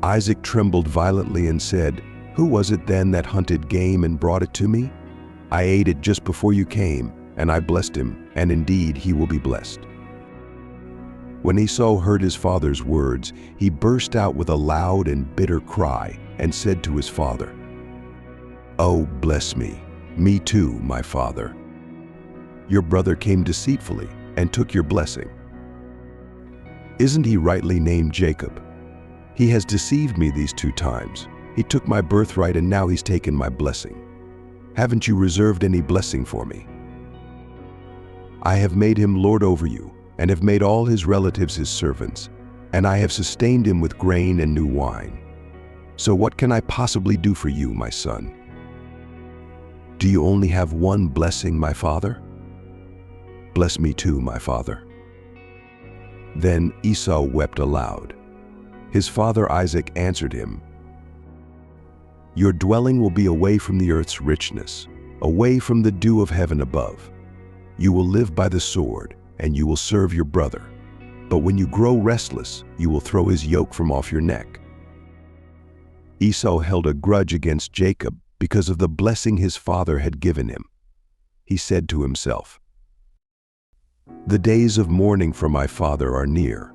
Isaac trembled violently and said, "Who was it then that hunted game and brought it to me? I ate it just before you came, and I blessed him, and indeed he will be blessed." When Esau heard his father's words, he burst out with a loud and bitter cry and said to his father, "Oh, bless me too, my father. Your brother came deceitfully and took your blessing. Isn't he rightly named Jacob? He has deceived me these 2 times. He took my birthright and now he's taken my blessing. Haven't you reserved any blessing for me? I have made him lord over you and have made all his relatives his servants, and I have sustained him with grain and new wine. So what can I possibly do for you, my son? Do you only have one blessing, my father? Bless me too, my father." Then Esau wept aloud. His father Isaac answered him, "Your dwelling will be away from the earth's richness, away from the dew of heaven above. You will live by the sword, and you will serve your brother. But when you grow restless, you will throw his yoke from off your neck." Esau held a grudge against Jacob because of the blessing his father had given him. He said to himself, "The days of mourning for my father are near.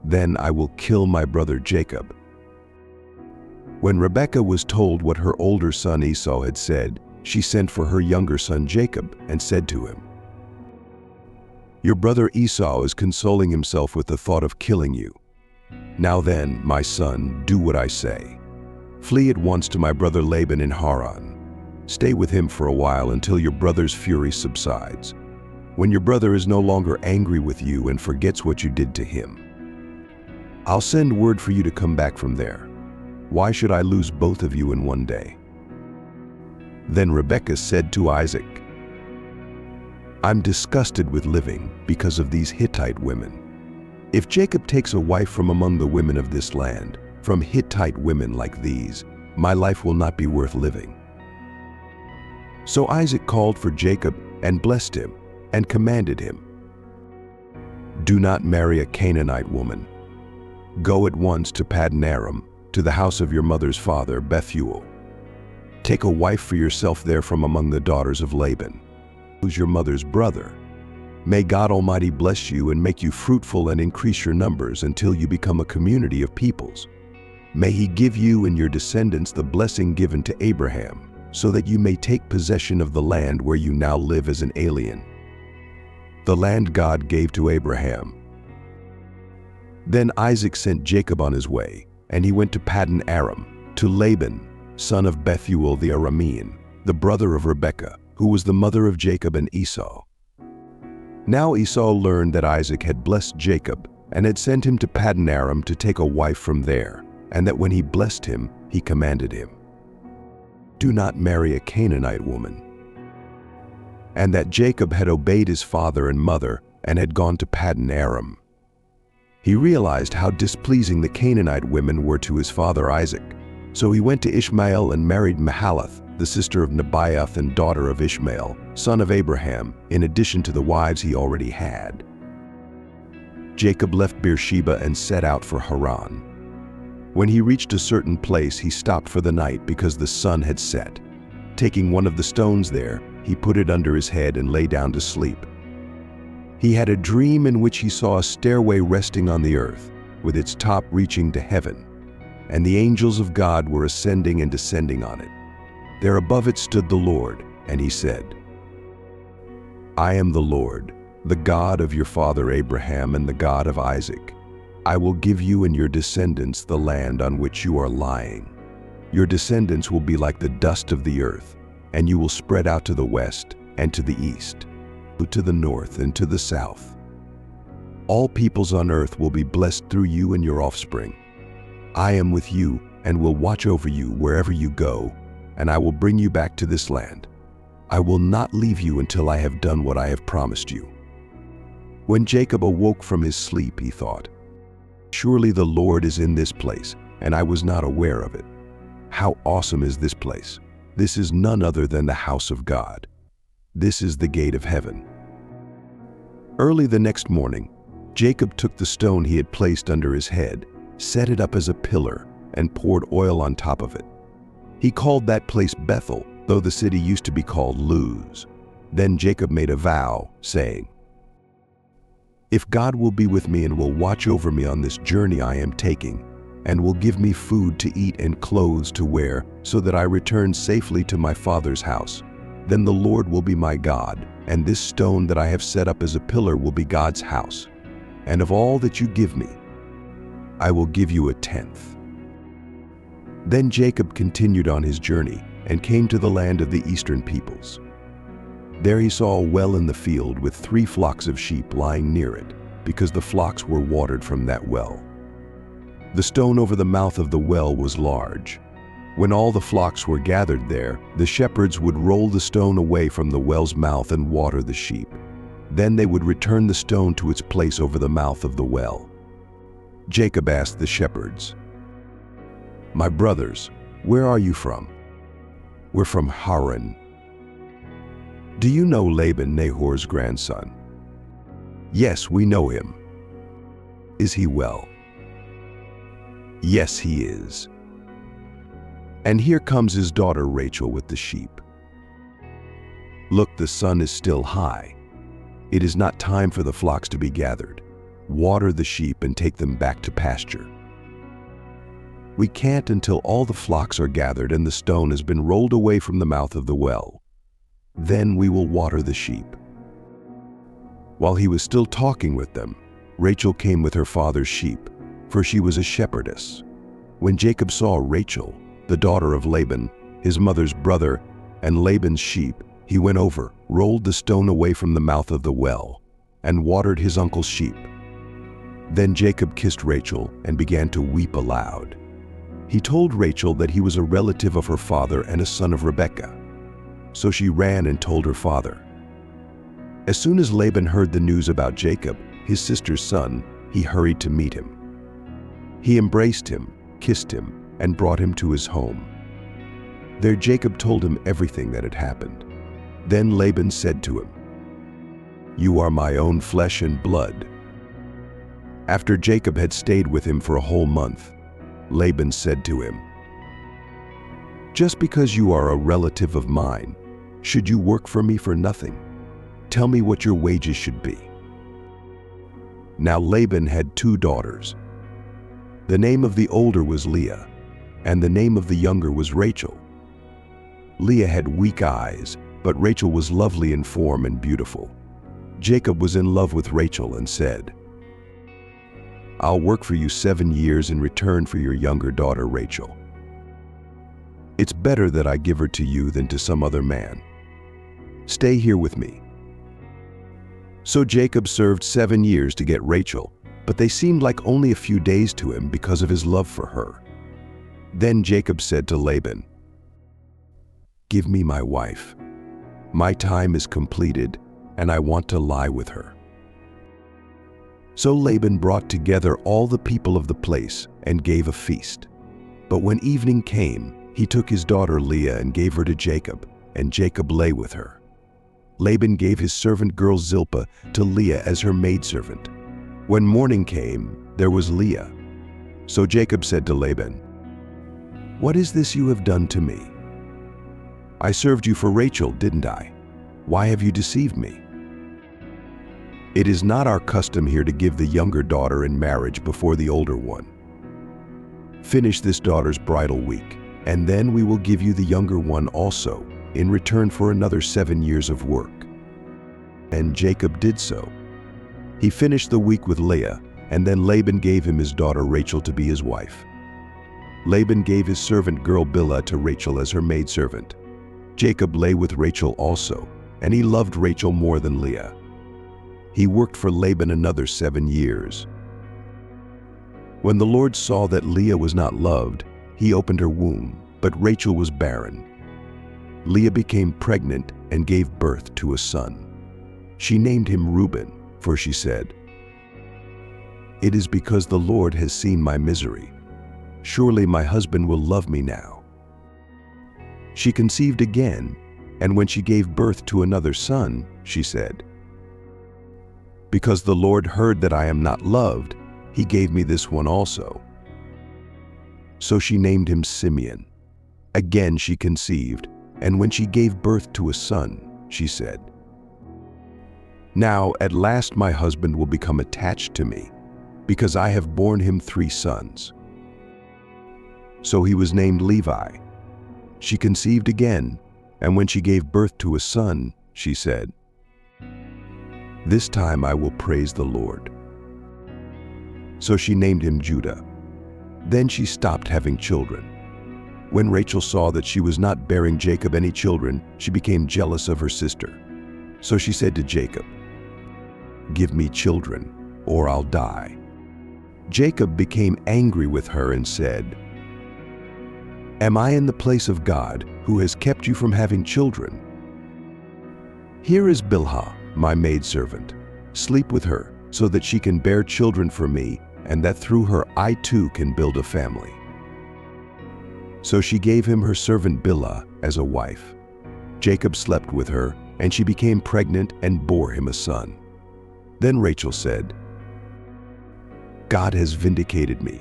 Then I will kill my brother Jacob." When Rebekah was told what her older son Esau had said, she sent for her younger son Jacob and said to him, "Your brother Esau is consoling himself with the thought of killing you. Now then, my son, do what I say. Flee at once to my brother Laban in Haran. Stay with him for a while until your brother's fury subsides, when your brother is no longer angry with you and forgets what you did to him. I'll send word for you to come back from there. Why should I lose both of you in one day?" Then Rebekah said to Isaac, "I'm disgusted with living because of these Hittite women. If Jacob takes a wife from among the women of this land, from Hittite women like these, my life will not be worth living." So Isaac called for Jacob and blessed him and commanded him, "Do not marry a Canaanite woman. Go at once to Paddan Aram, to the house of your mother's father, Bethuel. Take a wife for yourself there from among the daughters of Laban, who's your mother's brother. May God Almighty bless you and make you fruitful and increase your numbers until you become a community of peoples. May He give you and your descendants the blessing given to Abraham, so that you may take possession of the land where you now live as an alien, the land God gave to Abraham." Then Isaac sent Jacob on his way, and he went to Paddan Aram, to Laban, son of Bethuel the Aramean, the brother of Rebekah, who was the mother of Jacob and Esau. Now Esau learned that Isaac had blessed Jacob and had sent him to Paddan Aram to take a wife from there, and that when he blessed him, he commanded him, "Do not marry a Canaanite woman." And that Jacob had obeyed his father and mother and had gone to Paddan Aram. He realized how displeasing the Canaanite women were to his father Isaac, so he went to Ishmael and married Mahalath, the sister of Nebaioth and daughter of Ishmael, son of Abraham, in addition to the wives he already had. Jacob left Beersheba and set out for Haran. When he reached a certain place, he stopped for the night because the sun had set. Taking one of the stones there, he put it under his head and lay down to sleep. He had a dream in which he saw a stairway resting on the earth, with its top reaching to heaven, and the angels of God were ascending and descending on it. There above it stood the Lord, and he said, "I am the Lord, the God of your father Abraham and the God of Isaac. I will give you and your descendants the land on which you are lying. Your descendants will be like the dust of the earth, and you will spread out to the west and to the east, to the north and to the south. All peoples on earth will be blessed through you and your offspring. I am with you and will watch over you wherever you go, and I will bring you back to this land. I will not leave you until I have done what I have promised you." When Jacob awoke from his sleep, he thought, "Surely the Lord is in this place, and I was not aware of it. How awesome is this place! This is none other than the house of God. This is the gate of heaven." Early the next morning, Jacob took the stone he had placed under his head, set it up as a pillar, and poured oil on top of it. He called that place Bethel, though the city used to be called Luz. Then Jacob made a vow, saying, "If God will be with me and will watch over me on this journey I am taking, and will give me food to eat and clothes to wear, so that I return safely to my father's house, then the Lord will be my God, and this stone that I have set up as a pillar will be God's house. And of all that you give me, I will give you a tenth." Then Jacob continued on his journey and came to the land of the eastern peoples. There he saw a well in the field with 3 flocks of sheep lying near it, because the flocks were watered from that well. The stone over the mouth of the well was large. When all the flocks were gathered there, the shepherds would roll the stone away from the well's mouth and water the sheep. Then they would return the stone to its place over the mouth of the well. Jacob asked the shepherds, "My brothers, where are you from?" "We're from Haran." "Do you know Laban, Nahor's grandson?" "Yes, we know him." "Is he well?" "Yes, he is. And here comes his daughter Rachel with the sheep." "Look, the sun is still high. It is not time for the flocks to be gathered. Water the sheep and take them back to pasture." "We can't until all the flocks are gathered and the stone has been rolled away from the mouth of the well. Then we will water the sheep." While he was still talking with them, Rachel came with her father's sheep, for she was a shepherdess. When Jacob saw Rachel, the daughter of Laban, his mother's brother, and Laban's sheep, he went over, rolled the stone away from the mouth of the well, and watered his uncle's sheep. Then Jacob kissed Rachel and began to weep aloud. He told Rachel that he was a relative of her father and a son of Rebekah. So she ran and told her father. As soon as Laban heard the news about Jacob, his sister's son, he hurried to meet him. He embraced him, kissed him, and brought him to his home. There Jacob told him everything that had happened. Then Laban said to him, "You are my own flesh and blood." After Jacob had stayed with him for a whole month, Laban said to him, "Just because you are a relative of mine, should you work for me for nothing? Tell me what your wages should be." Now Laban had 2 daughters. The name of the older was Leah, and the name of the younger was Rachel. Leah had weak eyes, but Rachel was lovely in form and beautiful. Jacob was in love with Rachel and said, "I'll work for you 7 years in return for your younger daughter Rachel. It's better that I give her to you than to some other man. Stay here with me." So Jacob served 7 years to get Rachel, but they seemed like only a few days to him because of his love for her. Then Jacob said to Laban, "Give me my wife. My time is completed, and I want to lie with her." So Laban brought together all the people of the place and gave a feast. But when evening came, he took his daughter Leah and gave her to Jacob, and Jacob lay with her. Laban gave his servant girl Zilpah to Leah as her maidservant. When morning came, there was Leah. So Jacob said to Laban, "What is this you have done to me? I served you for Rachel, didn't I? Why have you deceived me? It is not our custom here to give the younger daughter in marriage before the older one. Finish this daughter's bridal week, and then we will give you the younger one also, in return for another 7 years of work." And Jacob did so. He finished the week with Leah, and then Laban gave him his daughter Rachel to be his wife. Laban gave his servant girl Bilhah to Rachel as her maidservant. Jacob lay with Rachel also, and he loved Rachel more than Leah. He worked for Laban another 7 years. When the Lord saw that Leah was not loved, he opened her womb, but Rachel was barren. Leah became pregnant and gave birth to a son. She named him Reuben, for she said, "It is because the Lord has seen my misery. Surely my husband will love me now." She conceived again, and when she gave birth to another son, she said, "Because the Lord heard that I am not loved, he gave me this one also." So she named him Simeon. Again she conceived, and when she gave birth to a son, she said, "Now at last my husband will become attached to me, because I have borne him 3 sons." So he was named Levi. She conceived again, and when she gave birth to a son, she said, "This time I will praise the Lord." So she named him Judah. Then she stopped having children. When Rachel saw that she was not bearing Jacob any children, she became jealous of her sister. So she said to Jacob, "Give me children, or I'll die." Jacob became angry with her and said, "Am I in the place of God, who has kept you from having children? Here is Bilhah, my maidservant. Sleep with her, so that she can bear children for me, and that through her I too can build a family." So she gave him her servant Bilhah as a wife. Jacob slept with her, and she became pregnant and bore him a son. Then Rachel said, "God has vindicated me.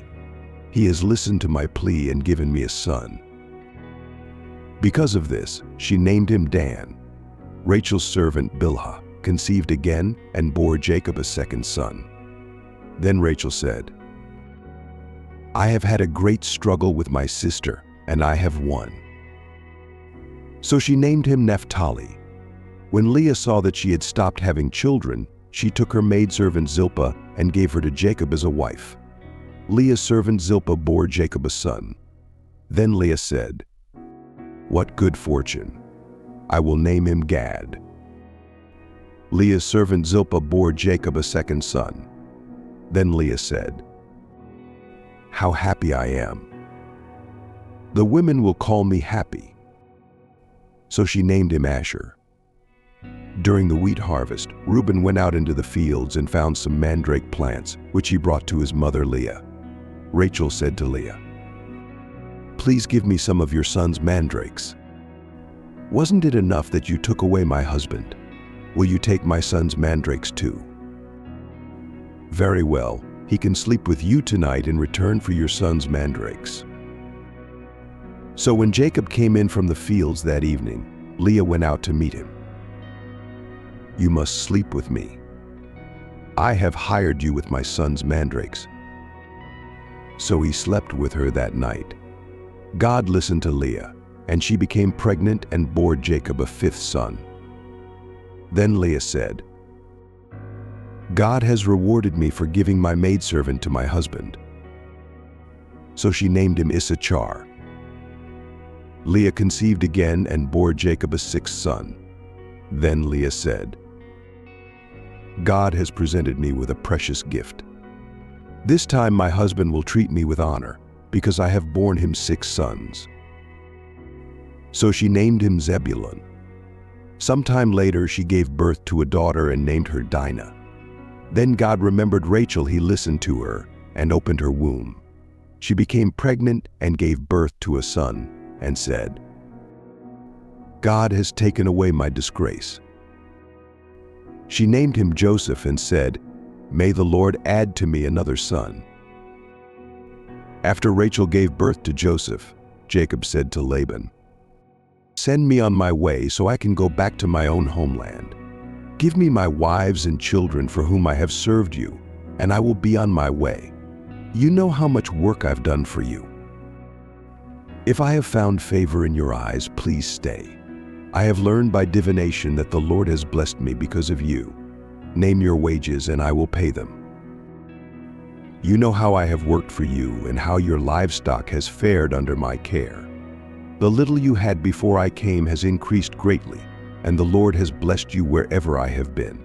He has listened to my plea and given me a son." Because of this, she named him Dan. Rachel's servant Bilhah conceived again and bore Jacob a second son. Then Rachel said, "I have had a great struggle with my sister, and I have won." So she named him Naphtali. When Leah saw that she had stopped having children, she took her maidservant Zilpah and gave her to Jacob as a wife. Leah's servant Zilpah bore Jacob a son. Then Leah said, "What good fortune! I will name him Gad." Leah's servant Zilpah bore Jacob a second son. Then Leah said, "How happy I am! The women will call me happy." So she named him Asher. During the wheat harvest, Reuben went out into the fields and found some mandrake plants, which he brought to his mother Leah. Rachel said to Leah, "Please give me some of your son's mandrakes. Wasn't it enough that you took away my husband? Will you take my son's mandrakes too?" "Very well, he can sleep with you tonight in return for your son's mandrakes." So when Jacob came in from the fields that evening, Leah went out to meet him. "You must sleep with me. I have hired you with my son's mandrakes." So he slept with her that night. God listened to Leah, and she became pregnant and bore Jacob a fifth son. Then Leah said, "God has rewarded me for giving my maidservant to my husband." So she named him Issachar. Leah conceived again and bore Jacob a sixth son. Then Leah said, "God has presented me with a precious gift. This time my husband will treat me with honor, because I have borne him 6 sons." So she named him Zebulun. Sometime later she gave birth to a daughter and named her Dinah. Then God remembered Rachel. He listened to her and opened her womb. She became pregnant and gave birth to a son and said, "God has taken away my disgrace." She named him Joseph and said, "May the Lord add to me another son." After Rachel gave birth to Joseph, Jacob said to Laban, "Send me on my way so I can go back to my own homeland. Give me my wives and children for whom I have served you, and I will be on my way. You know how much work I've done for you. If I have found favor in your eyes, please stay. I have learned by divination that the Lord has blessed me because of you. Name your wages and I will pay them. You know how I have worked for you and how your livestock has fared under my care. The little you had before I came has increased greatly, and the Lord has blessed you wherever I have been.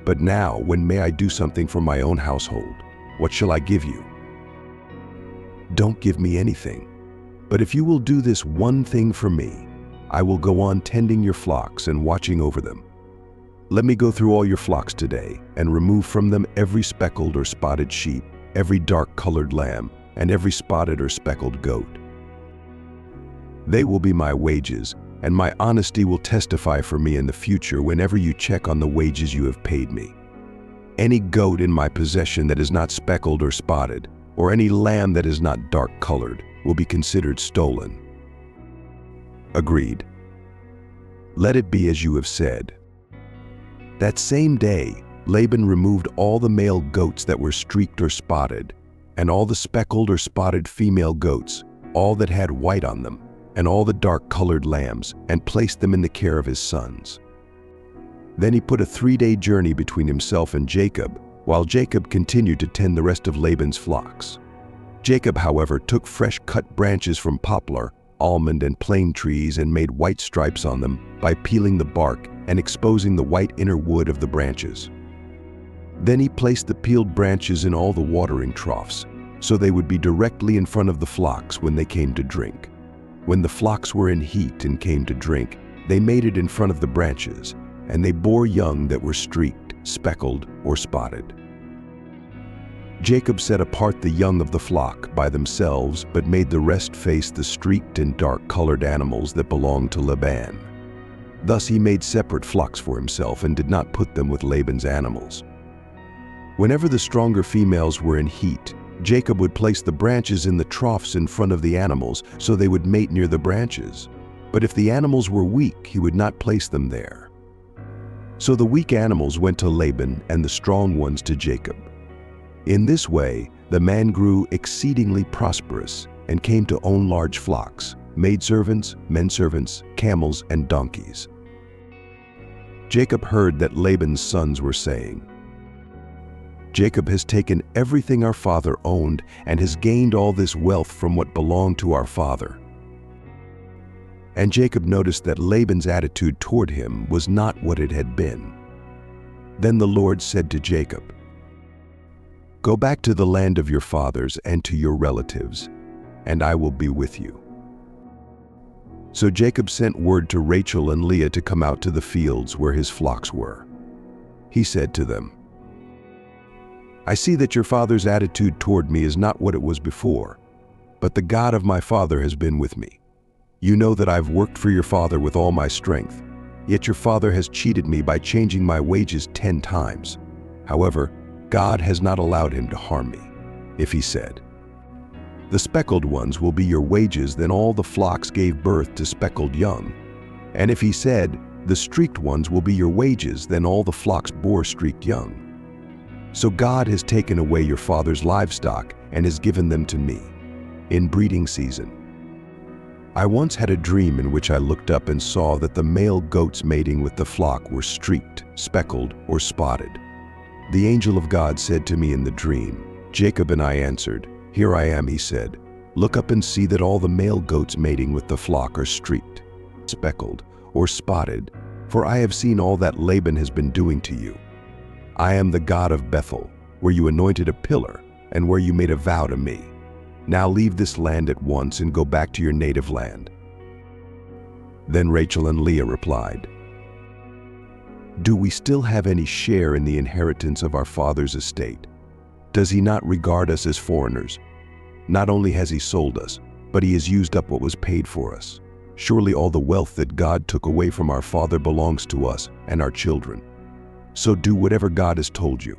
But now, when may I do something for my own household? What shall I give you? Don't give me anything. But if you will do this one thing for me, I will go on tending your flocks and watching over them. Let me go through all your flocks today and remove from them every speckled or spotted sheep, every dark-colored lamb, and every spotted or speckled goat. They will be my wages, and my honesty will testify for me in the future whenever you check on the wages you have paid me. Any goat in my possession that is not speckled or spotted, or any lamb that is not dark-colored, will be considered stolen." Agreed. Let it be as you have said. That same day, Laban removed all the male goats that were streaked or spotted, and all the speckled or spotted female goats, all that had white on them, and all the dark-colored lambs, and placed them in the care of his sons. Then he put a 3-day journey between himself and Jacob, while Jacob continued to tend the rest of Laban's flocks. Jacob, however, took fresh cut branches from poplar, almond, and plane trees and made white stripes on them by peeling the bark and exposing the white inner wood of the branches. Then he placed the peeled branches in all the watering troughs, so they would be directly in front of the flocks when they came to drink. When the flocks were in heat and came to drink, they made it in front of the branches, and they bore young that were streaked, speckled, or spotted. Jacob set apart the young of the flock by themselves, but made the rest face the streaked and dark-colored animals that belonged to Laban. Thus he made separate flocks for himself and did not put them with Laban's animals. Whenever the stronger females were in heat, Jacob would place the branches in the troughs in front of the animals so they would mate near the branches. But if the animals were weak, he would not place them there. So the weak animals went to Laban and the strong ones to Jacob. In this way, the man grew exceedingly prosperous and came to own large flocks, maidservants, menservants, camels, and donkeys. Jacob heard that Laban's sons were saying, "Jacob has taken everything our father owned and has gained all this wealth from what belonged to our father." And Jacob noticed that Laban's attitude toward him was not what it had been. Then the Lord said to Jacob, "Go back to the land of your fathers and to your relatives, and I will be with you." So Jacob sent word to Rachel and Leah to come out to the fields where his flocks were. He said to them, "I see that your father's attitude toward me is not what it was before, but the God of my father has been with me. You know that I've worked for your father with all my strength, yet your father has cheated me by changing my wages 10 times. However, God has not allowed him to harm me. If he said, 'The speckled ones will be your wages,' then all the flocks gave birth to speckled young. And if he said, 'The streaked ones will be your wages,' then all the flocks bore streaked young. So God has taken away your father's livestock and has given them to me in breeding season. I once had a dream in which I looked up and saw that the male goats mating with the flock were streaked, speckled, or spotted. The angel of God said to me in the dream, 'Jacob,' and I answered, 'Here I am,' he said. 'Look up and see that all the male goats mating with the flock are streaked, speckled, or spotted, for I have seen all that Laban has been doing to you. I am the God of Bethel, where you anointed a pillar and where you made a vow to me. Now leave this land at once and go back to your native land.' Then Rachel and Leah replied, 'Do we still have any share in the inheritance of our father's estate? Does he not regard us as foreigners? Not only has he sold us, but he has used up what was paid for us. Surely all the wealth that God took away from our father belongs to us and our children. So do whatever God has told you.'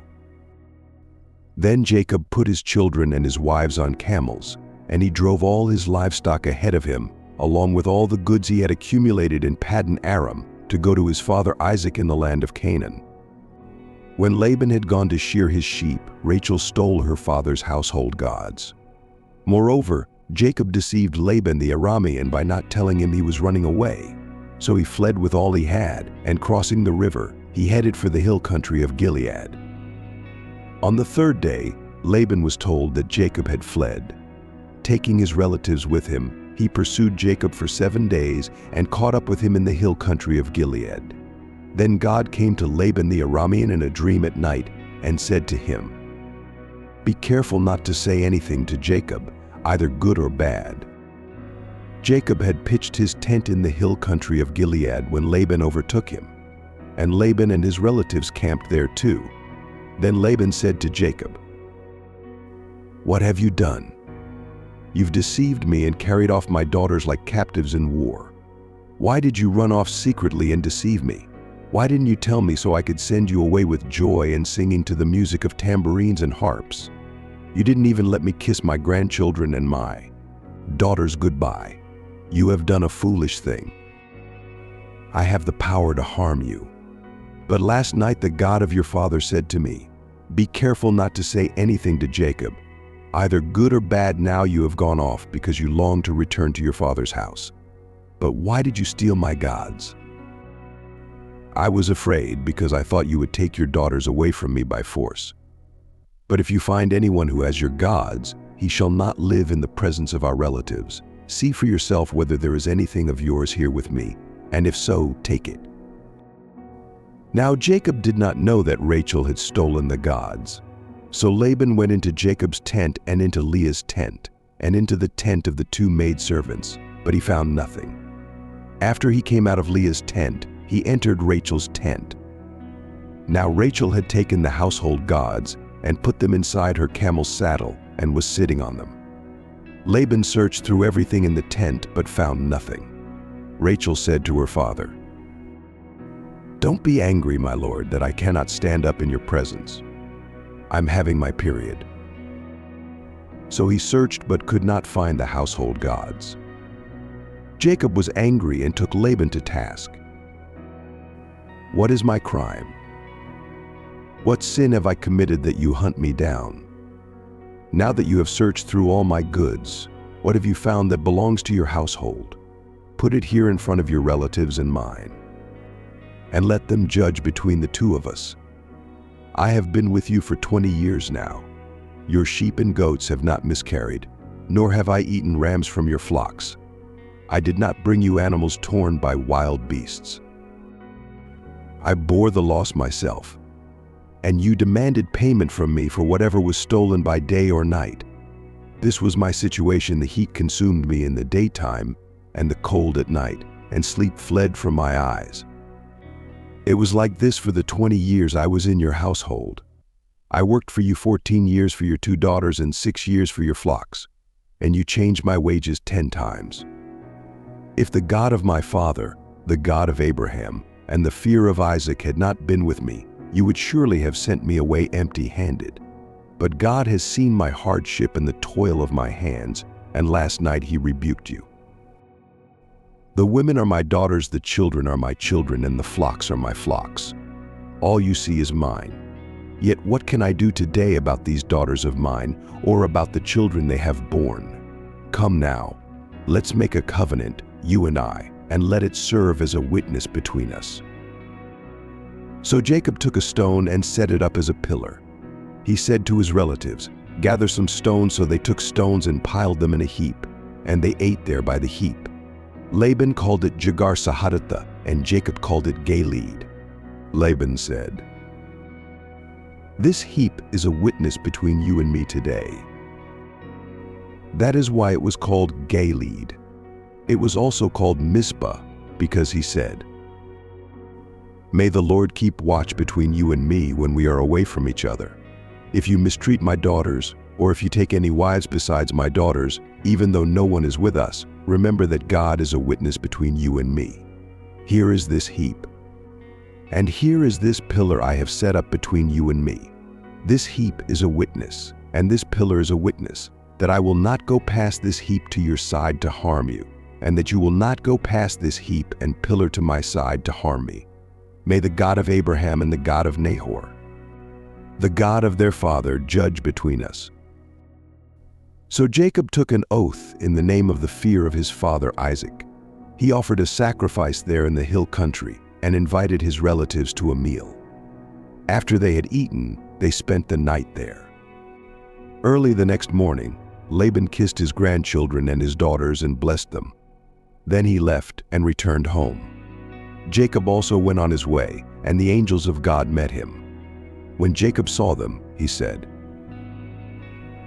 Then Jacob put his children and his wives on camels, and he drove all his livestock ahead of him, along with all the goods he had accumulated in Paddan Aram, to go to his father Isaac in the land of Canaan. When Laban had gone to shear his sheep, Rachel stole her father's household gods. Moreover, Jacob deceived Laban the Aramean by not telling him he was running away. So he fled with all he had, and crossing the river, he headed for the hill country of Gilead. On the third day, Laban was told that Jacob had fled. Taking his relatives with him, he pursued Jacob for 7 days and caught up with him in the hill country of Gilead. Then God came to Laban the Aramean in a dream at night and said to him, "Be careful not to say anything to Jacob, either good or bad." Jacob had pitched his tent in the hill country of Gilead when Laban overtook him, and Laban and his relatives camped there too. Then Laban said to Jacob, "What have you done? You've deceived me and carried off my daughters like captives in war. Why did you run off secretly and deceive me? Why didn't you tell me so I could send you away with joy and singing to the music of tambourines and harps? You didn't even let me kiss my grandchildren and my daughters goodbye. You have done a foolish thing. I have the power to harm you. But last night the God of your father said to me, 'Be careful not to say anything to Jacob. Either good or bad, now you have gone off because you long to return to your father's house. But why did you steal my gods?' I was afraid because I thought you would take your daughters away from me by force. But if you find anyone who has your gods, he shall not live in the presence of our relatives. See for yourself whether there is anything of yours here with me, and if so, take it." Now Jacob did not know that Rachel had stolen the gods. So Laban went into Jacob's tent and into Leah's tent, and into the tent of the two maidservants, but he found nothing. After he came out of Leah's tent, he entered Rachel's tent. Now Rachel had taken the household gods and put them inside her camel's saddle and was sitting on them. Laban searched through everything in the tent but found nothing. Rachel said to her father, "Don't be angry, my lord, that I cannot stand up in your presence. I'm having my period." So he searched but could not find the household gods. Jacob was angry and took Laban to task. "What is my crime? What sin have I committed that you hunt me down? Now that you have searched through all my goods, what have you found that belongs to your household? Put it here in front of your relatives and mine, and let them judge between the two of us. I have been with you for 20 years now. Your sheep and goats have not miscarried, nor have I eaten rams from your flocks. I did not bring you animals torn by wild beasts. I bore the loss myself, and you demanded payment from me for whatever was stolen by day or night. This was my situation. The heat consumed me in the daytime and the cold at night, and sleep fled from my eyes. It was like this for the 20 years I was in your household. I worked for you 14 years for your 2 daughters and 6 years for your flocks, and you changed my wages 10 times. If the God of my father, the God of Abraham, and the fear of Isaac had not been with me, you would surely have sent me away empty-handed. But God has seen my hardship and the toil of my hands, and last night he rebuked you. The women are my daughters, the children are my children, and the flocks are my flocks. All you see is mine. Yet what can I do today about these daughters of mine, or about the children they have borne? Come now, let's make a covenant, you and I, and let it serve as a witness between us." So Jacob took a stone and set it up as a pillar. He said to his relatives, "Gather some stones." So they took stones and piled them in a heap, and they ate there by the heap. Laban called it Jegar Sahadutha, and Jacob called it Galeed. Laban said, "This heap is a witness between you and me today." That is why it was called Galeed. It was also called Mizpah, because he said, "May the Lord keep watch between you and me when we are away from each other. If you mistreat my daughters, or if you take any wives besides my daughters, even though no one is with us, remember that God is a witness between you and me. Here is this heap, and here is this pillar I have set up between you and me. This heap is a witness, and this pillar is a witness, that I will not go past this heap to your side to harm you, and that you will not go past this heap and pillar to my side to harm me. May the God of Abraham and the God of Nahor, the God of their father, judge between us." So Jacob took an oath in the name of the fear of his father Isaac. He offered a sacrifice there in the hill country and invited his relatives to a meal. After they had eaten, they spent the night there. Early the next morning, Laban kissed his grandchildren and his daughters and blessed them. Then he left and returned home. Jacob also went on his way, and the angels of God met him. When Jacob saw them, he said,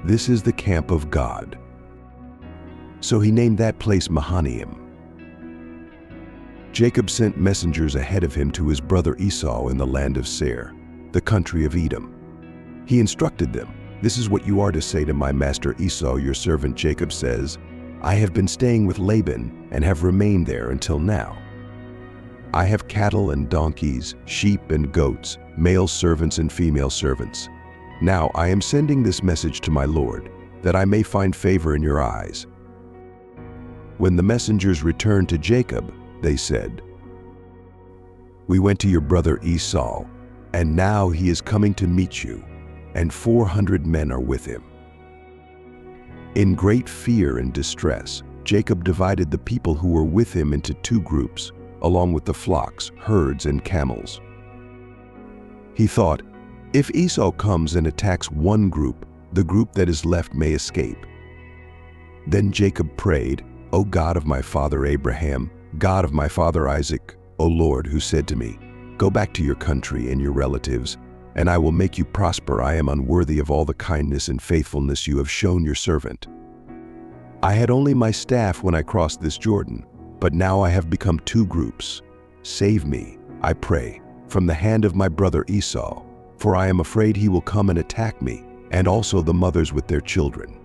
"This is the camp of God." So he named that place Mahanaim. Jacob sent messengers ahead of him to his brother Esau in the land of Seir, the country of Edom. He instructed them, "This is what you are to say to my master Esau, your servant Jacob says, I have been staying with Laban and have remained there until now. I have cattle and donkeys, sheep and goats, male servants and female servants. Now I am sending this message to my lord, that I may find favor in your eyes." When the messengers returned to Jacob, they said, "We went to your brother Esau, and now he is coming to meet you, and 400 men are with him." In great fear and distress, Jacob divided the people who were with him into 2 groups, along with the flocks, herds, and camels. He thought, if Esau comes and attacks one group, the group that is left may escape. Then Jacob prayed, "O God of my father Abraham, God of my father Isaac, O Lord, who said to me, Go back to your country and your relatives, and I will make you prosper. I am unworthy of all the kindness and faithfulness you have shown your servant. I had only my staff when I crossed this Jordan, but now I have become two groups. Save me, I pray, from the hand of my brother Esau, for I am afraid he will come and attack me, and also the mothers with their children.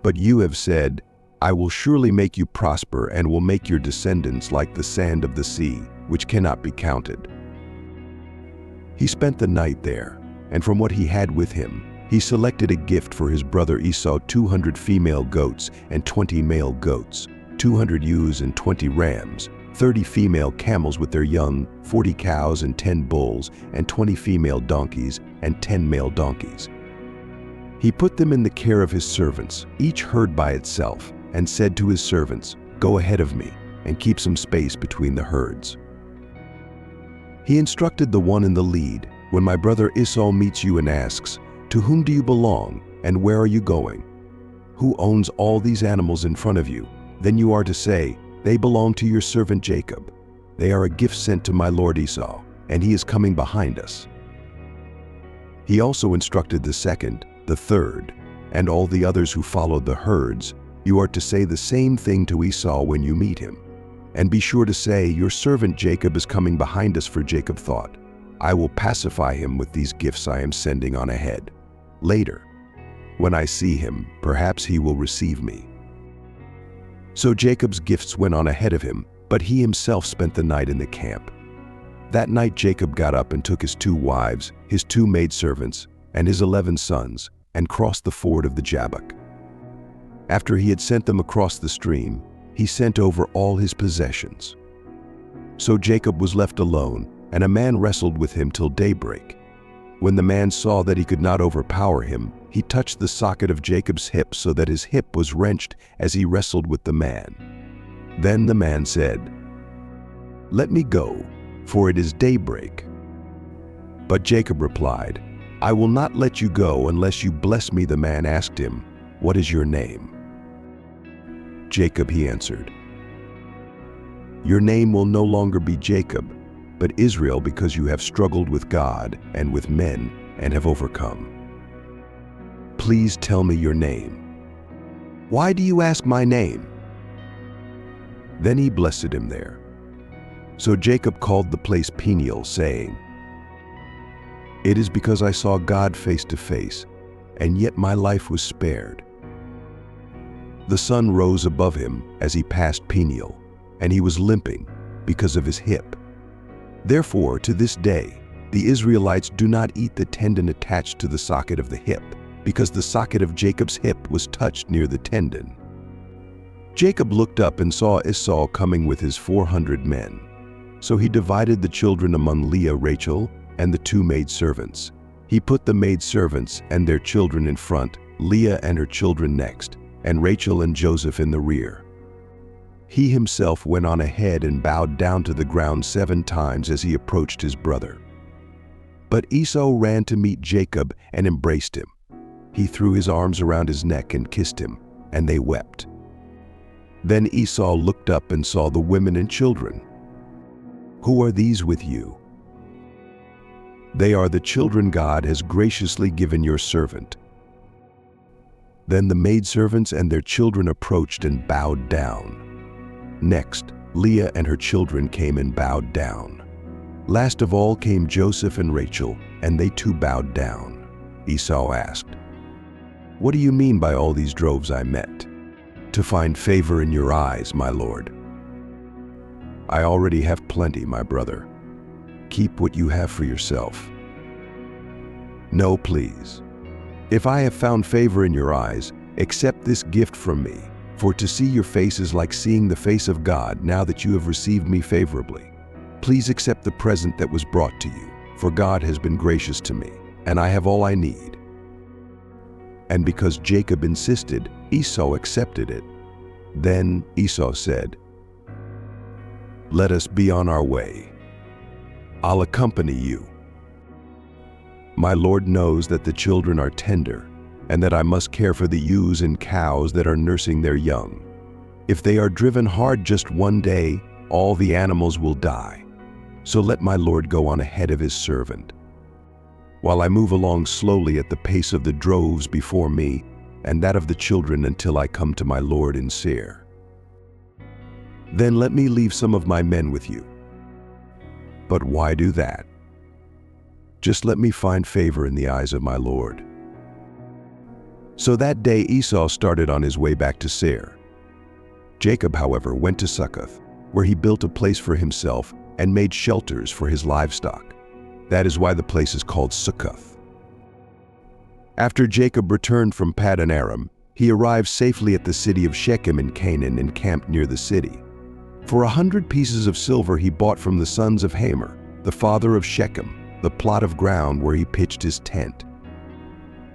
But you have said, I will surely make you prosper and will make your descendants like the sand of the sea, which cannot be counted. He spent the night there, and from what he had with him, he selected a gift for his brother Esau: 200 female goats and 20 male goats, 200 ewes and 20 rams, 30 female camels with their young, 40 cows and 10 bulls, and 20 female donkeys and 10 male donkeys. He put them in the care of his servants, each herd by itself, and said to his servants, Go ahead of me, and keep some space between the herds. He instructed the one in the lead, When my brother Esau meets you and asks, To whom do you belong, and where are you going? Who owns all these animals in front of you? Then you are to say, They belong to your servant Jacob. They are a gift sent to my lord Esau, and he is coming behind us. He also instructed the second, the third, and all the others who followed the herds, You are to say the same thing to Esau when you meet him. And be sure to say, Your servant Jacob is coming behind us, for Jacob thought, I will pacify him with these gifts I am sending on ahead. Later, when I see him, perhaps he will receive me. So Jacob's gifts went on ahead of him, but he himself spent the night in the camp. That night Jacob got up and took his 2 wives, his 2 maidservants, and his 11 sons, and crossed the ford of the Jabbok. After he had sent them across the stream, he sent over all his possessions. So Jacob was left alone, and a man wrestled with him till daybreak. When the man saw that he could not overpower him, he touched the socket of Jacob's hip so that his hip was wrenched as he wrestled with the man. Then the man said, Let me go, for it is daybreak. But Jacob replied, I will not let you go unless you bless me. The man asked him, What is your name? Jacob, he answered. Your name will no longer be Jacob, but Israel, because you have struggled with God and with men and have overcome. Please tell me your name. Why do you ask my name? Then he blessed him there. So Jacob called the place Peniel, saying, It is because I saw God face to face, and yet my life was spared. The sun rose above him as he passed Peniel, and he was limping because of his hip. Therefore, to this day, the Israelites do not eat the tendon attached to the socket of the hip, because the socket of Jacob's hip was touched near the tendon. Jacob looked up and saw Esau coming with his 400 men. So he divided the children among Leah, Rachel, and the 2 maidservants. He put the maidservants and their children in front, Leah and her children next, and Rachel and Joseph in the rear. He himself went on ahead and bowed down to the ground 7 times as he approached his brother. But Esau ran to meet Jacob and embraced him. He threw his arms around his neck and kissed him, and they wept. Then Esau looked up and saw the women and children. Who are these with you? They are the children God has graciously given your servant. Then the maidservants and their children approached and bowed down. Next, Leah and her children came and bowed down. Last of all came Joseph and Rachel, and they too bowed down. Esau asked, What do you mean by all these droves I met? To find favor in your eyes, my lord. I already have plenty, my brother. Keep what you have for yourself. No, please. If I have found favor in your eyes, accept this gift from me, for to see your face is like seeing the face of God now that you have received me favorably. Please accept the present that was brought to you, for God has been gracious to me, and I have all I need. And because Jacob insisted, Esau accepted it. Then Esau said, Let us be on our way. I'll accompany you. My Lord knows that the children are tender, and that I must care for the ewes and cows that are nursing their young. If they are driven hard just one day, all the animals will die. So let my Lord go on ahead of his servant, while I move along slowly at the pace of the droves before me and that of the children until I come to my Lord in Seir. Then let me leave some of my men with you. But why do that? Just let me find favor in the eyes of my Lord." So that day Esau started on his way back to Seir. Jacob, however, went to Succoth, where he built a place for himself and made shelters for his livestock. That is why the place is called Succoth. After Jacob returned from Paddan Aram, he arrived safely at the city of Shechem in Canaan and camped near the city. For 100 pieces of silver he bought from the sons of Hamor, the father of Shechem, the plot of ground where he pitched his tent.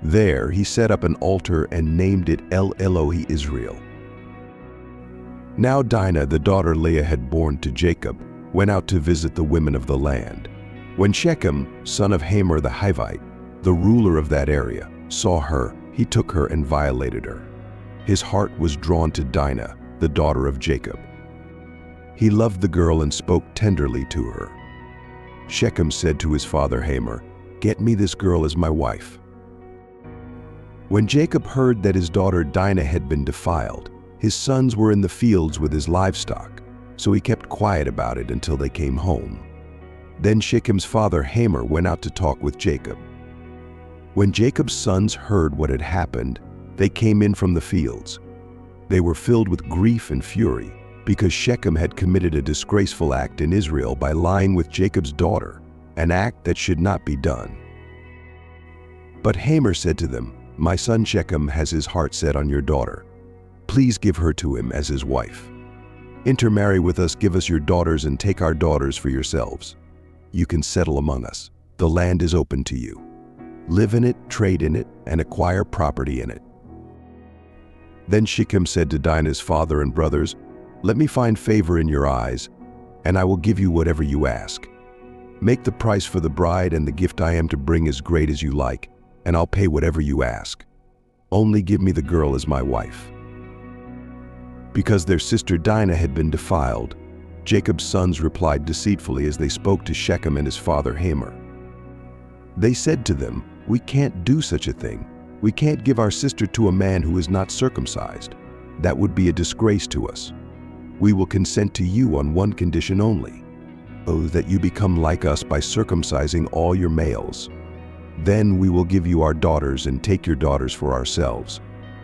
There he set up an altar and named it El Elohe Israel. Now Dinah, the daughter Leah had borne to Jacob, went out to visit the women of the land. When Shechem, son of Hamor the Hivite, the ruler of that area, saw her, he took her and violated her. His heart was drawn to Dinah, the daughter of Jacob. He loved the girl and spoke tenderly to her. Shechem said to his father Hamor, "Get me this girl as my wife." When Jacob heard that his daughter Dinah had been defiled, his sons were in the fields with his livestock, so he kept quiet about it until they came home. Then Shechem's father Hamor went out to talk with Jacob. When Jacob's sons heard what had happened, they came in from the fields. They were filled with grief and fury, because Shechem had committed a disgraceful act in Israel by lying with Jacob's daughter, an act that should not be done. But Hamor said to them, "My son Shechem has his heart set on your daughter. Please give her to him as his wife. Intermarry with us, give us your daughters, and take our daughters for yourselves. You can settle among us. The land is open to you. Live in it, trade in it, and acquire property in it." Then Shechem said to Dinah's father and brothers, "Let me find favor in your eyes, and I will give you whatever you ask. Make the price for the bride and the gift I am to bring as great as you like, and I'll pay whatever you ask. Only give me the girl as my wife." Because their sister Dinah had been defiled, Jacob's sons replied deceitfully as they spoke to Shechem and his father Hamor. They said to them, "We can't do such a thing. We can't give our sister to a man who is not circumcised. That would be a disgrace to us. We will consent to you on one condition only, that you become like us by circumcising all your males. Then we will give you our daughters and take your daughters for ourselves.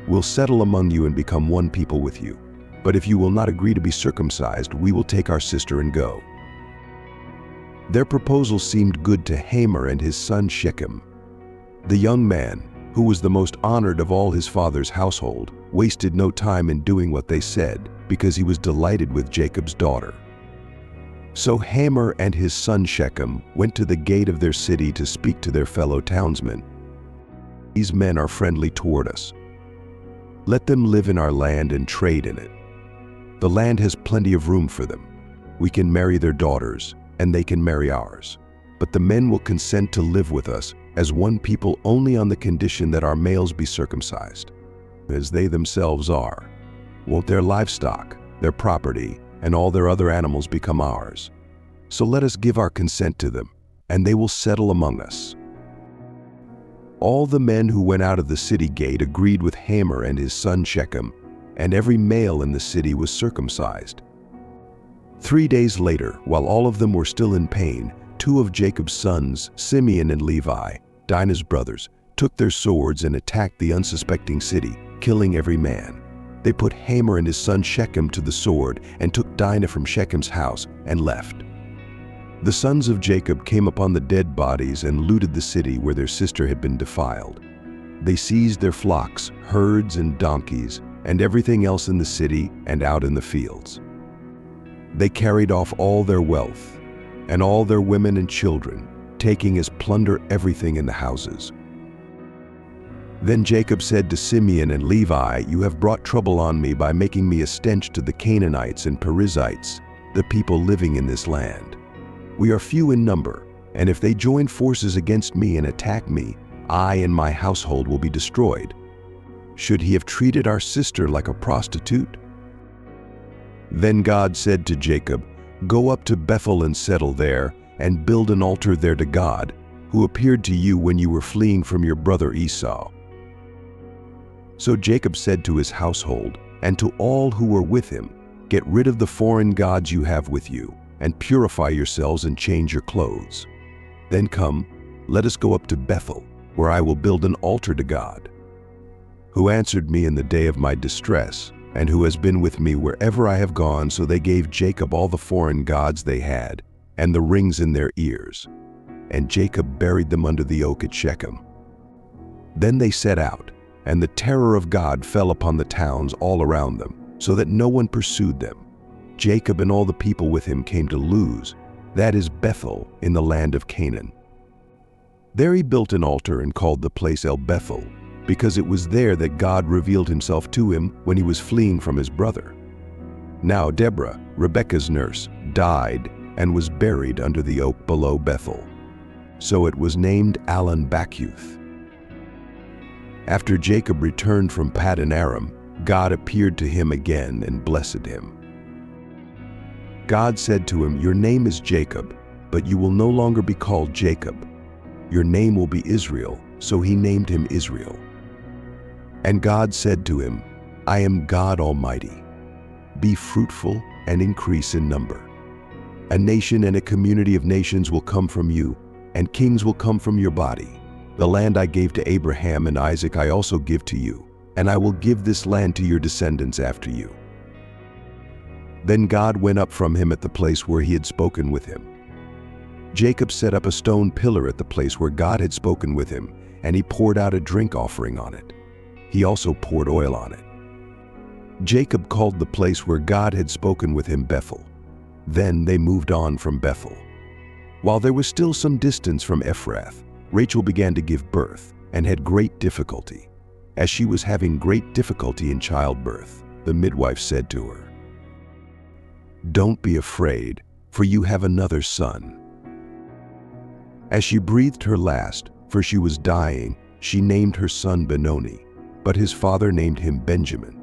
We'll settle among you and become one people with you. But if you will not agree to be circumcised, we will take our sister and go." Their proposal seemed good to Hamor and his son Shechem. The young man, who was the most honored of all his father's household, wasted no time in doing what they said, because he was delighted with Jacob's daughter. So Hamor and his son Shechem went to the gate of their city to speak to their fellow townsmen. "These men are friendly toward us. Let them live in our land and trade in it. The land has plenty of room for them. We can marry their daughters, and they can marry ours. But the men will consent to live with us as one people only on the condition that our males be circumcised, as they themselves are. Won't their livestock, their property, and all their other animals become ours? So let us give our consent to them, and they will settle among us." All the men who went out of the city gate agreed with Hamor and his son Shechem, and every male in the city was circumcised. 3 days later, while all of them were still in pain, 2 of Jacob's sons, Simeon and Levi, Dinah's brothers, took their swords and attacked the unsuspecting city, killing every man. They put Hamor and his son Shechem to the sword and took Dinah from Shechem's house and left. The sons of Jacob came upon the dead bodies and looted the city where their sister had been defiled. They seized their flocks, herds, and donkeys, and everything else in the city and out in the fields. They carried off all their wealth, and all their women and children, taking as plunder everything in the houses. Then Jacob said to Simeon and Levi, "You have brought trouble on me by making me a stench to the Canaanites and Perizzites, the people living in this land. We are few in number, and if they join forces against me and attack me, I and my household will be destroyed. Should he have treated our sister like a prostitute?" Then God said to Jacob, Go up to Bethel and settle there, and build an altar there to God, who appeared to you when you were fleeing from your brother Esau." So Jacob said to his household and to all who were with him, "Get rid of the foreign gods you have with you, and purify yourselves and change your clothes. Then come, let us go up to Bethel, where I will build an altar to God, who answered me in the day of my distress, and who has been with me wherever I have gone." So they gave Jacob all the foreign gods they had, and the rings in their ears. And Jacob buried them under the oak at Shechem. Then they set out, and the terror of God fell upon the towns all around them, so that no one pursued them. Jacob and all the people with him came to Luz, that is Bethel, in the land of Canaan. There he built an altar and called the place El Bethel, because it was there that God revealed himself to him when he was fleeing from his brother. Now Deborah, Rebekah's nurse, died and was buried under the oak below Bethel. So it was named Allon Bachuth. After Jacob returned from Paddan Aram, God appeared to him again and blessed him. God said to him, "Your name is Jacob, but you will no longer be called Jacob. Your name will be Israel." So he named him Israel. And God said to him, "I am God Almighty. Be fruitful and increase in number. A nation and a community of nations will come from you, and kings will come from your body. The land I gave to Abraham and Isaac I also give to you, and I will give this land to your descendants after you." Then God went up from him at the place where he had spoken with him. Jacob set up a stone pillar at the place where God had spoken with him, and he poured out a drink offering on it. He also poured oil on it. Jacob called the place where God had spoken with him Bethel. Then they moved on from Bethel. While there was still some distance from Ephrath, Rachel began to give birth and had great difficulty. As she was having great difficulty in childbirth, the midwife said to her, "Don't be afraid, for you have another son." As she breathed her last, for she was dying, she named her son Benoni, but his father named him Benjamin.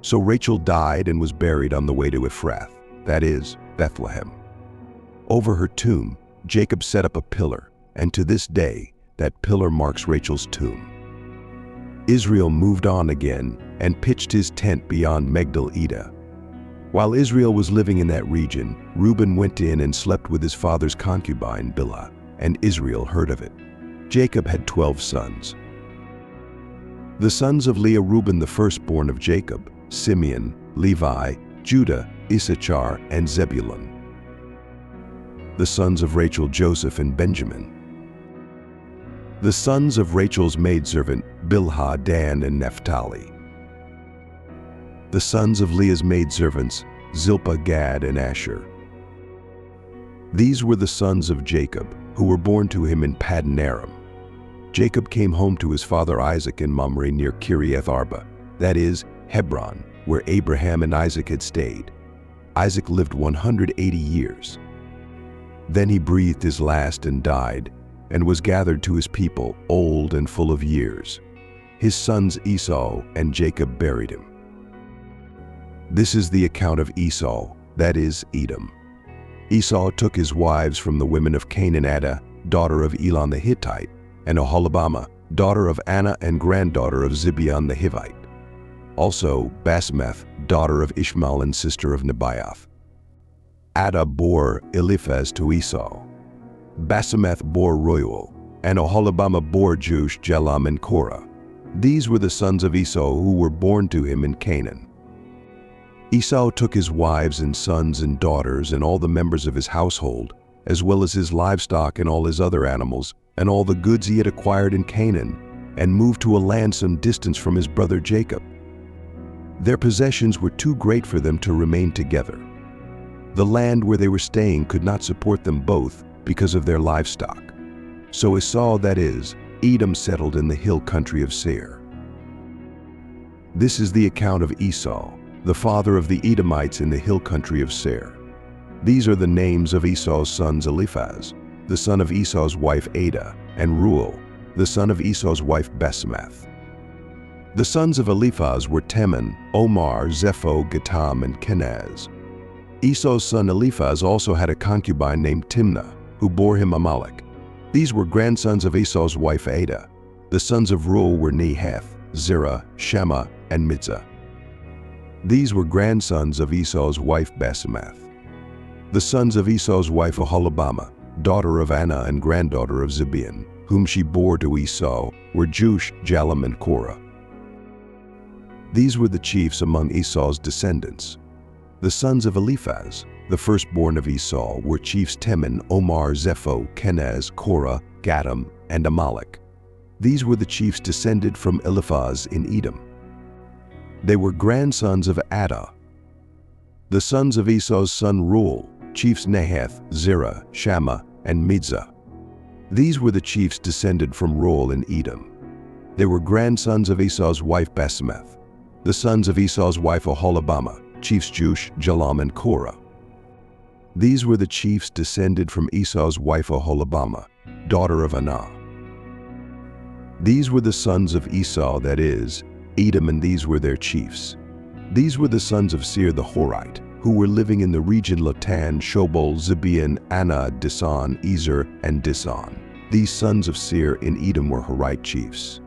So Rachel died and was buried on the way to Ephrath, that is, Bethlehem. Over her tomb, Jacob set up a pillar, and to this day, that pillar marks Rachel's tomb. Israel moved on again and pitched his tent beyond Migdal-Eder. While Israel was living in that region, Reuben went in and slept with his father's concubine Bilhah, and Israel heard of it. Jacob had 12 sons. The sons of Leah, Reuben the firstborn of Jacob, Simeon, Levi, Judah, Issachar, and Zebulun. The sons of Rachel, Joseph and Benjamin. The sons of Rachel's maidservant, Bilhah, Dan, and Naphtali. The sons of Leah's maidservants, Zilpah, Gad, and Asher. These were the sons of Jacob, who were born to him in Paddan Aram. Jacob came home to his father Isaac in Mamre near Kiriath Arba, that is, Hebron, where Abraham and Isaac had stayed. Isaac lived 180 years. Then he breathed his last and died, and was gathered to his people, old and full of years. His sons Esau and Jacob buried him. This is the account of Esau, that is, Edom. Esau took his wives from the women of Cain and Abel, daughter of Elon the Hittite, and Oholibamah, daughter of Anna and granddaughter of Zibeon the Hivite. Also Basemath, daughter of Ishmael and sister of Nebaioth. Adah bore Eliphaz to Esau. Basemath bore Reuel, and Oholibamah bore Jeush, Jalam, and Korah. These were the sons of Esau who were born to him in Canaan. Esau took his wives and sons and daughters and all the members of his household, as well as his livestock and all his other animals, and all the goods he had acquired in Canaan, and moved to a land some distance from his brother Jacob. Their possessions were too great for them to remain together. The land where they were staying could not support them both because of their livestock. So Esau, that is, Edom, settled in the hill country of Seir. This is the account of Esau, the father of the Edomites in the hill country of Seir. These are the names of Esau's sons: Eliphaz, the son of Esau's wife Adah, and Reuel, the son of Esau's wife Basemath. The sons of Eliphaz were Teman, Omar, Zepho, Gatam, and Kenaz. Esau's son Eliphaz also had a concubine named Timnah, who bore him Amalek. These were grandsons of Esau's wife Adah. The sons of Reuel were Nahath, Zerah, Shammah, and Mizzah. These were grandsons of Esau's wife Basemath. The sons of Esau's wife Oholibamah, daughter of Anah and granddaughter of Zibeon, whom she bore to Esau, were Jush, Jalam, and Korah. These were the chiefs among Esau's descendants. The sons of Eliphaz, the firstborn of Esau, were chiefs Teman, Omar, Zepho, Kenaz, Korah, Gatam, and Amalek. These were the chiefs descended from Eliphaz in Edom. They were grandsons of Adah. The sons of Esau's son Reuel, chiefs Nahath, Zerah, Shammah, and Mizzah. These were the chiefs descended from Reuel in Edom. They were grandsons of Esau's wife Basemath. The sons of Esau's wife Oholibamah, chiefs Jush, Jalam, and Korah. These were the chiefs descended from Esau's wife Oholibamah, daughter of Anah. These were the sons of Esau, that is, Edom, and these were their chiefs. These were the sons of Seir the Horite, who were living in the region Lotan, Shobal, Zibeon, Anah, Disan, Ezer, and Disan. These sons of Seir in Edom were Horite chiefs.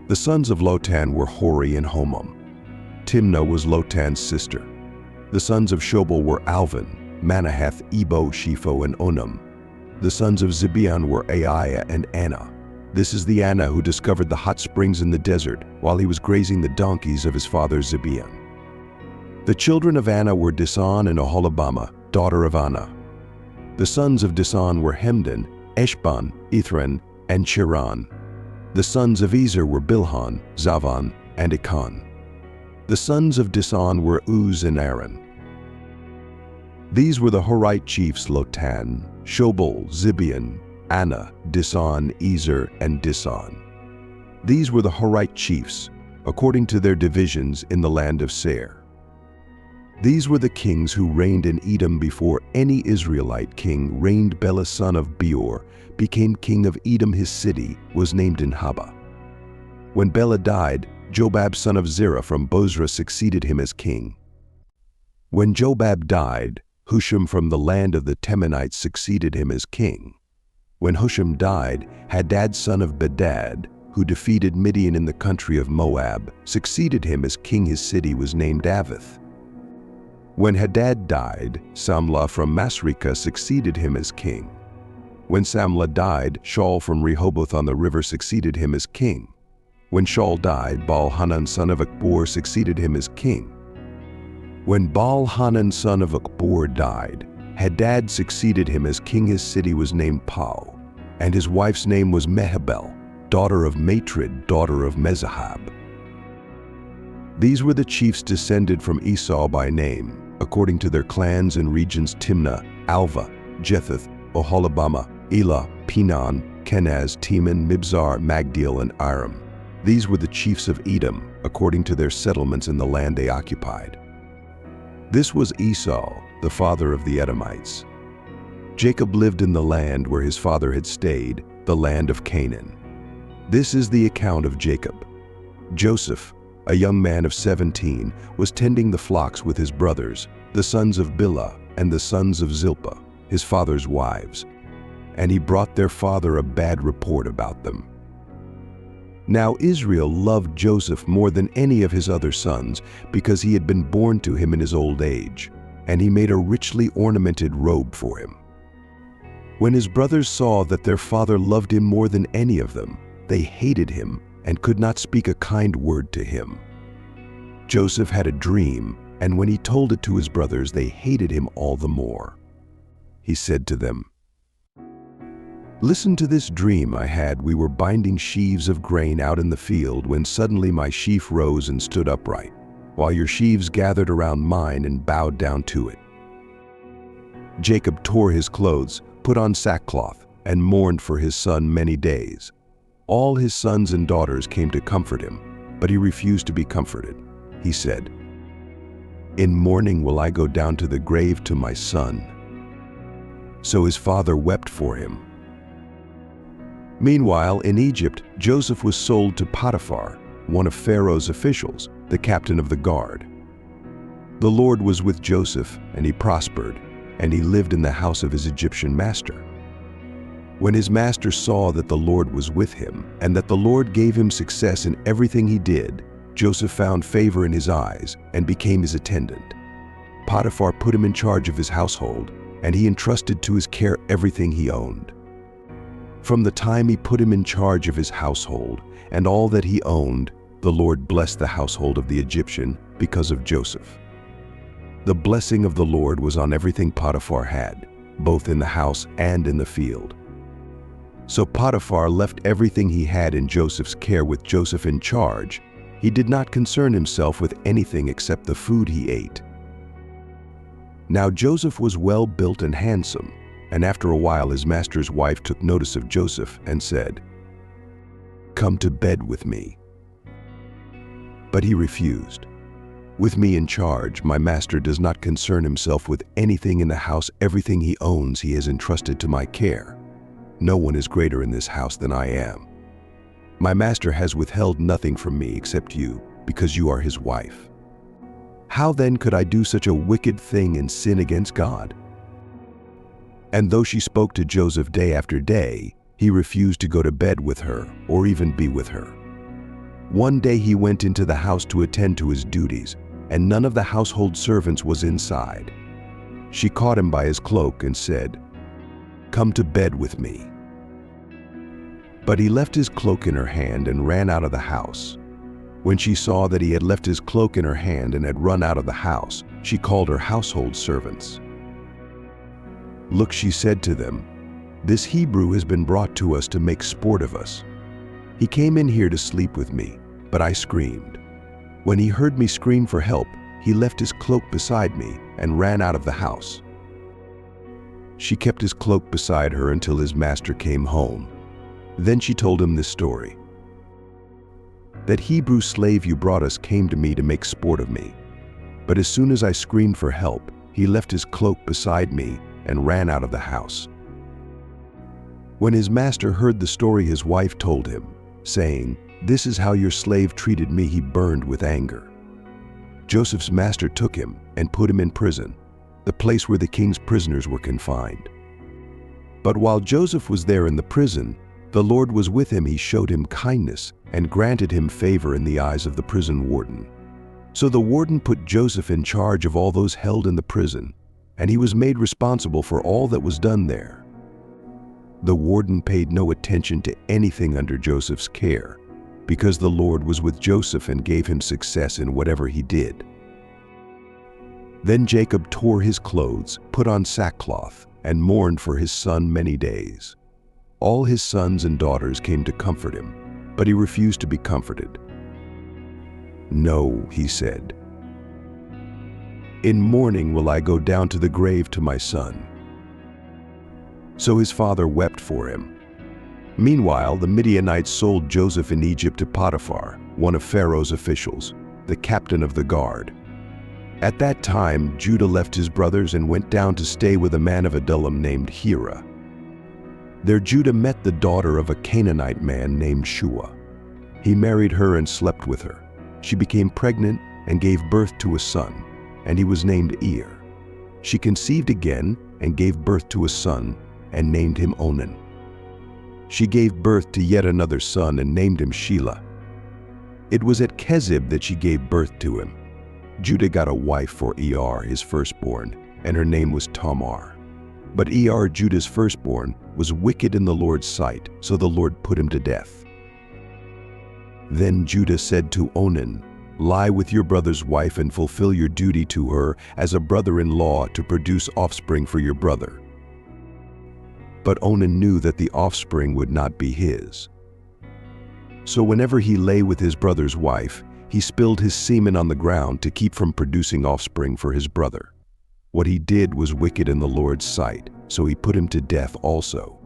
The sons of Lotan were Hori and Homam. Timnah was Lotan's sister. The sons of Shobal were Alvan, Manahath, Ebo, Shepho, and Onam. The sons of Zibeon were Aiah and Anah. This is the Anah who discovered the hot springs in the desert while he was grazing the donkeys of his father Zibeon. The children of Anah were Disan and Oholibamah, daughter of Anah. The sons of Disan were Hemdan, Eshban, Ithran, and Chiran. The sons of Ezer were Bilhan, Zavan, and Achan. The sons of Disan were Uz and Aaron. These were the Horite chiefs Lotan, Shobal, Zibeon, Anah, Disan, Ezer, and Disan. These were the Horite chiefs, according to their divisions in the land of Seir. These were the kings who reigned in Edom before any Israelite king reigned. Bela son of Beor became king of Edom. His city was named Dinhabah. When Bela died, Jobab son of Zerah from Bozrah succeeded him as king. When Jobab died, Husham from the land of the Temanites succeeded him as king. When Husham died, Hadad son of Bedad, who defeated Midian in the country of Moab, succeeded him as king. His city was named Avith. When Hadad died, Samlah from Masrekah succeeded him as king. When Samlah died, Shaul from Rehoboth on the river succeeded him as king. When Shaul died, Baal-Hanan son of Akbor succeeded him as king. When Baal-Hanan son of Akbor died, Hadad succeeded him as king. His city was named Pau, and his wife's name was Mehabel, daughter of Matred, daughter of Mezahab. These were the chiefs descended from Esau by name, according to their clans and regions: Timnah, Alva, Jetheth, Oholibamah, Elah, Pinon, Kenaz, Teman, Mibzar, Magdiel, and Aram. These were the chiefs of Edom, according to their settlements in the land they occupied. This was Esau, the father of the Edomites. Jacob lived in the land where his father had stayed, the land of Canaan. This is the account of Jacob. Joseph, a young man of 17, was tending the flocks with his brothers, the sons of Bilhah and the sons of Zilpah, his father's wives, and he brought their father a bad report about them. Now Israel loved Joseph more than any of his other sons, because he had been born to him in his old age, and he made a richly ornamented robe for him. When his brothers saw that their father loved him more than any of them, they hated him and could not speak a kind word to him. Joseph had a dream, and when he told it to his brothers, they hated him all the more. He said to them, "Listen to this dream I had. We were binding sheaves of grain out in the field when suddenly my sheaf rose and stood upright, while your sheaves gathered around mine and bowed down to it. Jacob tore his clothes, put on sackcloth, and mourned for his son many days. All his sons and daughters came to comfort him, but he refused to be comforted. He said, 'In mourning will I go down to the grave to my son.' So his father wept for him. Meanwhile, in Egypt, Joseph was sold to Potiphar, one of Pharaoh's officials, the captain of the guard. The Lord was with Joseph, and he prospered, and he lived in the house of his Egyptian master. When his master saw that the Lord was with him, and that the Lord gave him success in everything he did, Joseph found favor in his eyes and became his attendant. Potiphar put him in charge of his household, and he entrusted to his care everything he owned. From the time he put him in charge of his household and all that he owned, the Lord blessed the household of the Egyptian because of Joseph. The blessing of the Lord was on everything Potiphar had, both in the house and in the field. So Potiphar left everything he had in Joseph's care with Joseph in charge. He did not concern himself with anything except the food he ate. Now Joseph was well built and handsome, and after a while his master's wife took notice of Joseph and said, "Come to bed with me." But he refused. "With me in charge, my master does not concern himself with anything in the house. Everything he owns he has entrusted to my care. No one is greater in this house than I am. My master has withheld nothing from me except you, because you are his wife. How then could I do such a wicked thing and sin against God?" And though she spoke to Joseph day after day, he refused to go to bed with her or even be with her. One day he went into the house to attend to his duties, and none of the household servants was inside. She caught him by his cloak and said, "Come to bed with me." But he left his cloak in her hand and ran out of the house. When she saw that he had left his cloak in her hand and had run out of the house, she called her household servants. "Look," she said to them, "this Hebrew has been brought to us to make sport of us. He came in here to sleep with me, but I screamed. When he heard me scream for help, he left his cloak beside me and ran out of the house." She kept his cloak beside her until his master came home. Then she told him this story. "That Hebrew slave you brought us came to me to make sport of me. But as soon as I screamed for help, he left his cloak beside me and ran out of the house." When his master heard the story his wife told him, saying, "This is how your slave treated me," he burned with anger. Joseph's master took him and put him in prison, the place where the king's prisoners were confined. But while Joseph was there in the prison, the Lord was with him. He showed him kindness and granted him favor in the eyes of the prison warden. So the warden put Joseph in charge of all those held in the prison, and he was made responsible for all that was done there. The warden paid no attention to anything under Joseph's care, because the Lord was with Joseph and gave him success in whatever he did. Then Jacob tore his clothes, put on sackcloth, and mourned for his son many days. All his sons and daughters came to comfort him, but he refused to be comforted. "No," he said, "in mourning will I go down to the grave to my son." So his father wept for him. Meanwhile, the Midianites sold Joseph in Egypt to Potiphar, one of Pharaoh's officials, the captain of the guard. At that time, Judah left his brothers and went down to stay with a man of Adullam named Hira. There Judah met the daughter of a Canaanite man named Shua. He married her and slept with her. She became pregnant and gave birth to a son, and he was named Er. She conceived again and gave birth to a son and named him Onan. She gave birth to yet another son and named him Shelah. It was at Kezib that she gave birth to him. Judah got a wife for Er, his firstborn, and her name was Tamar. But Er, Judah's firstborn, was wicked in the Lord's sight, so the Lord put him to death. Then Judah said to Onan, "Lie with your brother's wife and fulfill your duty to her as a brother-in-law to produce offspring for your brother." But Onan knew that the offspring would not be his. So whenever he lay with his brother's wife, he spilled his semen on the ground to keep from producing offspring for his brother. What he did was wicked in the Lord's sight, so he put him to death also.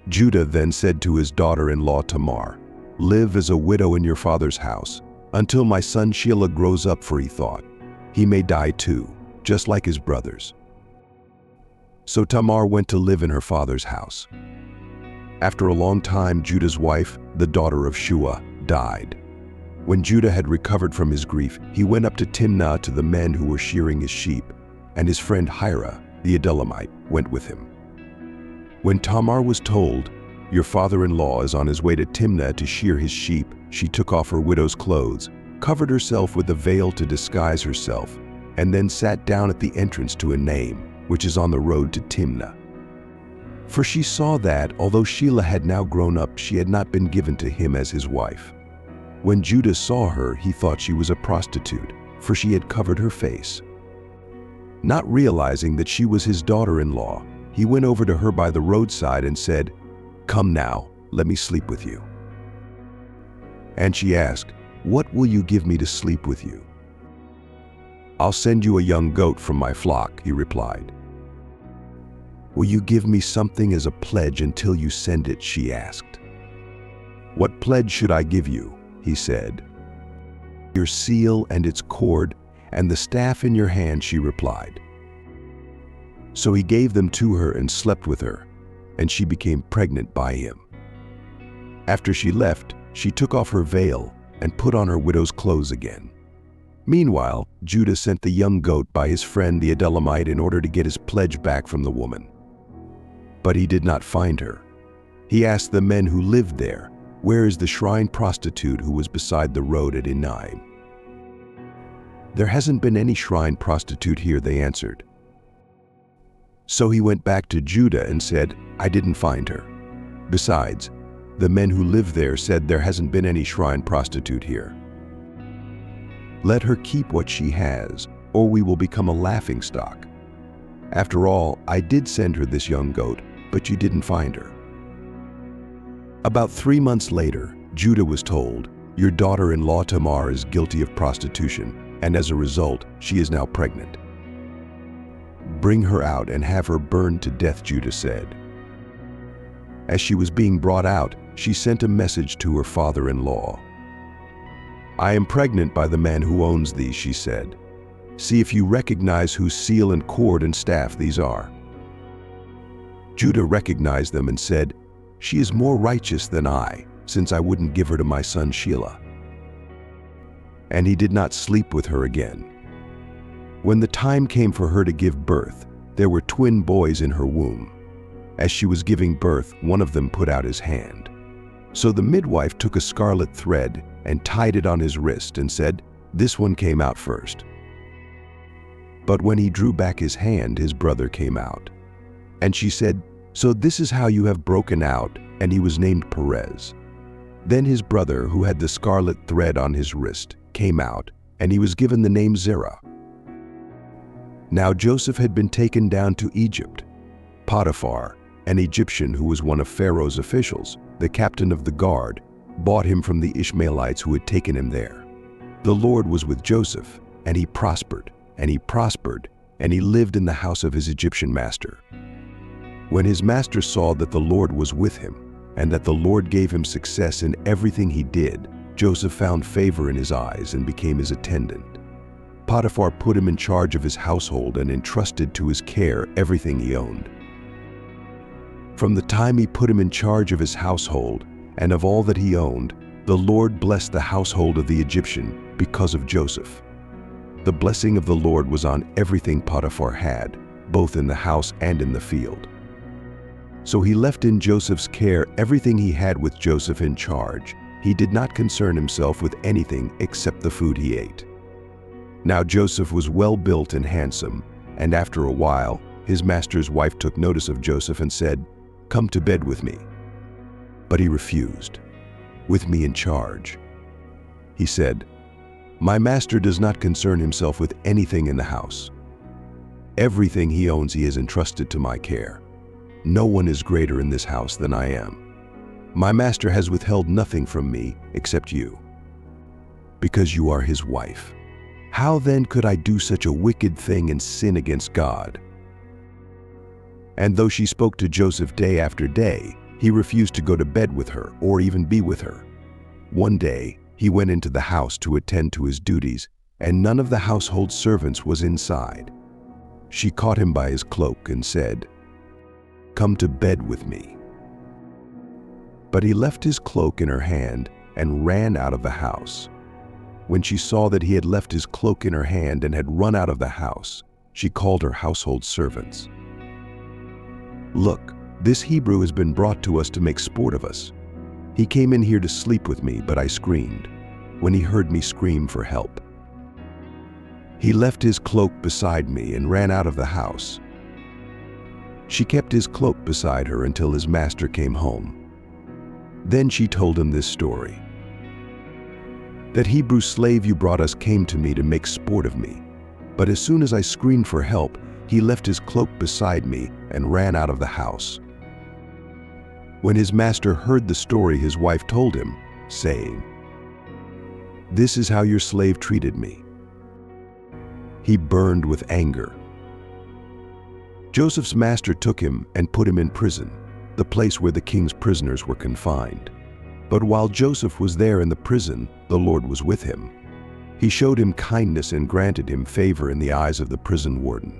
Judah then said to his daughter-in-law Tamar, "Live as a widow in your father's house, until my son Shelah grows up," for he thought, "He may die too, just like his brothers." So Tamar went to live in her father's house. After a long time, Judah's wife, the daughter of Shua, died. When Judah had recovered from his grief, he went up to Timnah to the men who were shearing his sheep, and his friend Hira, the Adullamite, went with him. When Tamar was told, "Your father-in-law is on his way to Timnah to shear his sheep," she took off her widow's clothes, covered herself with a veil to disguise herself, and then sat down at the entrance to Enaim, which is on the road to Timnah. For she saw that, although Shelah had now grown up, she had not been given to him as his wife. When Judah saw her, he thought she was a prostitute, for she had covered her face. Not realizing that she was his daughter-in-law, he went over to her by the roadside and said, "Come now, let me sleep with you." And she asked, "What will you give me to sleep with you?" "I'll send you a young goat from my flock," he replied. "Will you give me something as a pledge until you send it?" she asked. "What pledge should I give you?" he said. "Your seal and its cord, and the staff in your hand," she replied. So he gave them to her and slept with her, and she became pregnant by him. After she left, she took off her veil and put on her widow's clothes again. Meanwhile, Judah sent the young goat by his friend the Adullamite in order to get his pledge back from the woman. But he did not find her. He asked the men who lived there, "Where is the shrine prostitute who was beside the road at Enaim?" "There hasn't been any shrine prostitute here," they answered. So he went back to Judah and said, "I didn't find her. Besides, the men who live there said there hasn't been any shrine prostitute here. Let her keep what she has, or we will become a laughingstock. After all, I did send her this young goat, but you didn't find her." About 3 months later, Judah was told, "Your daughter-in-law Tamar is guilty of prostitution, and as a result, she is now pregnant." "Bring her out and have her burned to death," Judah said. As she was being brought out, she sent a message to her father-in-law. "I am pregnant by the man who owns these," she said. "See if you recognize whose seal and cord and staff these are." Judah recognized them and said, "She is more righteous than I, since I wouldn't give her to my son Shelah." And he did not sleep with her again. When the time came for her to give birth, there were twin boys in her womb. As she was giving birth, one of them put out his hand. So the midwife took a scarlet thread and tied it on his wrist and said, "This one came out first." But when he drew back his hand, his brother came out. And she said, "So this is how you have broken out," and he was named Perez. Then his brother, who had the scarlet thread on his wrist, came out, and he was given the name Zerah. Now Joseph had been taken down to Egypt. Potiphar, an Egyptian who was one of Pharaoh's officials, the captain of the guard, bought him from the Ishmaelites who had taken him there. The Lord was with Joseph, and he prospered, and he prospered, and he lived in the house of his Egyptian master. When his master saw that the Lord was with him, and that the Lord gave him success in everything he did, Joseph found favor in his eyes and became his attendant. Potiphar put him in charge of his household and entrusted to his care everything he owned. From the time he put him in charge of his household and of all that he owned, the Lord blessed the household of the Egyptian because of Joseph. The blessing of the Lord was on everything Potiphar had, both in the house and in the field. So he left in Joseph's care everything he had with Joseph in charge. He did not concern himself with anything except the food he ate. Now Joseph was well built and handsome, and after a while, his master's wife took notice of Joseph and said, "Come to bed with me." But he refused. "With me in charge." He said, "My master does not concern himself with anything in the house. Everything he owns he has entrusted to my care. No one is greater in this house than I am. My master has withheld nothing from me except you, because you are his wife. How then could I do such a wicked thing and sin against God?" And though she spoke to Joseph day after day, he refused to go to bed with her or even be with her. One day, he went into the house to attend to his duties, and none of the household servants was inside. She caught him by his cloak and said, "Come to bed with me." But he left his cloak in her hand and ran out of the house. When she saw that he had left his cloak in her hand and had run out of the house, she called her household servants. "Look, this Hebrew has been brought to us to make sport of us. He came in here to sleep with me, but I screamed when he heard me scream for help. He left his cloak beside me and ran out of the house." She kept his cloak beside her until his master came home. Then she told him this story. "That Hebrew slave you brought us came to me to make sport of me, but as soon as I screamed for help, he left his cloak beside me and ran out of the house." When his master heard the story, his wife told him, saying, "This is how your slave treated me." He burned with anger. Joseph's master took him and put him in prison, the place where the king's prisoners were confined. But while Joseph was there in the prison, the Lord was with him. He showed him kindness and granted him favor in the eyes of the prison warden.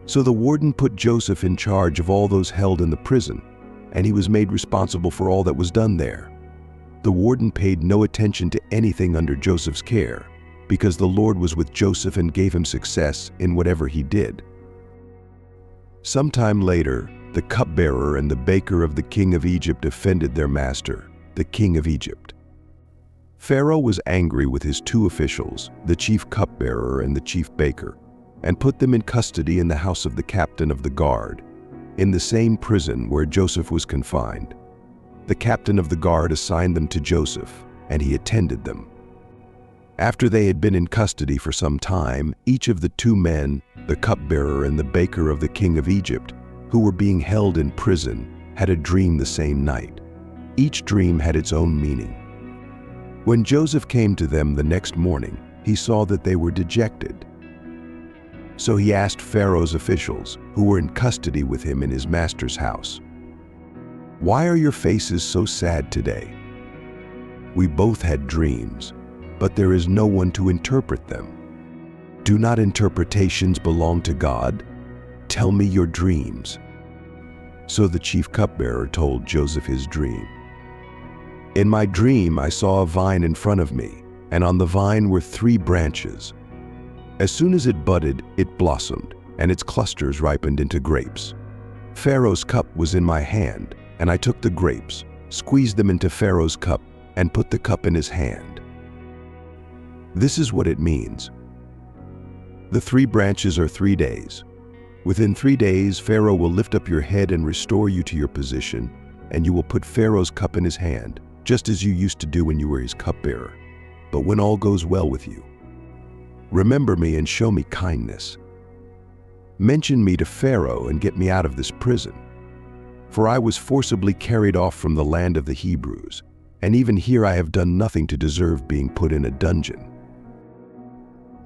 So the warden put Joseph in charge of all those held in the prison, and he was made responsible for all that was done there. The warden paid no attention to anything under Joseph's care, because the Lord was with Joseph and gave him success in whatever he did. Sometime later, the cupbearer and the baker of the king of Egypt offended their master, the king of Egypt. Pharaoh was angry with his two officials, the chief cupbearer and the chief baker, and put them in custody in the house of the captain of the guard, in the same prison where Joseph was confined. The captain of the guard assigned them to Joseph, and he attended them. After they had been in custody for some time, each of the two men, the cupbearer and the baker of the king of Egypt, who were being held in prison, had a dream the same night. Each dream had its own meaning. When Joseph came to them the next morning, he saw that they were dejected. So he asked Pharaoh's officials, who were in custody with him in his master's house, "Why are your faces so sad today?" "We both had dreams, but there is no one to interpret them." "Do not interpretations belong to God? Tell me your dreams." So the chief cupbearer told Joseph his dream. "In my dream I saw a vine in front of me, and on the vine were 3 branches. As soon as it budded, it blossomed, and its clusters ripened into grapes. Pharaoh's cup was in my hand, and I took the grapes, squeezed them into Pharaoh's cup, and put the cup in his hand. This is what it means. The 3 branches are 3 days. Within 3 days, Pharaoh will lift up your head and restore you to your position, and you will put Pharaoh's cup in his hand, just as you used to do when you were his cupbearer. But when all goes well with you, remember me and show me kindness. Mention me to Pharaoh and get me out of this prison. For I was forcibly carried off from the land of the Hebrews, and even here I have done nothing to deserve being put in a dungeon."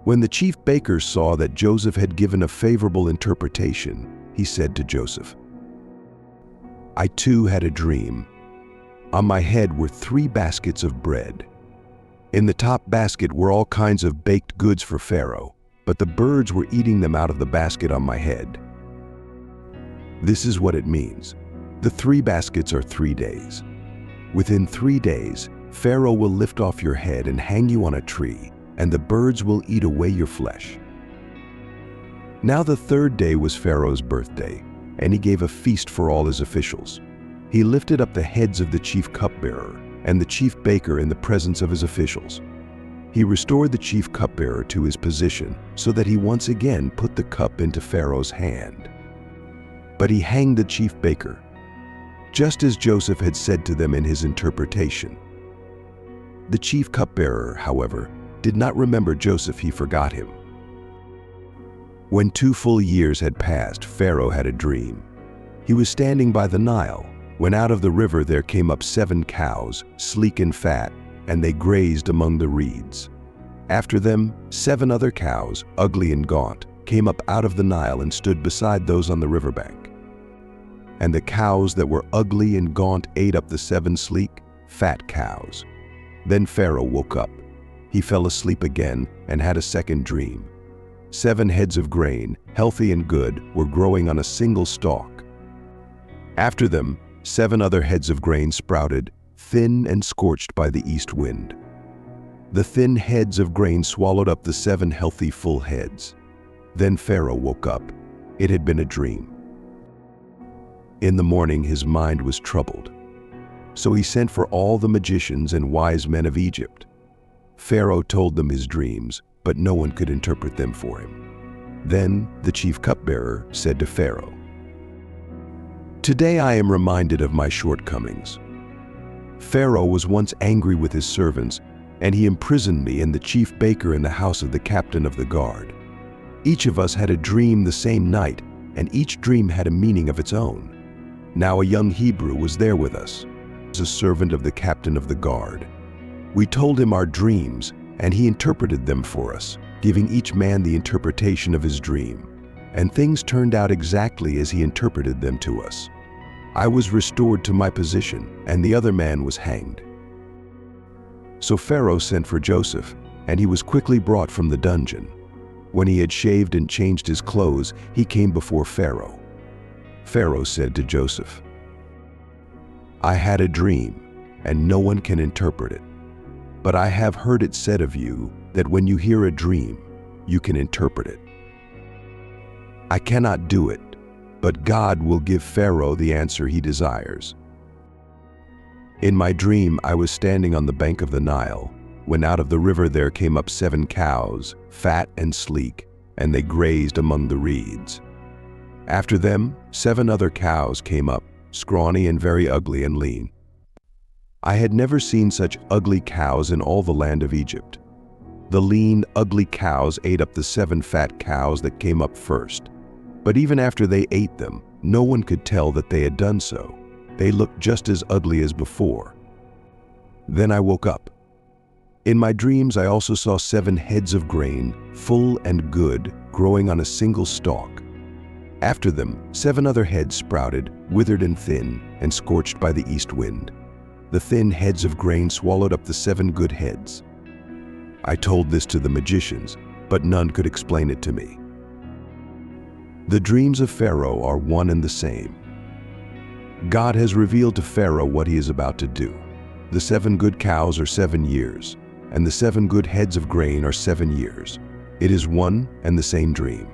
When the chief baker saw that Joseph had given a favorable interpretation, he said to Joseph, "I too had a dream. On my head were 3 baskets of bread. In the top basket were all kinds of baked goods for Pharaoh, but the birds were eating them out of the basket on my head. This is what it means. The 3 baskets are 3 days. Within 3 days, Pharaoh will lift off your head and hang you on a tree, and the birds will eat away your flesh." Now the 3rd day was Pharaoh's birthday, and he gave a feast for all his officials. He lifted up the heads of the chief cupbearer and the chief baker in the presence of his officials. He restored the chief cupbearer to his position so that he once again put the cup into Pharaoh's hand. But he hanged the chief baker, just as Joseph had said to them in his interpretation. The chief cupbearer, however, did not remember Joseph. He forgot him. When 2 full years had passed, Pharaoh had a dream. He was standing by the Nile, when out of the river there came up 7 cows, sleek and fat, and they grazed among the reeds. After them, 7 other cows, ugly and gaunt, came up out of the Nile and stood beside those on the riverbank. And the cows that were ugly and gaunt ate up the 7 sleek, fat cows. Then Pharaoh woke up. He fell asleep again and had a second dream. 7 heads of grain, healthy and good, were growing on a single stalk. After them, 7 other heads of grain sprouted, thin and scorched by the east wind. The thin heads of grain swallowed up the 7 healthy full heads. Then Pharaoh woke up. It had been a dream. In the morning his mind was troubled. So he sent for all the magicians and wise men of Egypt. Pharaoh told them his dreams, but no one could interpret them for him. Then the chief cupbearer said to Pharaoh, "Today I am reminded of my shortcomings. Pharaoh was once angry with his servants, and he imprisoned me and the chief baker in the house of the captain of the guard. Each of us had a dream the same night, and each dream had a meaning of its own. Now a young Hebrew was there with us, as a servant of the captain of the guard. We told him our dreams, and he interpreted them for us, giving each man the interpretation of his dream. And things turned out exactly as he interpreted them to us. I was restored to my position, and the other man was hanged." So Pharaoh sent for Joseph, and he was quickly brought from the dungeon. When he had shaved and changed his clothes, he came before Pharaoh. Pharaoh said to Joseph, "I had a dream, and no one can interpret it. But I have heard it said of you that when you hear a dream, you can interpret it. I cannot do it, but God will give Pharaoh the answer he desires. In my dream, I was standing on the bank of the Nile, when out of the river there came up 7 cows, fat and sleek, and they grazed among the reeds. After them, 7 other cows came up, scrawny and very ugly and lean. I had never seen such ugly cows in all the land of Egypt. The lean, ugly cows ate up the 7 fat cows that came up first. But even after they ate them, no one could tell that they had done so. They looked just as ugly as before. Then I woke up. In my dreams, I also saw 7 heads of grain, full and good, growing on a single stalk. After them, 7 other heads sprouted, withered and thin, and scorched by the east wind. The thin heads of grain swallowed up the 7 good heads. I told this to the magicians, but none could explain it to me. The dreams of Pharaoh are one and the same. God has revealed to Pharaoh what he is about to do. The 7 good cows are 7 years, and the 7 good heads of grain are 7 years. It is one and the same dream.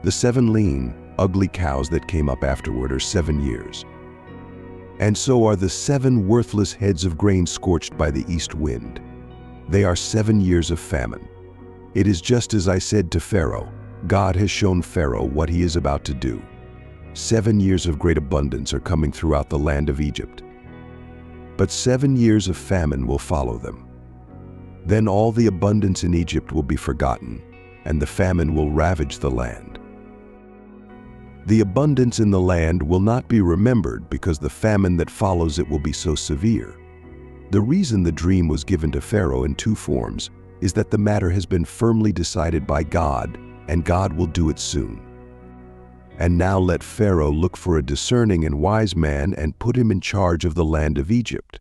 The 7 lean, ugly cows that came up afterward are 7 years. And so are the 7 worthless heads of grain scorched by the east wind. They are 7 years of famine. It is just as I said to Pharaoh. God has shown Pharaoh what he is about to do. 7 years of great abundance are coming throughout the land of Egypt. But 7 years of famine will follow them. Then all the abundance in Egypt will be forgotten, and the famine will ravage the land. The abundance in the land will not be remembered because the famine that follows it will be so severe. The reason the dream was given to Pharaoh in 2 forms is that the matter has been firmly decided by God, and God will do it soon. And now let Pharaoh look for a discerning and wise man and put him in charge of the land of Egypt.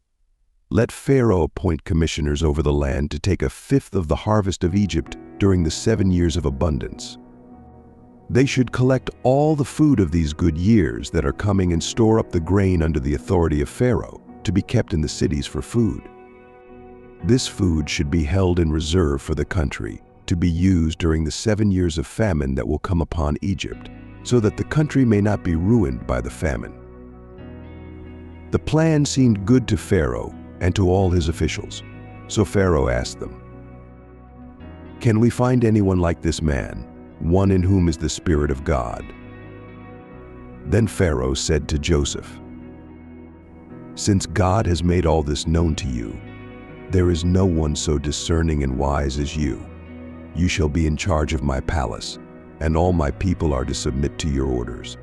Let Pharaoh appoint commissioners over the land to take 1/5 of the harvest of Egypt during the 7 years of abundance. They should collect all the food of these good years that are coming and store up the grain under the authority of Pharaoh to be kept in the cities for food. This food should be held in reserve for the country to be used during the 7 years of famine that will come upon Egypt, so that the country may not be ruined by the famine. The plan seemed good to Pharaoh and to all his officials. So Pharaoh asked them, "Can we find anyone like this man, one in whom is the Spirit of God?" Then Pharaoh said to Joseph, "Since God has made all this known to you, there is no one so discerning and wise as you. You shall be in charge of my palace, and all my people are to submit to your orders.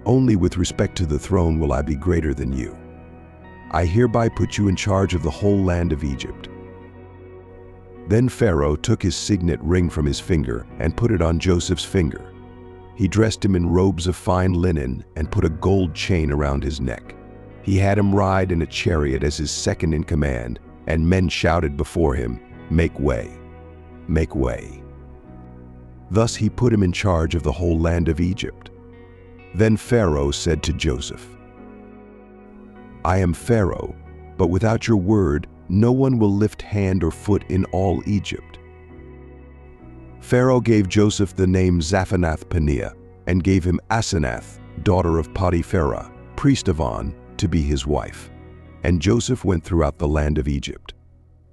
Only with respect to the throne will I be greater than you. I hereby put you in charge of the whole land of Egypt." Then Pharaoh took his signet ring from his finger and put it on Joseph's finger. He dressed him in robes of fine linen and put a gold chain around his neck. He had him ride in a chariot as his second in command, and men shouted before him, "Make way! Make way!" Thus he put him in charge of the whole land of Egypt. Then Pharaoh said to Joseph, "I am Pharaoh, but without your word No one will lift hand or foot in all Egypt." Pharaoh gave Joseph the name Zaphanath-Paneah and gave him Asenath, daughter of Potipharah, priest of On, to be his wife. And Joseph went throughout the land of Egypt.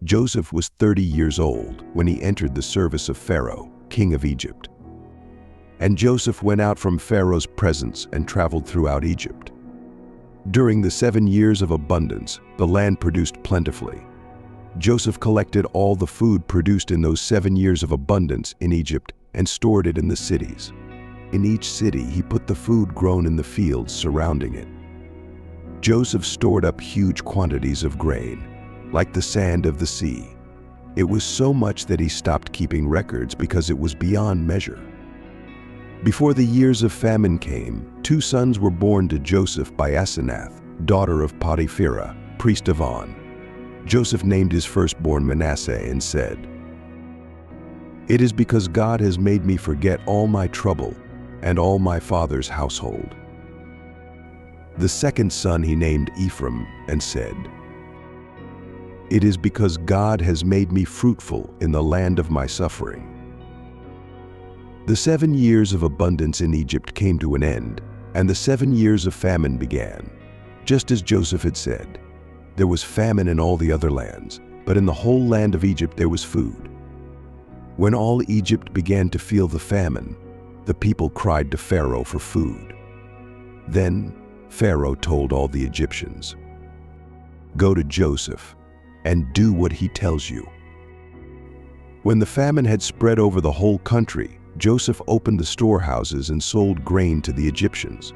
Joseph was 30 years old when he entered the service of Pharaoh, king of Egypt. And Joseph went out from Pharaoh's presence and traveled throughout Egypt. During the 7 years of abundance, the land produced plentifully. Joseph collected all the food produced in those 7 years of abundance in Egypt and stored it in the cities. In each city, he put the food grown in the fields surrounding it. Joseph stored up huge quantities of grain, like the sand of the sea. It was so much that he stopped keeping records because it was beyond measure. Before the years of famine came, 2 sons were born to Joseph by Asenath, daughter of Potipharah, priest of On. Joseph named his firstborn Manasseh and said, "It is because God has made me forget all my trouble and all my father's household." The second son he named Ephraim and said, "It is because God has made me fruitful in the land of my suffering." The 7 years of abundance in Egypt came to an end, and the 7 years of famine began. Just as Joseph had said, there was famine in all the other lands, but in the whole land of Egypt there was food. When all Egypt began to feel the famine, the people cried to Pharaoh for food. Then Pharaoh told all the Egyptians, "Go to Joseph and do what he tells you." When the famine had spread over the whole country, Joseph opened the storehouses and sold grain to the Egyptians.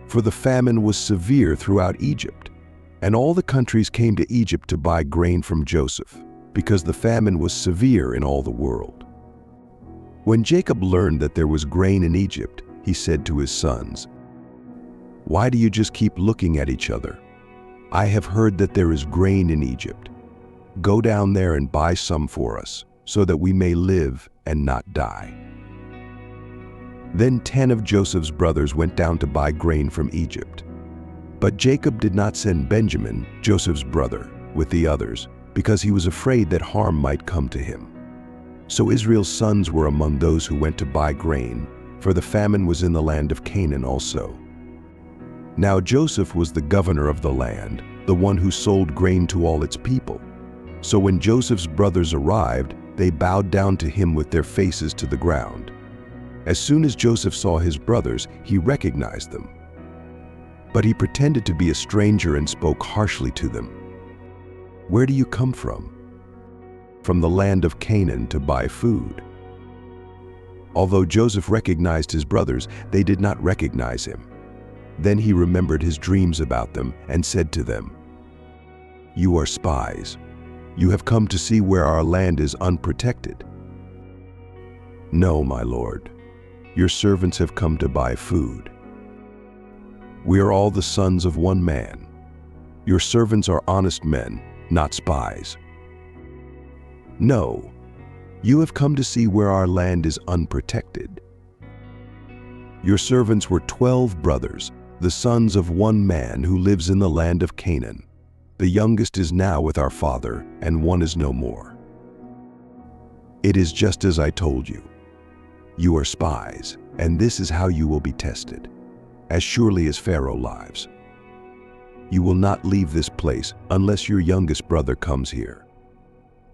For the famine was severe throughout Egypt, and all the countries came to Egypt to buy grain from Joseph, because the famine was severe in all the world. When Jacob learned that there was grain in Egypt, he said to his sons, "Why do you just keep looking at each other? I have heard that there is grain in Egypt. Go down there and buy some for us, so that we may live and not die." Then 10 of Joseph's brothers went down to buy grain from Egypt. But Jacob did not send Benjamin, Joseph's brother, with the others, because he was afraid that harm might come to him. So Israel's sons were among those who went to buy grain, for the famine was in the land of Canaan also. Now Joseph was the governor of the land, the one who sold grain to all its people. So when Joseph's brothers arrived, they bowed down to him with their faces to the ground. As soon as Joseph saw his brothers, he recognized them. But he pretended to be a stranger and spoke harshly to them. "Where do you come from?" "From the land of Canaan to buy food." Although Joseph recognized his brothers, they did not recognize him. Then he remembered his dreams about them and said to them, "You are spies. You have come to see where our land is unprotected." "No, my lord. Your servants have come to buy food. We are all the sons of one man. Your servants are honest men, not spies." "No, you have come to see where our land is unprotected. Your servants were 12 brothers, the sons of one man who lives in the land of Canaan. The youngest is now with our father, and one is no more. It is just as I told you. You are spies, and this is how you will be tested, as surely as Pharaoh lives. You will not leave this place unless your youngest brother comes here.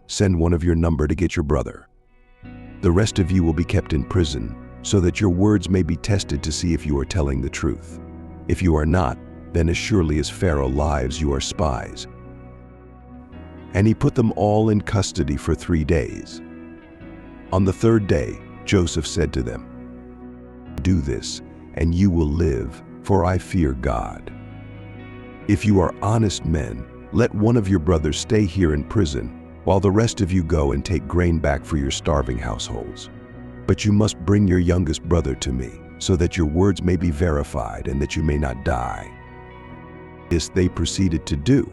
Send one of your number to get your brother. The rest of you will be kept in prison, so that your words may be tested to see if you are telling the truth. If you are not, then as surely as Pharaoh lives, you are spies." And he put them all in custody for 3 days. On the 3rd day, Joseph said to them, "Do this, and you will live, for I fear God. If you are honest men, let one of your brothers stay here in prison, while the rest of you go and take grain back for your starving households. But you must bring your youngest brother to me, so that your words may be verified and that you may not die." This they proceeded to do.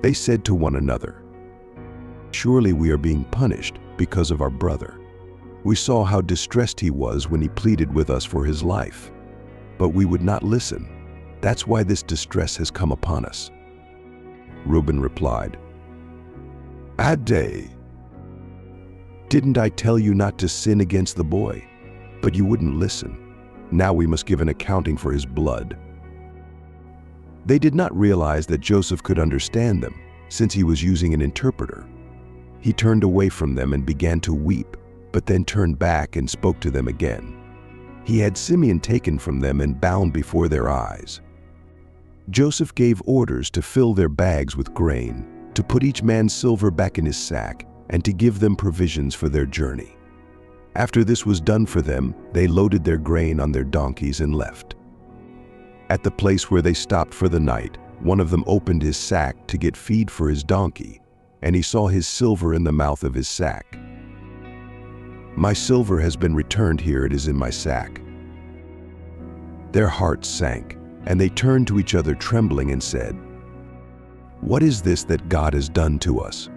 They said to one another, "Surely we are being punished because of our brother. We saw how distressed he was when he pleaded with us for his life. But we would not listen. That's why this distress has come upon us." Reuben replied, Adday, didn't I tell you not to sin against the boy? But you wouldn't listen. Now we must give an accounting for his blood." They did not realize that Joseph could understand them, since he was using an interpreter. He turned away from them and began to weep, but then turned back and spoke to them again. He had Simeon taken from them and bound before their eyes. Joseph gave orders to fill their bags with grain, to put each man's silver back in his sack, and to give them provisions for their journey. After this was done for them, they loaded their grain on their donkeys and left. At the place where they stopped for the night, one of them opened his sack to get feed for his donkey, and he saw his silver in the mouth of his sack. "My silver has been returned, here it is in my sack." Their hearts sank, and they turned to each other trembling and said, "What is this that God has done to us?"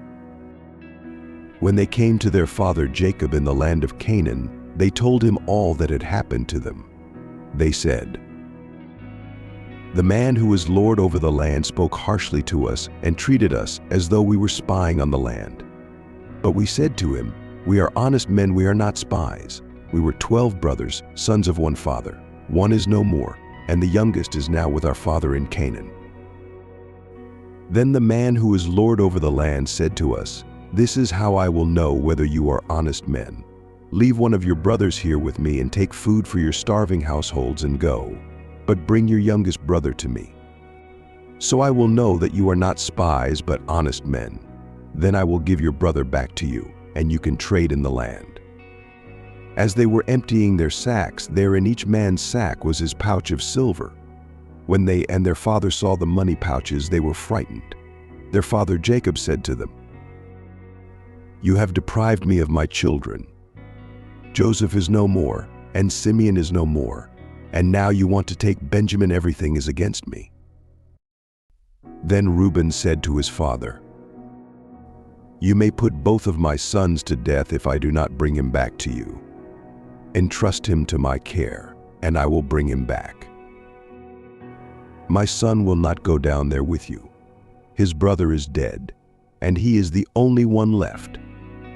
When they came to their father Jacob in the land of Canaan, they told him all that had happened to them. They said, "The man who is Lord over the land spoke harshly to us and treated us as though we were spying on the land. But we said to him, 'We are honest men, we are not spies. We were 12 brothers, sons of one father. One is no more, and the youngest is now with our father in Canaan.' Then the man who is Lord over the land said to us, 'This is how I will know whether you are honest men. Leave one of your brothers here with me and take food for your starving households and go. But bring your youngest brother to me. So I will know that you are not spies but honest men. Then I will give your brother back to you, and you can trade in the land.' As they were emptying their sacks, there in each man's sack was his pouch of silver. When they and their father saw the money pouches, they were frightened. Their father Jacob said to them, 'You have deprived me of my children. Joseph is no more, and Simeon is no more, and now you want to take Benjamin. Everything is against me.' Then Reuben said to his father, 'You may put both of my sons to death if I do not bring him back to you. Entrust him to my care, and I will bring him back. My son will not go down there with you. His brother is dead, and he is the only one left.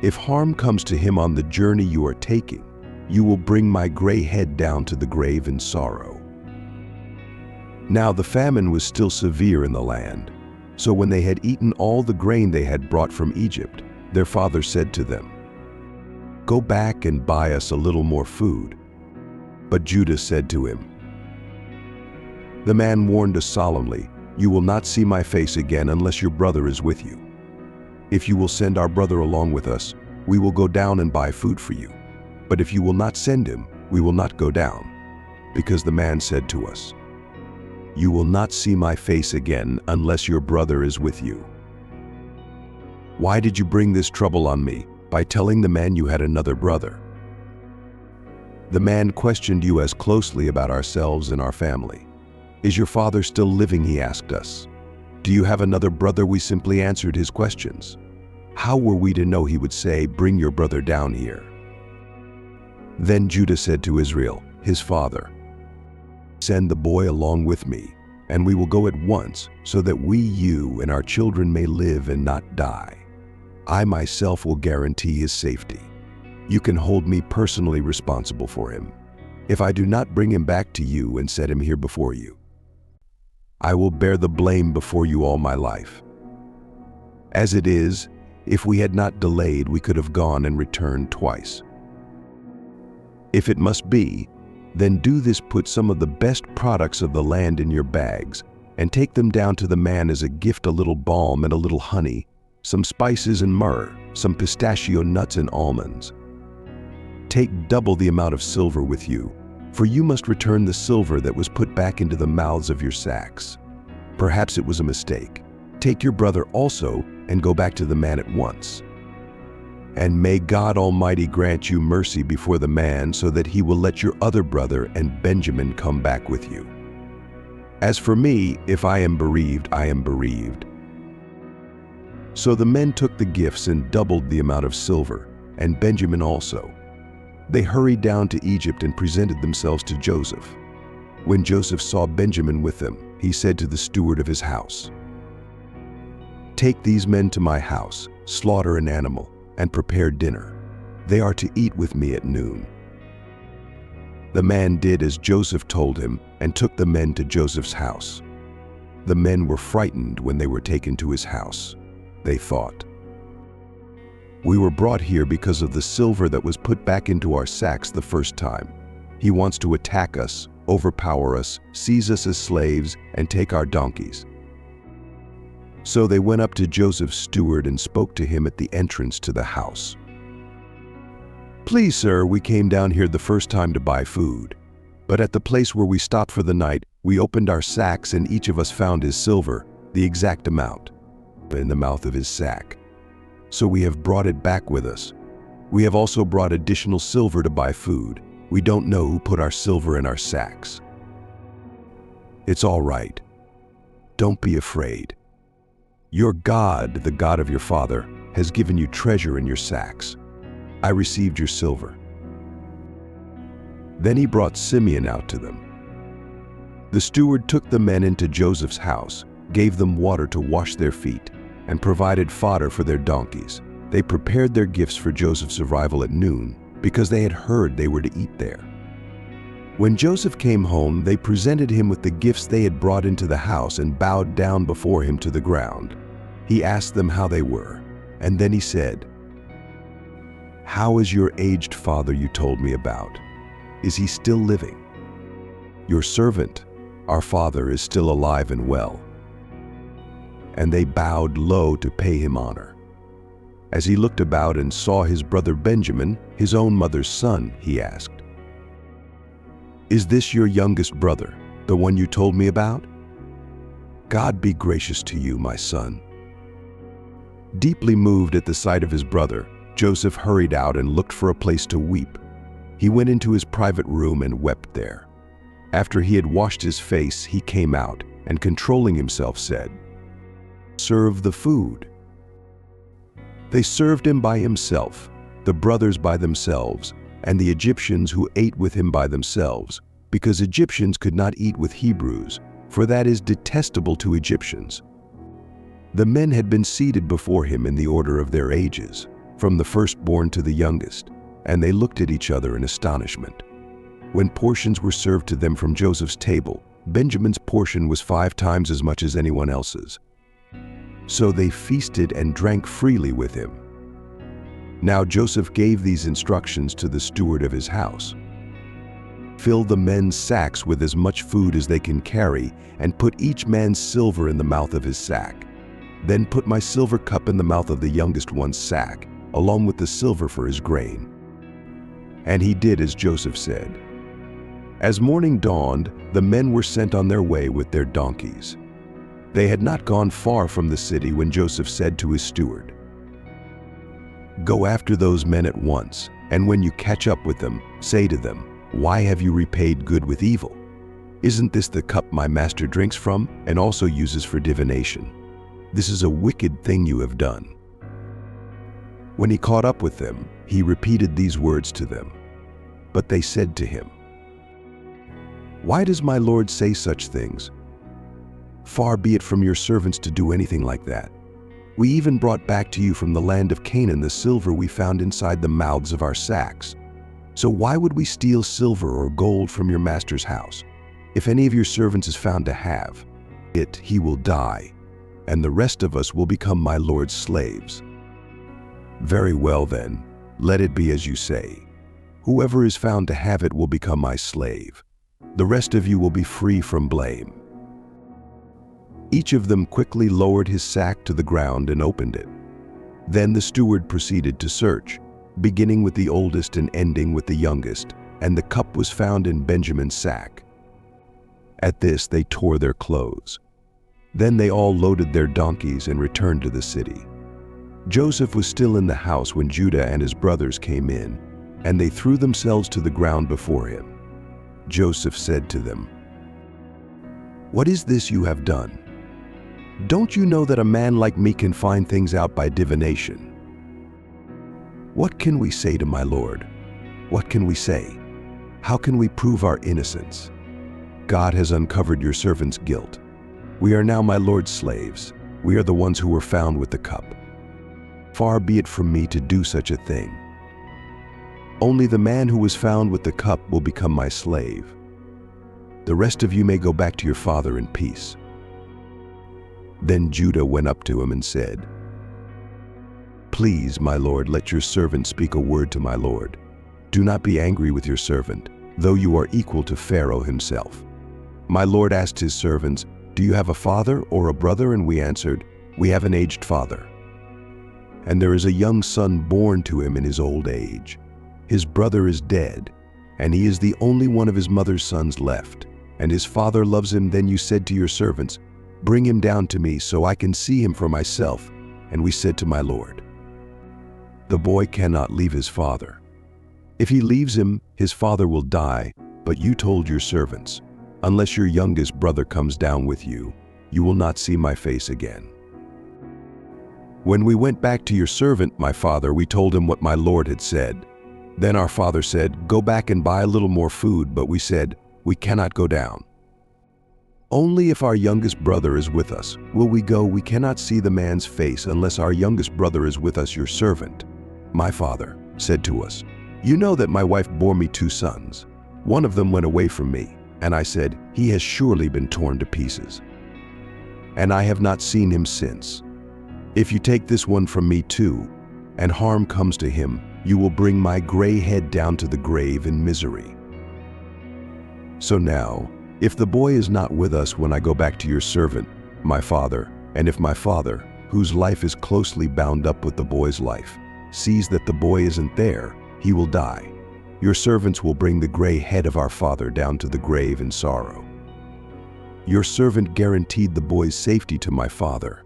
If harm comes to him on the journey you are taking, you will bring my gray head down to the grave in sorrow.' Now the famine was still severe in the land, so when they had eaten all the grain they had brought from Egypt, their father said to them, 'Go back and buy us a little more food.' But Judah said to him, 'The man warned us solemnly, "You will not see my face again unless your brother is with you. If you will send our brother along with us, we will go down and buy food for you. But if you will not send him, we will not go down." Because the man said to us, "You will not see my face again unless your brother is with you." Why did you bring this trouble on me by telling the man you had another brother? The man questioned you as closely about ourselves and our family. "Is your father still living?" he asked us. "Do you have another brother?" We simply answered his questions. How were we to know he would say, "Bring your brother down here"? Then Judah said to Israel, his father, "Send the boy along with me, and we will go at once, so that we, you, and our children may live and not die. I myself will guarantee his safety. You can hold me personally responsible for him. If I do not bring him back to you and set him here before you, I will bear the blame before you all my life. As it is, if we had not delayed, we could have gone and returned twice. If it must be, then do this: put some of the best products of the land in your bags, and take them down to the man as a gift, a little balm and a little honey, some spices and myrrh, some pistachio nuts and almonds. Take double the amount of silver with you, for you must return the silver that was put back into the mouths of your sacks. Perhaps it was a mistake. Take your brother also and go back to the man at once. And may God Almighty grant you mercy before the man, so that he will let your other brother and Benjamin come back with you. As for me, if I am bereaved, I am bereaved." So the men took the gifts and doubled the amount of silver, and Benjamin also. They hurried down to Egypt and presented themselves to Joseph. When Joseph saw Benjamin with them, he said to the steward of his house, "Take these men to my house, slaughter an animal, and prepare dinner. They are to eat with me at noon." The man did as Joseph told him and took the men to Joseph's house. The men were frightened when they were taken to his house. They thought, "We were brought here because of the silver that was put back into our sacks the first time. He wants to attack us, overpower us, seize us as slaves, and take our donkeys." So they went up to Joseph's steward and spoke to him at the entrance to the house. "Please, sir, we came down here the first time to buy food. But at the place where we stopped for the night, we opened our sacks and each of us found his silver, the exact amount, in the mouth of his sack. So we have brought it back with us. We have also brought additional silver to buy food. We don't know who put our silver in our sacks." "It's all right. Don't be afraid. Your God, the God of your father, has given you treasure in your sacks. I received your silver." Then he brought Simeon out to them. The steward took the men into Joseph's house, gave them water to wash their feet, and provided fodder for their donkeys. They prepared their gifts for Joseph's arrival at noon, because they had heard they were to eat there. When Joseph came home, they presented him with the gifts they had brought into the house and bowed down before him to the ground. He asked them how they were, and then he said, "How is your aged father you told me about? Is he still living? Your servant, our father, is still alive and well." And they bowed low to pay him honor. As he looked about and saw his brother Benjamin, his own mother's son, he asked, "Is this your youngest brother, the one you told me about? God be gracious to you, my son." Deeply moved at the sight of his brother, Joseph hurried out and looked for a place to weep. He went into his private room and wept there. After he had washed his face, he came out and, controlling himself, said, "Serve the food." They served him by himself, the brothers by themselves, and the Egyptians who ate with him by themselves, because Egyptians could not eat with Hebrews, for that is detestable to Egyptians. The men had been seated before him in the order of their ages, from the firstborn to the youngest, and they looked at each other in astonishment. When portions were served to them from Joseph's table, Benjamin's portion was 5 times as much as anyone else's. So they feasted and drank freely with him. Now Joseph gave these instructions to the steward of his house: "Fill the men's sacks with as much food as they can carry, and put each man's silver in the mouth of his sack. Then put my silver cup in the mouth of the youngest one's sack, along with the silver for his grain." And he did as Joseph said. As morning dawned, the men were sent on their way with their donkeys. They had not gone far from the city when Joseph said to his steward, "Go after those men at once, and when you catch up with them, say to them, 'Why have you repaid good with evil? Isn't this the cup my master drinks from and also uses for divination? This is a wicked thing you have done.'" When he caught up with them, he repeated these words to them. But they said to him, "Why does my lord say such things? Far be it from your servants to do anything like that. We even brought back to you from the land of Canaan the silver we found inside the mouths of our sacks. So why would we steal silver or gold from your master's house? If any of your servants is found to have it, he will die, and the rest of us will become my lord's slaves." "Very well then, let it be as you say. Whoever is found to have it will become my slave. The rest of you will be free from blame." Each of them quickly lowered his sack to the ground and opened it. Then the steward proceeded to search, beginning with the oldest and ending with the youngest, and the cup was found in Benjamin's sack. At this they tore their clothes. Then they all loaded their donkeys and returned to the city. Joseph was still in the house when Judah and his brothers came in, and they threw themselves to the ground before him. Joseph said to them, "What is this you have done? Don't you know that a man like me can find things out by divination? What can we say to my lord? What can we say? How can we prove our innocence? God has uncovered your servant's guilt. We are now my lord's slaves. We are the ones who were found with the cup." Far be it from me to do such a thing. Only the man who was found with the cup will become my slave. The rest of you may go back to your father in peace." Then Judah went up to him and said, "Please, my lord, let your servant speak a word to my lord. Do not be angry with your servant, though you are equal to Pharaoh himself." My lord asked his servants, "Do you have a father or a brother?" And we answered, "We have an aged father. And there is a young son born to him in his old age. His brother is dead, and he is the only one of his mother's sons left, and his father loves him." Then you said to your servants, "Bring him down to me so I can see him for myself." And we said to my lord, "The boy cannot leave his father. If he leaves him, his father will die." But you told your servants, "Unless your youngest brother comes down with you, you will not see my face again." When we went back to your servant, my father, we told him what my lord had said. Then our father said, "Go back and buy a little more food." But we said, "We cannot go down. Only if our youngest brother is with us will we go. We cannot see the man's face unless our youngest brother is with us." Your servant, my father, said to us, "You know that my wife bore me 2 sons. One of them went away from me, and I said, 'He has surely been torn to pieces.' And I have not seen him since. If you take this one from me too, and harm comes to him, you will bring my gray head down to the grave in misery. So now, if the boy is not with us when I go back to your servant, my father, and if my father, whose life is closely bound up with the boy's life, sees that the boy isn't there, he will die. Your servants will bring the gray head of our father down to the grave in sorrow." Your servant guaranteed the boy's safety to my father.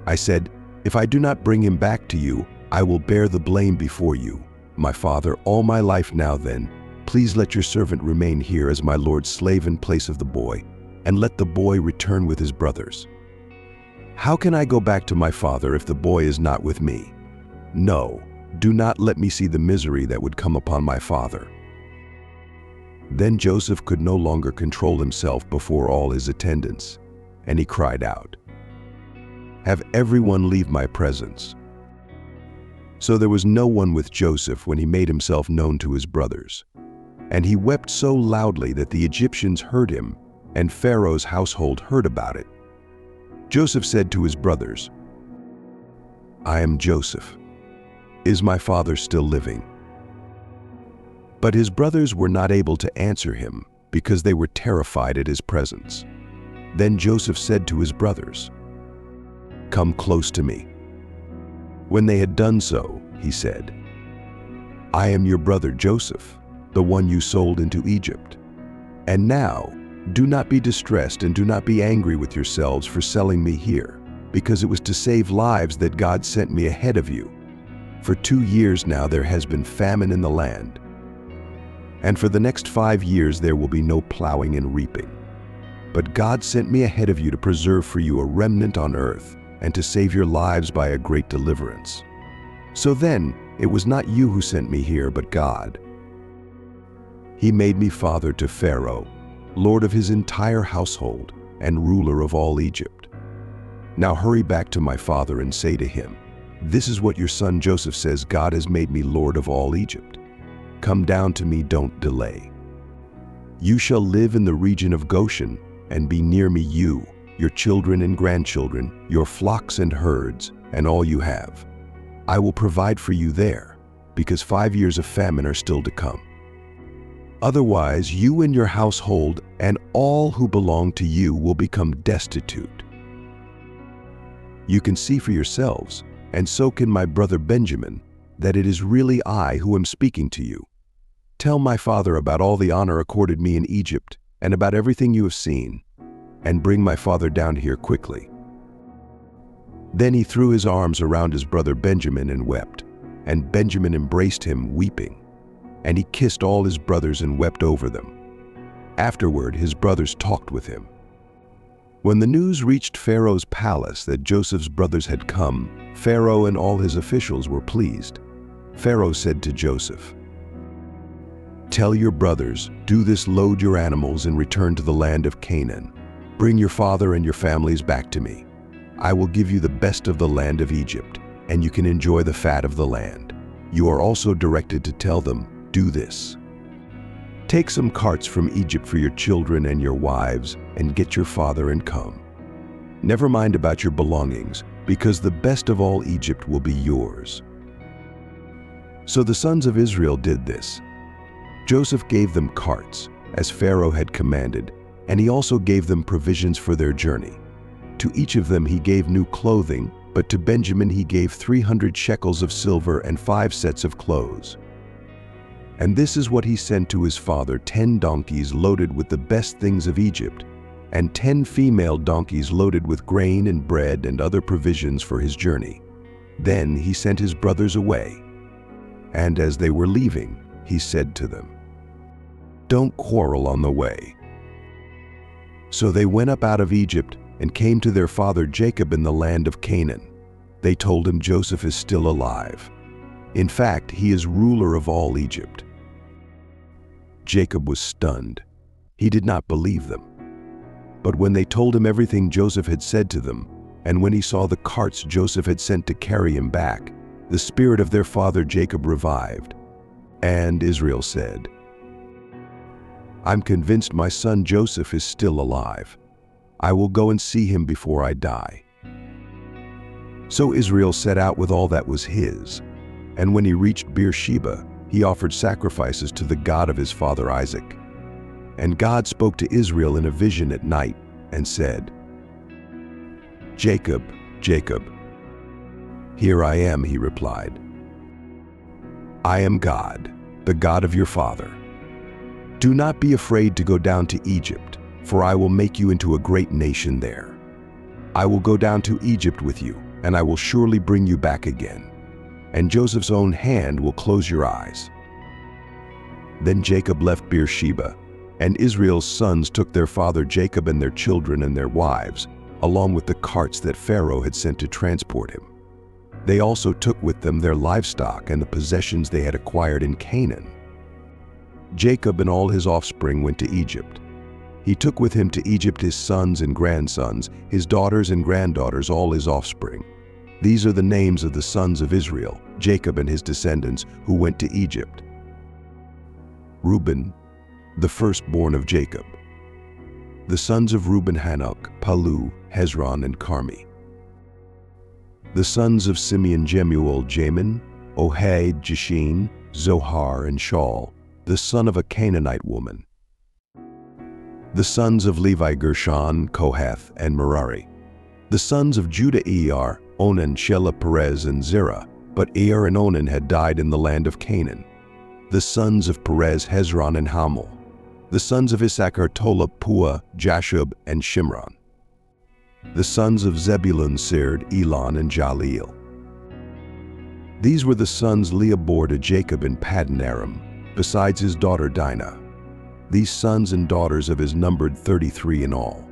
I said, "If I do not bring him back to you, I will bear the blame before you. My father, all my life now then, please let your servant remain here as my lord's slave in place of the boy, and let the boy return with his brothers. How can I go back to my father if the boy is not with me? No, do not let me see the misery that would come upon my father." Then Joseph could no longer control himself before all his attendants, and he cried out, "Have everyone leave my presence." So there was no one with Joseph when he made himself known to his brothers. And he wept so loudly that the Egyptians heard him, and Pharaoh's household heard about it. Joseph said to his brothers, "I am Joseph. Is my father still living?" But his brothers were not able to answer him because they were terrified at his presence. Then Joseph said to his brothers, "Come close to me." When they had done so, he said, "I am your brother Joseph, the one you sold into Egypt. And now, do not be distressed and do not be angry with yourselves for selling me here, because it was to save lives that God sent me ahead of you. For 2 years now there has been famine in the land. And for the next 5 years there will be no plowing and reaping. But God sent me ahead of you to preserve for you a remnant on earth, and to save your lives by a great deliverance. So then, it was not you who sent me here, but God. He made me father to Pharaoh, lord of his entire household, and ruler of all Egypt. Now hurry back to my father and say to him, 'This is what your son Joseph says: God has made me lord of all Egypt. Come down to me, don't delay. You shall live in the region of Goshen, and be near me, you, your children and grandchildren, your flocks and herds, and all you have. I will provide for you there, because 5 years of famine are still to come. Otherwise, you and your household and all who belong to you will become destitute. You can see for yourselves, and so can my brother Benjamin, that it is really I who am speaking to you. Tell my father about all the honor accorded me in Egypt, and about everything you have seen, and bring my father down here quickly." Then he threw his arms around his brother Benjamin and wept, and Benjamin embraced him, weeping. And he kissed all his brothers and wept over them. Afterward, his brothers talked with him. When the news reached Pharaoh's palace that Joseph's brothers had come, Pharaoh and all his officials were pleased. Pharaoh said to Joseph, "Tell your brothers, do this: load your animals and return to the land of Canaan. Bring your father and your families back to me. I will give you the best of the land of Egypt, and you can enjoy the fat of the land. You are also directed to tell them, "Do this. Take some carts from Egypt for your children and your wives, and get your father and come. Never mind about your belongings, because the best of all Egypt will be yours." So the sons of Israel did this. Joseph gave them carts, as Pharaoh had commanded, and he also gave them provisions for their journey. To each of them he gave new clothing, but to Benjamin he gave 300 shekels of silver and 5 sets of clothes. And this is what he sent to his father: 10 donkeys loaded with the best things of Egypt, and 10 female donkeys loaded with grain and bread and other provisions for his journey. Then he sent his brothers away. And as they were leaving, he said to them, "Don't quarrel on the way." So they went up out of Egypt and came to their father Jacob in the land of Canaan. They told him Joseph is still alive. In fact, he is ruler of all Egypt. Jacob was stunned. He did not believe them. But when they told him everything Joseph had said to them, and when he saw the carts Joseph had sent to carry him back, the spirit of their father Jacob revived. And Israel said, "I'm convinced my son Joseph is still alive. I will go and see him before I die." So Israel set out with all that was his, and when he reached Beersheba, he offered sacrifices to the God of his father Isaac. And God spoke to Israel in a vision at night and said, "Jacob, Jacob." "Here I am," he replied. "I am God, the God of your father. Do not be afraid to go down to Egypt, for I will make you into a great nation there. I will go down to Egypt with you, and I will surely bring you back again, and Joseph's own hand will close your eyes." Then Jacob left Beersheba, and Israel's sons took their father Jacob and their children and their wives, along with the carts that Pharaoh had sent to transport him. They also took with them their livestock and the possessions they had acquired in Canaan. Jacob and all his offspring went to Egypt. He took with him to Egypt his sons and grandsons, his daughters and granddaughters, all his offspring. These are the names of the sons of Israel, Jacob and his descendants, who went to Egypt. Reuben, the firstborn of Jacob. The sons of Reuben: Hanok, Palu, Hezron, and Carmi. The sons of Simeon: Jemuel, Jamin, Ohad, Jeshin, Zohar, and Shaul, the son of a Canaanite woman. The sons of Levi: Gershon, Kohath, and Merari. The sons of Judah: Er, Onan, Shelah, Perez, and Zerah, but Er and Onan had died in the land of Canaan. The sons of Perez: Hezron and Hamul. The sons of Issachar: Tola, Pua, Jashub, and Shimron. The sons of Zebulun: Sird, Elon, and Jaleel. These were the sons Leah bore to Jacob in Paddan Aram, besides his daughter Dinah. These sons and daughters of his numbered 33 in all.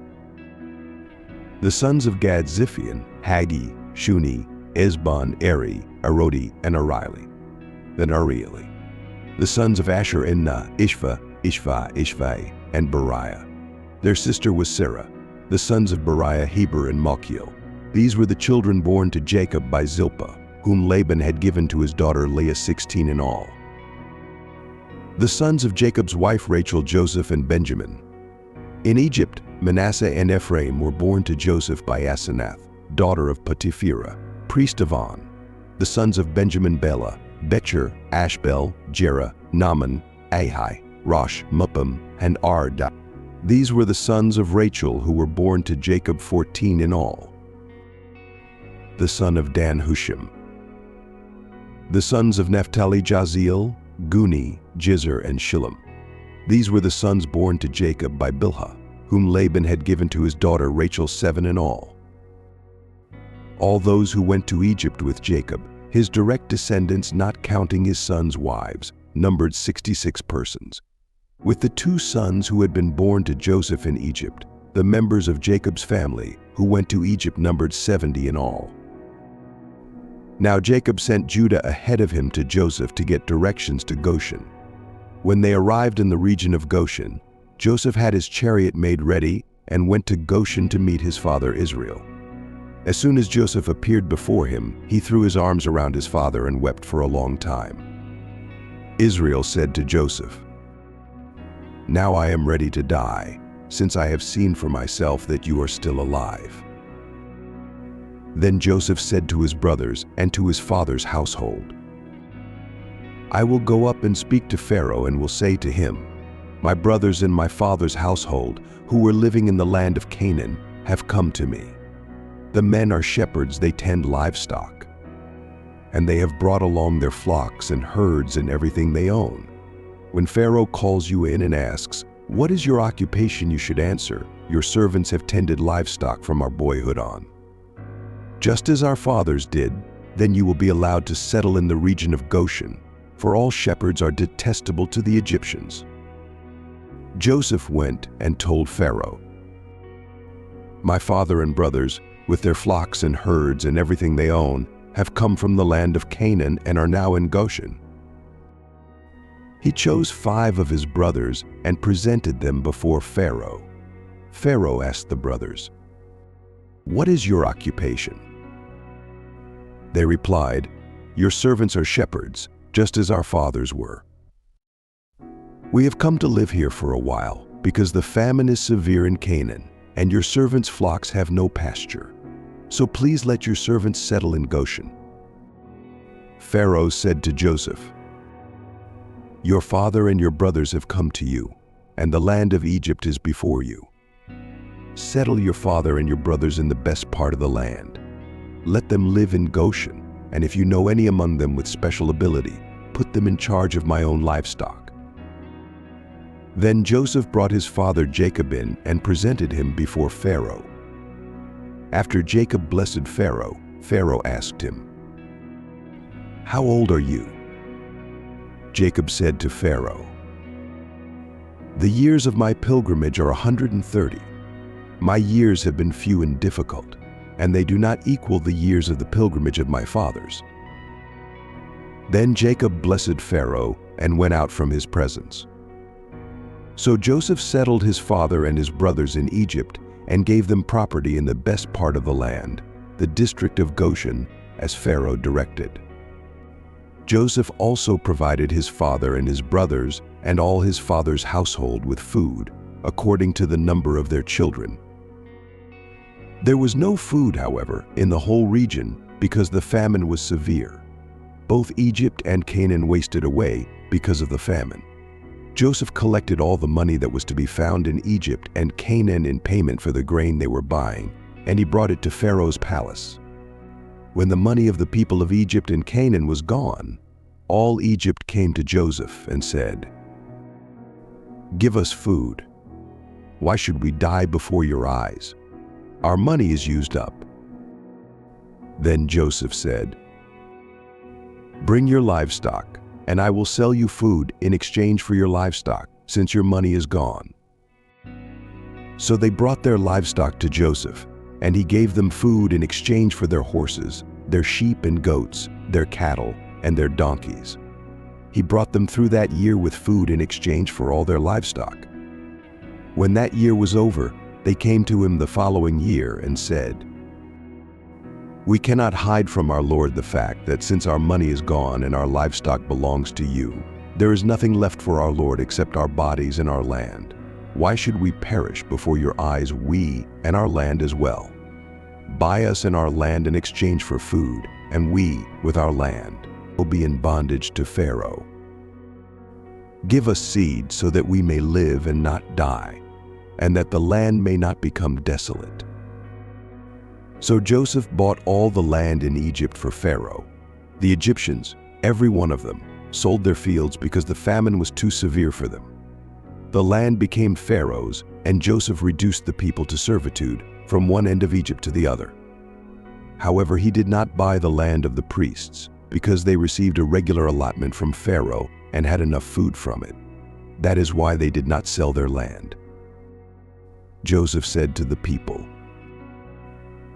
The sons of Gad: Ziphion, Haggi, Shuni, Esbon, Eri, Arodi, and Arili. Then Arieli. The sons of Asher: Enna, Ishva, Ishvai, and Beriah. Their sister was Sarah. The sons of Beriah: Heber and Malchiel. These were the children born to Jacob by Zilpah, whom Laban had given to his daughter Leah, 16 in all. The sons of Jacob's wife Rachel: Joseph and Benjamin. In Egypt, Manasseh and Ephraim were born to Joseph by Asenath, daughter of Potipherah, priest of On. The sons of Benjamin: Bela, Becher, Ashbel, Jerah, Naaman, Ahi, Rosh, Muppim, and Arda. These were the sons of Rachel who were born to Jacob, 14 in all. The son of Dan: Hushim. The sons of Naphtali: Jaziel, Guni, Jizer, and Shillem. These were the sons born to Jacob by Bilhah, whom Laban had given to his daughter Rachel, 7 in all. All those who went to Egypt with Jacob, his direct descendants not counting his sons' wives, numbered 66 persons. With the 2 sons who had been born to Joseph in Egypt, the members of Jacob's family who went to Egypt numbered 70 in all. Now Jacob sent Judah ahead of him to Joseph to get directions to Goshen. When they arrived in the region of Goshen, Joseph had his chariot made ready and went to Goshen to meet his father Israel. As soon as Joseph appeared before him, he threw his arms around his father and wept for a long time. Israel said to Joseph, "Now I am ready to die, since I have seen for myself that you are still alive." Then Joseph said to his brothers and to his father's household, "I will go up and speak to Pharaoh and will say to him, 'My brothers and my father's household, who were living in the land of Canaan, have come to me. The men are shepherds, they tend livestock, and they have brought along their flocks and herds and everything they own. When Pharaoh calls you in and asks, 'What is your occupation?' you should answer, 'Your servants have tended livestock from our boyhood on.' Just as our fathers did, then you will be allowed to settle in the region of Goshen, for all shepherds are detestable to the Egyptians." Joseph went and told Pharaoh, "My father and brothers, with their flocks and herds and everything they own, have come from the land of Canaan and are now in Goshen." He chose 5 of his brothers and presented them before Pharaoh. Pharaoh asked the brothers, "What is your occupation?" They replied, "Your servants are shepherds, just as our fathers were. We have come to live here for a while, because the famine is severe in Canaan, and your servants' flocks have no pasture. So please let your servants settle in Goshen." Pharaoh said to Joseph, "Your father and your brothers have come to you, and the land of Egypt is before you. Settle your father and your brothers in the best part of the land. Let them live in Goshen, and if you know any among them with special ability, put them in charge of my own livestock." Then Joseph brought his father Jacob in and presented him before Pharaoh. After Jacob blessed Pharaoh, Pharaoh asked him, "How old are you?" Jacob said to Pharaoh, "The years of my pilgrimage are 130. My years have been few and difficult, and they do not equal the years of the pilgrimage of my fathers." Then Jacob blessed Pharaoh and went out from his presence. So Joseph settled his father and his brothers in Egypt and gave them property in the best part of the land, the district of Goshen, as Pharaoh directed. Joseph also provided his father and his brothers and all his father's household with food, according to the number of their children. There was no food, however, in the whole region because the famine was severe. Both Egypt and Canaan wasted away because of the famine. Joseph collected all the money that was to be found in Egypt and Canaan in payment for the grain they were buying, and he brought it to Pharaoh's palace. When the money of the people of Egypt and Canaan was gone, all Egypt came to Joseph and said, "Give us food. Why should we die before your eyes? Our money is used up." Then Joseph said, "Bring your livestock, and I will sell you food in exchange for your livestock, since your money is gone." So they brought their livestock to Joseph, and he gave them food in exchange for their horses, their sheep and goats, their cattle, and their donkeys. He brought them through that year with food in exchange for all their livestock. When that year was over, they came to him the following year and said, "We cannot hide from our lord the fact that since our money is gone and our livestock belongs to you, there is nothing left for our lord except our bodies and our land. Why should we perish before your eyes, we and our land as well? Buy us and our land in exchange for food, and we, with our land, will be in bondage to Pharaoh. Give us seed so that we may live and not die, and that the land may not become desolate." So Joseph bought all the land in Egypt for Pharaoh. The Egyptians, every one of them, sold their fields because the famine was too severe for them. The land became Pharaoh's, and Joseph reduced the people to servitude from one end of Egypt to the other. However, he did not buy the land of the priests, because they received a regular allotment from Pharaoh and had enough food from it. That is why they did not sell their land. Joseph said to the people,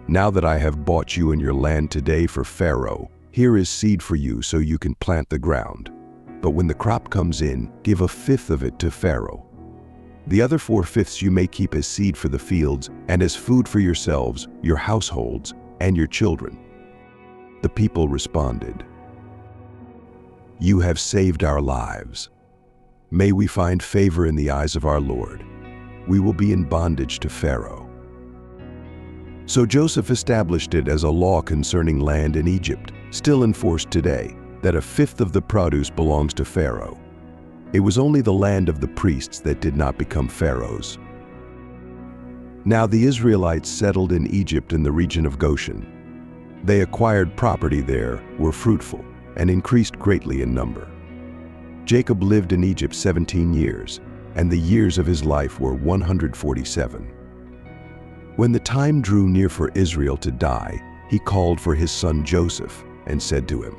"Now that I have bought you and your land today for Pharaoh, here is seed for you so you can plant the ground. But when the crop comes in, give 1/5 of it to Pharaoh. The other 4/5 you may keep as seed for the fields and as food for yourselves, your households, and your children." The people responded, "You have saved our lives. May we find favor in the eyes of our Lord. We will be in bondage to Pharaoh." So Joseph established it as a law concerning land in Egypt, still enforced today, that a fifth of the produce belongs to Pharaoh. It was only the land of the priests that did not become Pharaoh's. Now the Israelites settled in Egypt in the region of Goshen. They acquired property there, were fruitful, and increased greatly in number. Jacob lived in Egypt 17 years, and the years of his life were 147. When the time drew near for Israel to die, he called for his son Joseph and said to him,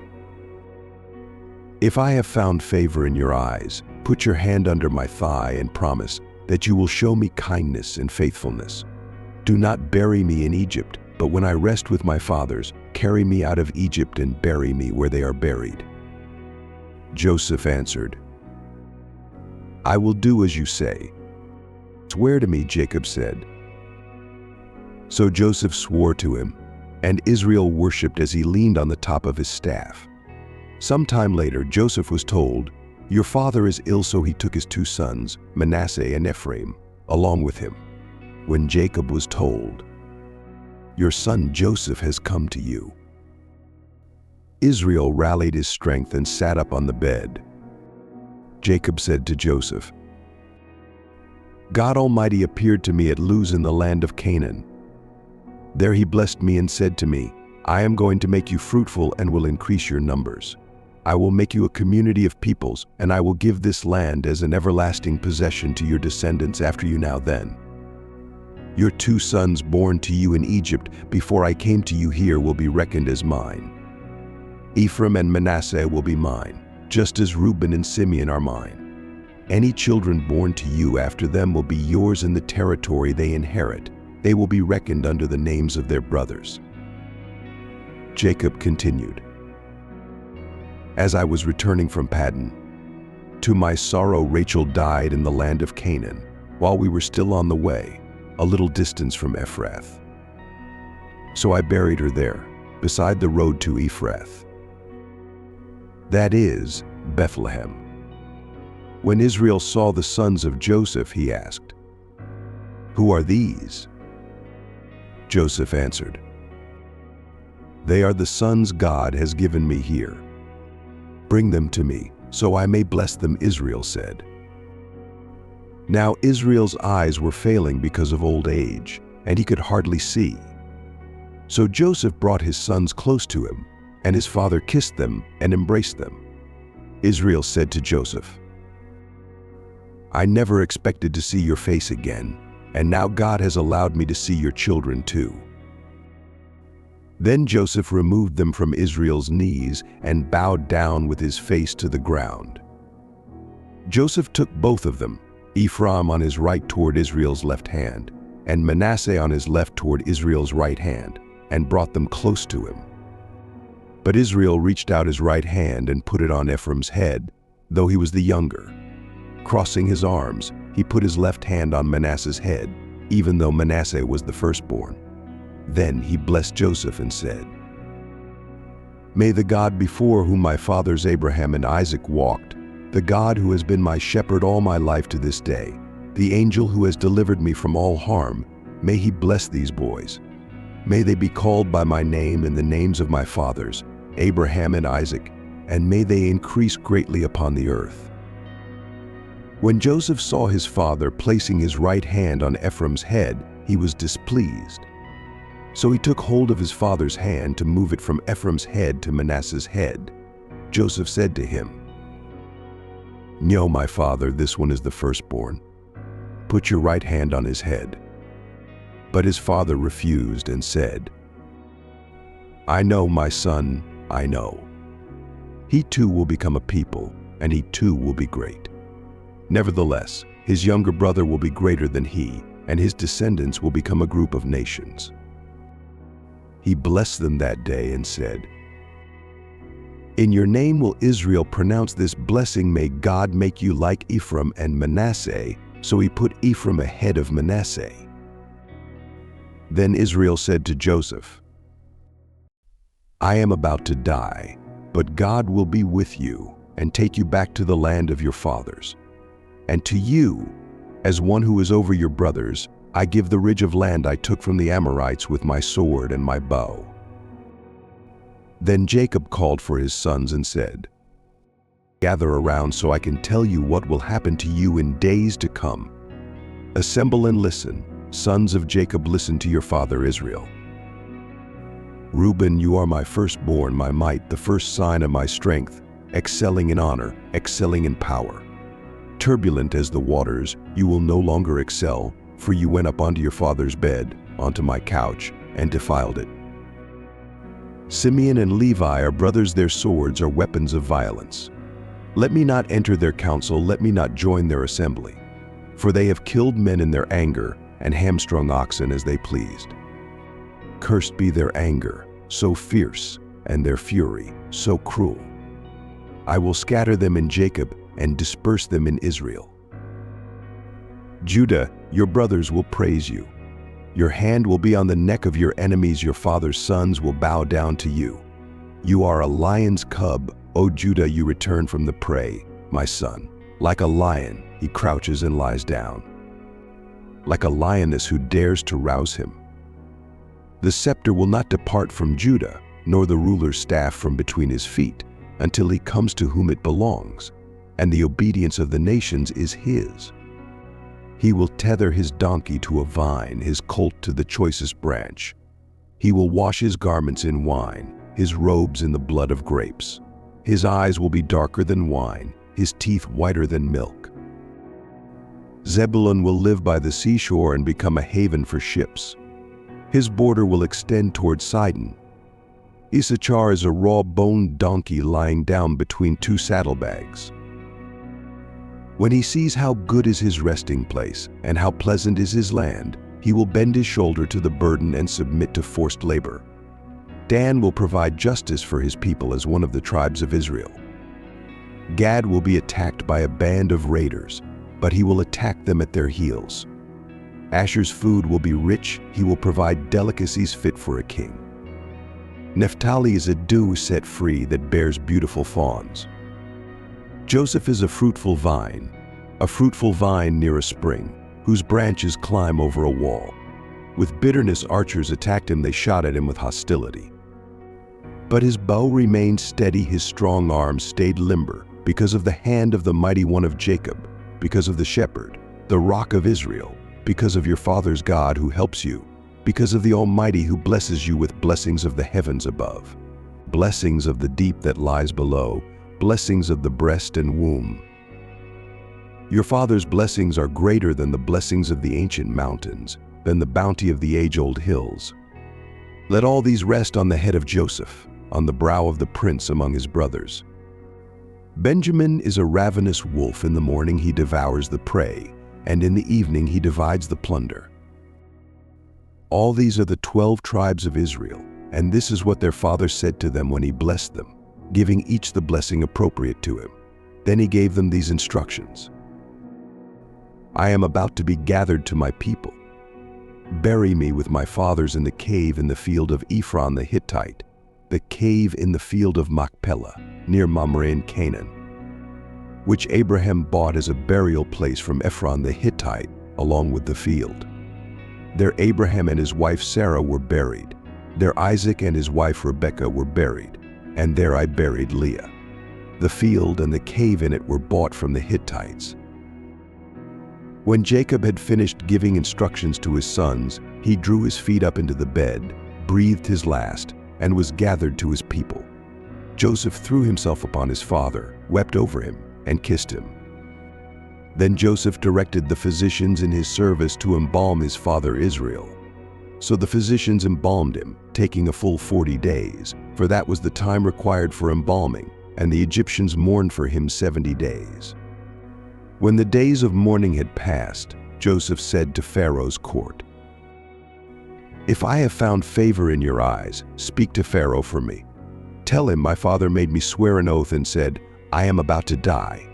"If I have found favor in your eyes, put your hand under my thigh and promise that you will show me kindness and faithfulness. Do not bury me in Egypt, but when I rest with my fathers, carry me out of Egypt and bury me where they are buried." Joseph answered, "I will do as you say." "Swear to me," Jacob said. So Joseph swore to him, and Israel worshipped as he leaned on the top of his staff. Some time later, Joseph was told, "Your father is ill," so he took his 2 sons, Manasseh and Ephraim, along with him. When Jacob was told, "Your son Joseph has come to you," Israel rallied his strength and sat up on the bed. Jacob said to Joseph, "God Almighty appeared to me at Luz in the land of Canaan. There he blessed me and said to me, 'I am going to make you fruitful and will increase your numbers. I will make you a community of peoples, and I will give this land as an everlasting possession to your descendants after you now then. Your 2 sons born to you in Egypt before I came to you here will be reckoned as mine. Ephraim and Manasseh will be mine, just as Reuben and Simeon are mine. Any children born to you after them will be yours in the territory they inherit. They will be reckoned under the names of their brothers." Jacob continued, "As I was returning from Paddan, to my sorrow Rachel died in the land of Canaan, while we were still on the way, a little distance from Ephrath. So I buried her there, beside the road to Ephrath. That is, Bethlehem. When Israel saw the sons of Joseph, he asked, 'Who are these?' Joseph answered, 'They are the sons God has given me here. Bring them to me, so I may bless them,' Israel said. Now Israel's eyes were failing because of old age, and he could hardly see. So Joseph brought his sons close to him, and his father kissed them and embraced them. Israel said to Joseph, 'I never expected to see your face again, and now God has allowed me to see your children too.' Then Joseph removed them from Israel's knees and bowed down with his face to the ground. Joseph took both of them, Ephraim on his right toward Israel's left hand, and Manasseh on his left toward Israel's right hand, and brought them close to him. But Israel reached out his right hand and put it on Ephraim's head, though he was the younger. Crossing his arms, he put his left hand on Manasseh's head, even though Manasseh was the firstborn. Then he blessed Joseph and said, 'May the God before whom my fathers Abraham and Isaac walked, the God who has been my shepherd all my life to this day, the angel who has delivered me from all harm, may he bless these boys. May they be called by my name and the names of my fathers, Abraham and Isaac, and may they increase greatly upon the earth.' When Joseph saw his father placing his right hand on Ephraim's head, he was displeased. So he took hold of his father's hand to move it from Ephraim's head to Manasseh's head. Joseph said to him, 'No, my father, this one is the firstborn. Put your right hand on his head.' But his father refused and said, 'I know, my son, I know. He too will become a people, and he too will be great. Nevertheless, his younger brother will be greater than he, and his descendants will become a group of nations.' He blessed them that day and said, 'In your name will Israel pronounce this blessing, may God make you like Ephraim and Manasseh.' So he put Ephraim ahead of Manasseh. Then Israel said to Joseph, I am about to die, but God will be with you and take you back to the land of your fathers. And to you, as one who is over your brothers, I give the ridge of land I took from the Amorites with my sword and my bow." Then Jacob called for his sons and said, "Gather around so I can tell you what will happen to you in days to come. Assemble and listen, sons of Jacob, listen to your father Israel. Reuben, you are my firstborn, my might, the first sign of my strength, excelling in honor, excelling in power. Turbulent as the waters, you will no longer excel, for you went up onto your father's bed, onto my couch, and defiled it. Simeon and Levi are brothers, their swords are weapons of violence. Let me not enter their council, let me not join their assembly. For they have killed men in their anger, and hamstrung oxen as they pleased. Cursed be their anger, so fierce, and their fury, so cruel. I will scatter them in Jacob and disperse them in Israel. Judah, your brothers will praise you. Your hand will be on the neck of your enemies, your father's sons will bow down to you. You are a lion's cub, O Judah, you return from the prey, my son. Like a lion, he crouches and lies down. Like a lioness who dares to rouse him. The scepter will not depart from Judah, nor the ruler's staff from between his feet, until he comes to whom it belongs, and the obedience of the nations is his. He will tether his donkey to a vine, his colt to the choicest branch. He will wash his garments in wine, his robes in the blood of grapes. His eyes will be darker than wine, his teeth whiter than milk. Zebulun will live by the seashore and become a haven for ships. His border will extend toward Sidon. Issachar is a raw-boned donkey lying down between two saddlebags. When he sees how good is his resting place and how pleasant is his land, he will bend his shoulder to the burden and submit to forced labor. Dan will provide justice for his people as one of the tribes of Israel. Gad will be attacked by a band of raiders, but he will attack them at their heels. Asher's food will be rich, he will provide delicacies fit for a king. Naphtali is a dew set free that bears beautiful fawns. Joseph is a fruitful vine near a spring, whose branches climb over a wall. With bitterness archers attacked him, they shot at him with hostility. But his bow remained steady, his strong arm stayed limber, because of the hand of the mighty one of Jacob, because of the shepherd, the rock of Israel, because of your father's God who helps you, because of the Almighty who blesses you with blessings of the heavens above, blessings of the deep that lies below, blessings of the breast and womb. Your father's blessings are greater than the blessings of the ancient mountains, than the bounty of the age-old hills. Let all these rest on the head of Joseph, on the brow of the prince among his brothers. Benjamin is a ravenous wolf. In the morning he devours the prey, and in the evening he divides the plunder. All these are the 12 tribes of Israel, and this is what their father said to them when he blessed them, giving each the blessing appropriate to him. Then he gave them these instructions. I am about to be gathered to my people. Bury me with my fathers in the cave in the field of Ephron the Hittite, the cave in the field of Machpelah, near Mamre in Canaan, which Abraham bought as a burial place from Ephron the Hittite, along with the field. There Abraham and his wife Sarah were buried. There Isaac and his wife Rebekah were buried, and there I buried Leah. The field and the cave in it were bought from the Hittites. When Jacob had finished giving instructions to his sons, he drew his feet up into the bed, breathed his last, and was gathered to his people. Joseph threw himself upon his father, wept over him, and kissed him. Then Joseph directed the physicians in his service to embalm his father Israel. So the physicians embalmed him, taking a full 40 days, for that was the time required for embalming, and the Egyptians mourned for him 70 days. When the days of mourning had passed, Joseph said to Pharaoh's court, If I have found favor in your eyes, speak to Pharaoh for me. Tell him my father made me swear an oath and said, I am about to die.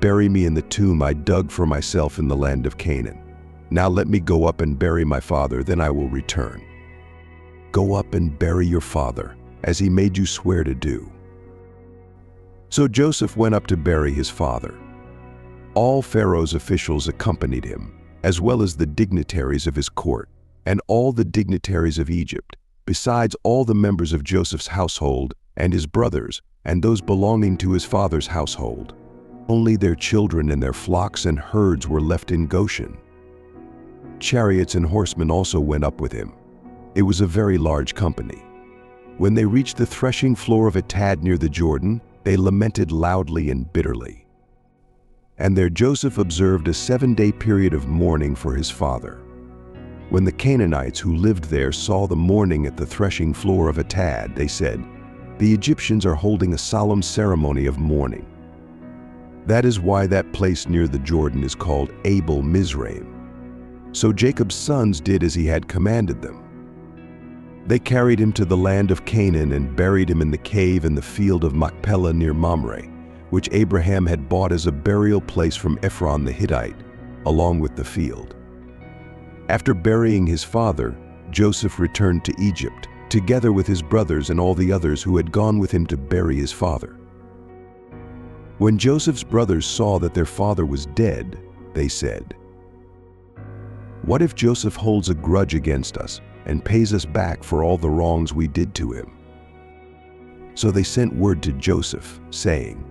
Bury me in the tomb I dug for myself in the land of Canaan. Now let me go up and bury my father, then I will return. Go up and bury your father, as he made you swear to do." So Joseph went up to bury his father. All Pharaoh's officials accompanied him, as well as the dignitaries of his court, and all the dignitaries of Egypt, besides all the members of Joseph's household and his brothers, and those belonging to his father's household. Only their children and their flocks and herds were left in Goshen. Chariots and horsemen also went up with him. It was a very large company. When they reached the threshing floor of Atad near the Jordan, they lamented loudly and bitterly. And there Joseph observed a 7-day period of mourning for his father. When the Canaanites who lived there saw the mourning at the threshing floor of Atad, they said, "The Egyptians are holding a solemn ceremony of mourning." That is why that place near the Jordan is called Abel Mizraim. So Jacob's sons did as he had commanded them. They carried him to the land of Canaan and buried him in the cave in the field of Machpelah near Mamre, which Abraham had bought as a burial place from Ephron the Hittite, along with the field. After burying his father, Joseph returned to Egypt, together with his brothers and all the others who had gone with him to bury his father. When Joseph's brothers saw that their father was dead, they said, "What if Joseph holds a grudge against us and pays us back for all the wrongs we did to him?" So they sent word to Joseph, saying,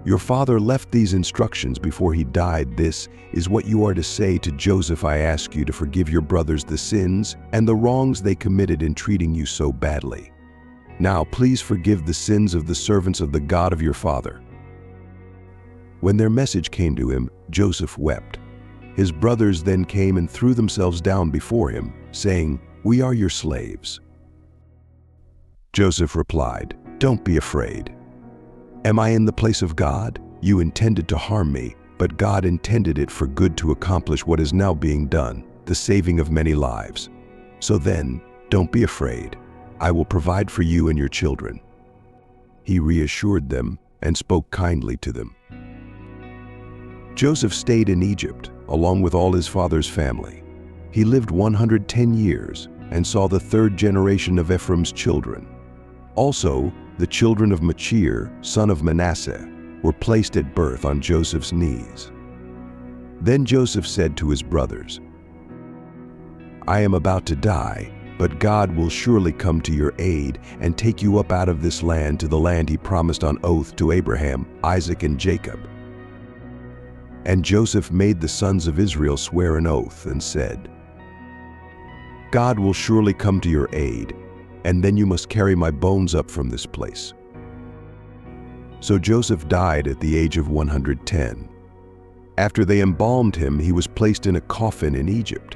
"Your father left these instructions before he died. This is what you are to say to Joseph. I ask you to forgive your brothers the sins and the wrongs they committed in treating you so badly. Now please forgive the sins of the servants of the God of your father." When their message came to him, Joseph wept. His brothers then came and threw themselves down before him, saying, "We are your slaves." Joseph replied, "Don't be afraid. Am I in the place of God? You intended to harm me, but God intended it for good to accomplish what is now being done, the saving of many lives. So then, don't be afraid. I will provide for you and your children." He reassured them and spoke kindly to them. Joseph stayed in Egypt, along with all his father's family. He lived 110 years and saw the 3rd generation of Ephraim's children. Also, the children of Machir, son of Manasseh, were placed at birth on Joseph's knees. Then Joseph said to his brothers, "I am about to die, but God will surely come to your aid and take you up out of this land to the land he promised on oath to Abraham, Isaac, and Jacob." And Joseph made the sons of Israel swear an oath and said, "God will surely come to your aid, and then you must carry my bones up from this place." So Joseph died at the age of 110. After they embalmed him, he was placed in a coffin in Egypt.